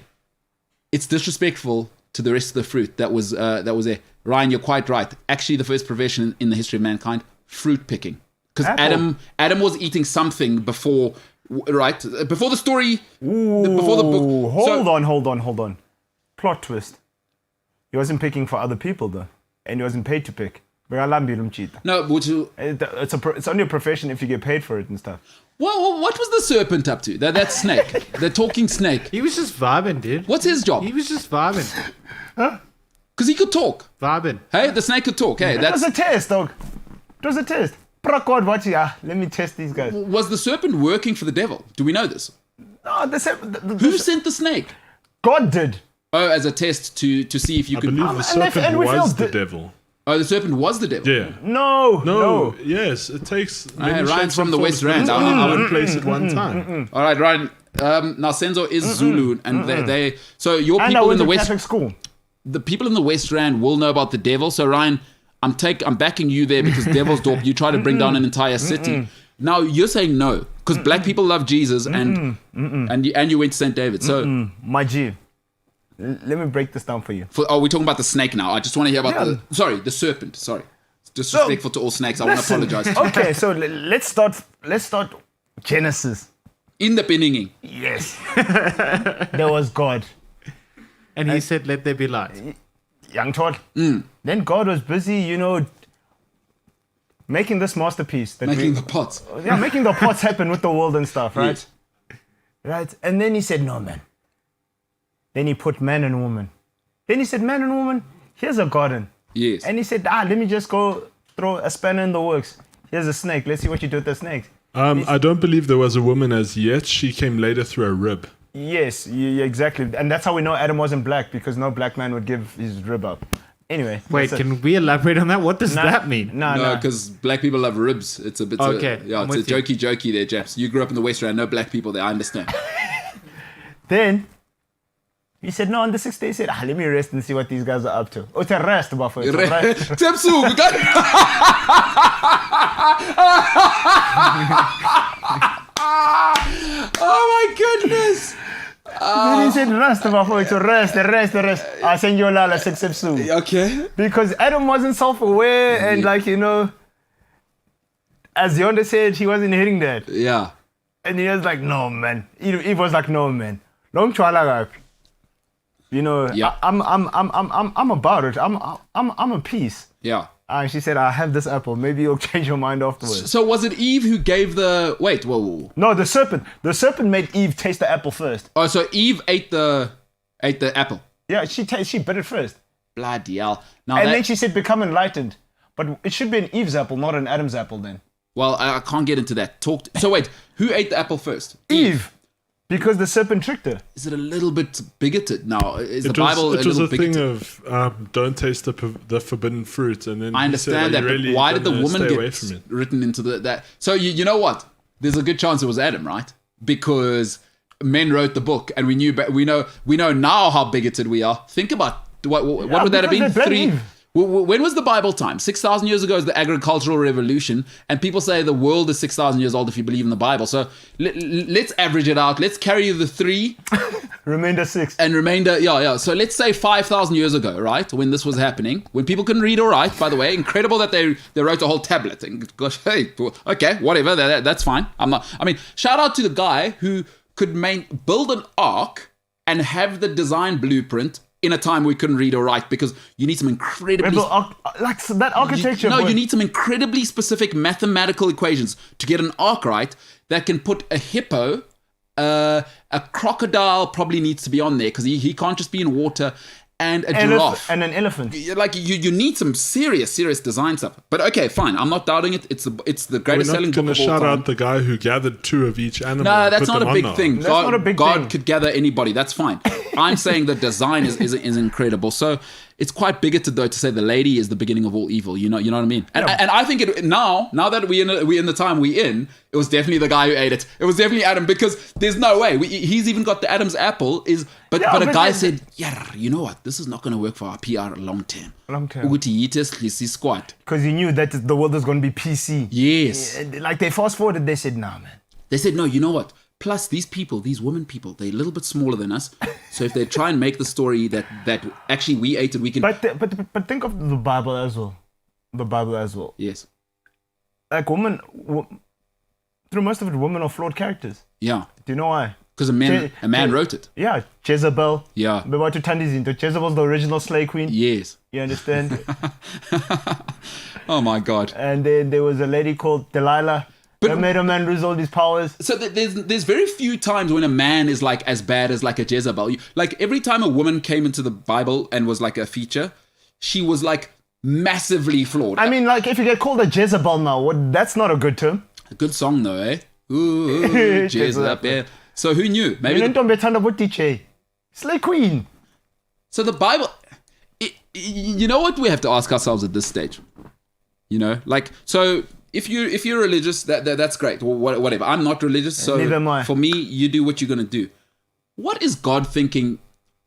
it's disrespectful to the rest of the fruit that was there. Ryan, you're quite right. Actually, the first profession in the history of mankind, fruit picking. Because Adam was eating something before, right? Before the story, before the book. Hold on. Plot twist. He wasn't picking for other people though, and he wasn't paid to pick. No, It's only a profession if you get paid for it and stuff. well, what was the serpent up to? That snake, the talking snake. He was just vibing, dude. What's his job? He was just vibing. Because he could talk. Vibing. Hey, the snake could talk. Hey, It was a test, dog. It was a test. Prakod, watch it. Let me test these guys. Was the serpent working for the devil? Do we know this? No, Who sent the snake? God did. Oh, as a test to see if you I could. believe the serpent and we was feel the the- devil. Oh, the serpent was the devil. Yeah. No. Yes, it takes. Hey, many Ryan's shapes from and the forms, West but Rand. it's only in one place at one time. All right, Ryan. Now Senzo is Zulu, and they. So your And I people in went the to West, Catholic school. the people in the West Rand will know about the devil. So Ryan, I'm backing you there because Devil's Dorp. You try to bring down an entire city. Now you're saying no because black people love Jesus, and you went to St. David. So My G, let me break this down for you. we're talking about the snake now. I just want to hear about the serpent. Sorry, it's disrespectful to all snakes. I want to Listen, apologize. Okay, so let's start Genesis. In the beginning, Yes. There was God. And he said, "Let there be light." Young Todd. Then God was busy, making this masterpiece. making the pots. Making the pots happen with the world and stuff, right? Yes. Right? And then he said, no, man. Then he put man and woman. Then he said, man and woman, here's a garden. Yes. And he said, let me just go throw a spanner in the works. Here's a snake. Let's see what you do with the snake. I don't believe there was a woman as yet. She came later through a rib. Yes, yeah, exactly. And that's how we know Adam wasn't black, because no black man would give his rib up. Anyway. Wait, that's it. can we elaborate on that? What does that mean? No, because black people love ribs. It's a bit. Okay, It's a I'm with you. jokey there, Japs. You grew up in the West Rand, no black people there. I understand. Then he said, no, on the sixth day, he said, let me rest and see what these guys are up to. Oh, it's a rest, Buffalo. It's a rest. Tepsu, we got. Oh my goodness. Then he said, rest, Buffalo. It's a rest, a rest, a rest. I send you lala, six soon. Okay. Because Adam wasn't self-aware and as Yonda said, he wasn't hitting that. Yeah. And he was like, no, man. Eve was like, no, man. Long chwala. Yeah. I'm about it. I'm a piece. Yeah. And she said, I have this apple. Maybe you'll change your mind afterwards. So was it Eve who gave the whoa. No, the serpent. The serpent made Eve taste the apple first. Oh, so Eve ate the apple. Yeah, she bit it first. Bloody hell. Now And then she said, become enlightened. But it should be an Eve's apple, not an Adam's apple then. well, I can't get into that. So wait, who ate the apple first? Eve. Because the serpent tricked her. Is it a little bit bigoted now? Is the It Bible was a a little thing bigoted? of don't taste the forbidden fruit, and then I understand that, but why did the woman stay away get from it? written into that? So you know what? There's a good chance it was Adam, right? Because men wrote the book, and we know now how bigoted we are. Think about what would that have been? because they blame Eve. When was the Bible time? 6,000 years ago is the agricultural revolution, and people say the world is 6,000 years old if you believe in the Bible. So let's average it out. Let's carry the 3 Remainder 6. and remainder, yeah. So let's say 5,000 years ago, right, when this was happening, when people couldn't read or write. By the way, incredible that they wrote a whole tablet. And gosh, hey, okay, whatever, that's fine. Shout out to the guy who could build an ark and have the design blueprint in a time we couldn't read or write, because you need some incredibly... Like that architecture. you need some incredibly specific mathematical equations to get an ark right that can put a hippo, a crocodile probably needs to be on there because he can't just be in water, and a giraffe. And an elephant. Like you need some serious design stuff. But okay, fine. I'm not doubting it. It's the We're greatest selling not book going to of all shout time. out the guy who gathered 2 of each animal. No, and that's put not a them on big now. thing. That's not a big God thing. could gather anybody. That's fine. I'm saying the design is incredible. So it's quite bigoted though to say the lady is the beginning of all evil. You know what I mean? And I think now that we in the time we in, it was definitely the guy who ate it. It was definitely Adam, because there's no way he's even got the Adam's apple. But a guy said, yeah, you know what? This is not going to work for our PR long term. Ukuthi yithi squad. Because he knew that the world was going to be PC. Yes. Like they fast forwarded, they said, nah, man. They said, no, you know what? Plus, these women people, they're a little bit smaller than us. So if they try and make the story that actually we ate it, we can... But think of the Bible as well. The Bible as well. Yes. Like through most of it, women are flawed characters. Yeah. Do you know why? Because a man wrote it. Yeah, Jezebel. Yeah. Jezebel's the original slave queen. Yes. You understand? Oh my God. And then there was a lady called Delilah. That made a man lose all his powers. So there's very few times when a man is like as bad as like a Jezebel. Like every time a woman came into the Bible and was like a feature, she was like massively flawed. I mean, like if you get called a Jezebel now, that's not a good term. A good song though, eh? Ooh, Jezebel. So who knew? Maybe Slay queen. So the Bible, you know what we have to ask ourselves at this stage? You know, like, so if you're religious, that's great. Whatever. I'm not religious, so Neither am I. for me, you do what you're gonna do. What is God thinking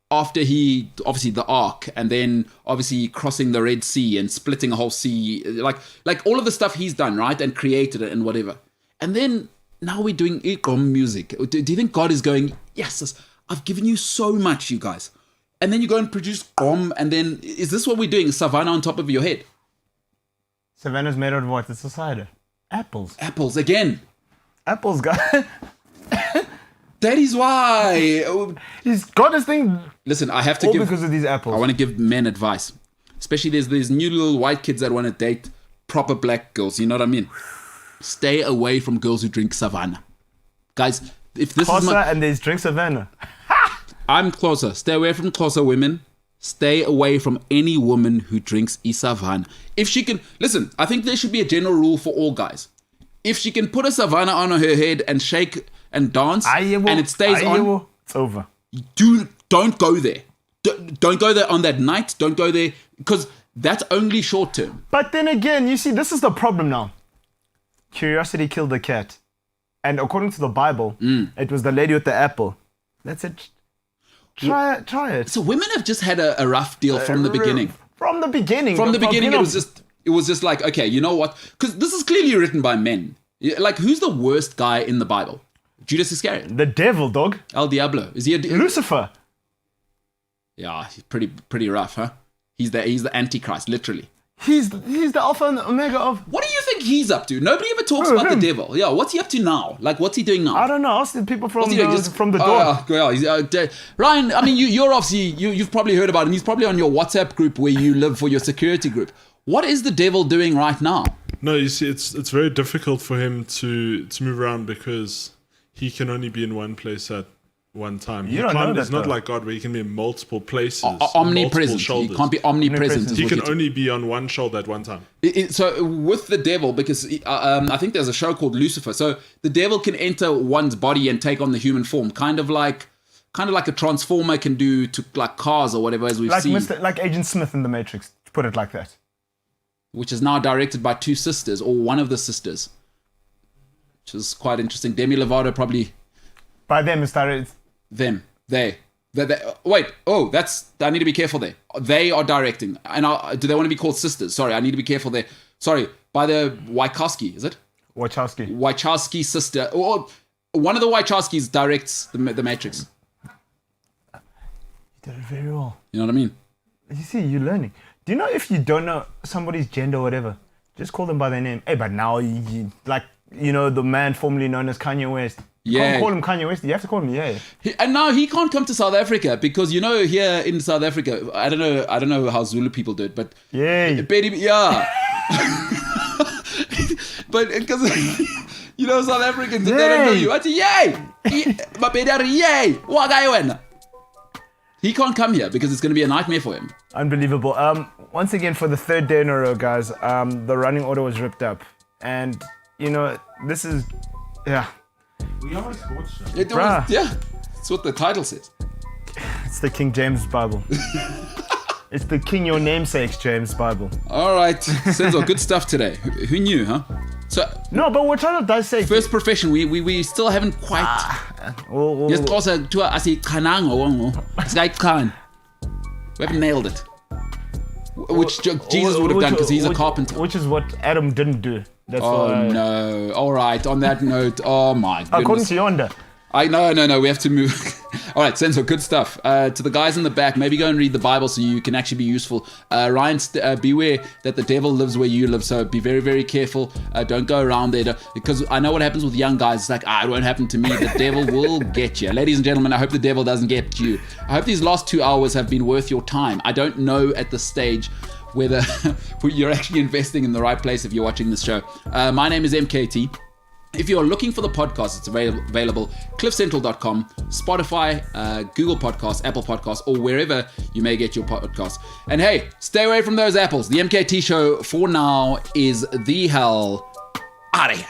after he obviously the ark and then obviously crossing the Red Sea and splitting a whole sea, like all of the stuff he's done, right, and created it and whatever, and then now we're doing iqom music. Do you think God is going, yes, I've given you so much, you guys, and then you go and produce qom, and then is this what we're doing? Savannah on top of your head? Savannah's made out of what? It's a cider. Apples. Apples again. Apples, guys. That is why. He's got this thing Listen, I have to all give. because of these apples. I want to give men advice, especially there's these new little white kids that want to date proper black girls. You know what I mean? Stay away from girls who drink Savannah, guys. If this Closer is my, and there's drink Savannah. I'm closer. Stay away from closer women. Stay away from any woman who drinks Savannah. If she can, listen, I think there should be a general rule for all guys. If she can put a Savannah on her head and shake and dance, and it stays on, it's over. don't go there. Don't go there on that night. Don't go there because that's only short term. But then again, you see, this is the problem now. Curiosity killed the cat. And according to the Bible, it was the lady with the apple. That's it. Try it. So women have just had a rough deal from the beginning. From the beginning. From the beginning, you know, it was just like, okay, you know what? Because this is clearly written by men. Like, who's the worst guy in the Bible? Judas Iscariot. the devil, dog. El Diablo. Is he a... Lucifer. Yeah, he's pretty rough, huh? He's the Antichrist, literally. He's the alpha and the omega of... What do you think he's up to? Nobody ever talks Who, about him? the devil. Yeah, what's he up to now? Like, what's he doing now? I don't know. Ask the people from What's he doing? from the door. Ryan, I mean, you're obviously, you've probably heard about him. He's probably on your WhatsApp group where you live for your security group. What is the devil doing right now? No, you see, it's very difficult for him to move around because he can only be in one place at one time. You don't know that, It's not though. like God where he can be in multiple places. Omnipresent. multiple He shoulders. can't be omnipresent. is He what can you're only be on one shoulder at one time. So with the devil, because I think there's a show called Lucifer. So the devil can enter one's body and take on the human form, kind of like a transformer can do to like cars or whatever, as we've seen. Like Agent Smith in The Matrix, to put it like that. Which is now directed by two sisters, or one of the sisters, which is quite interesting. Demi Lovato probably By them, it's direct. them. They wait. Oh, I need to be careful there. They are directing, and do they want to be called sisters? Sorry, I need to be careful there. Sorry, by the Wachowski, is it? Wachowski sister, or one of the Wachowskis directs the Matrix. You did it very well. You know what I mean? You see, you're learning. Do you know if you don't know somebody's gender or whatever, just call them by their name. Hey, but now the man formerly known as Kanye West. You Yeah. can't call him Kanye West. You have to call him And now he can't come to South Africa because here in South Africa, I don't know how Zulu people do it, but Yeah. yeah. But because South Africans, they don't know you. I say, yay! Yay! Wagaiwena. He can't come here because it's going to be a nightmare for him. Unbelievable. Once again, for the third day in a row, guys, the running order was ripped up. And, this is, yeah. We are a sports show. Bruh. Yeah, that's what the title says. It's the King James Bible. It's the King Your Namesake's James Bible. All right, Senzo, good stuff today. Who knew, huh? So, No, but we're trying to dissect. first profession, we still haven't quite... We'll- Just also to I see Kanang this guy Khan. We haven't nailed it. Which Jesus would have done because he's a carpenter. Which is what Adam didn't do. That's Oh why. no! All right. On that note, oh my According goodness. to Yonder. No. We have to move. All right, Senzo, good stuff. To the guys in the back, maybe go and read the Bible so you can actually be useful. Ryan, beware that the devil lives where you live. So be very, very careful. Don't go around there because I know what happens with young guys. It's like, it won't happen to me. The devil will get you. Ladies and gentlemen, I hope the devil doesn't get you. I hope these last 2 hours have been worth your time. I don't know at this stage whether you're actually investing in the right place if you're watching this show. My name is MKT. If you're looking for the podcast, it's available cliffcentral.com, Spotify, Google Podcasts, Apple Podcasts, or wherever you may get your podcasts. And hey, stay away from those apples. The MKT Show for now is the hell out of here.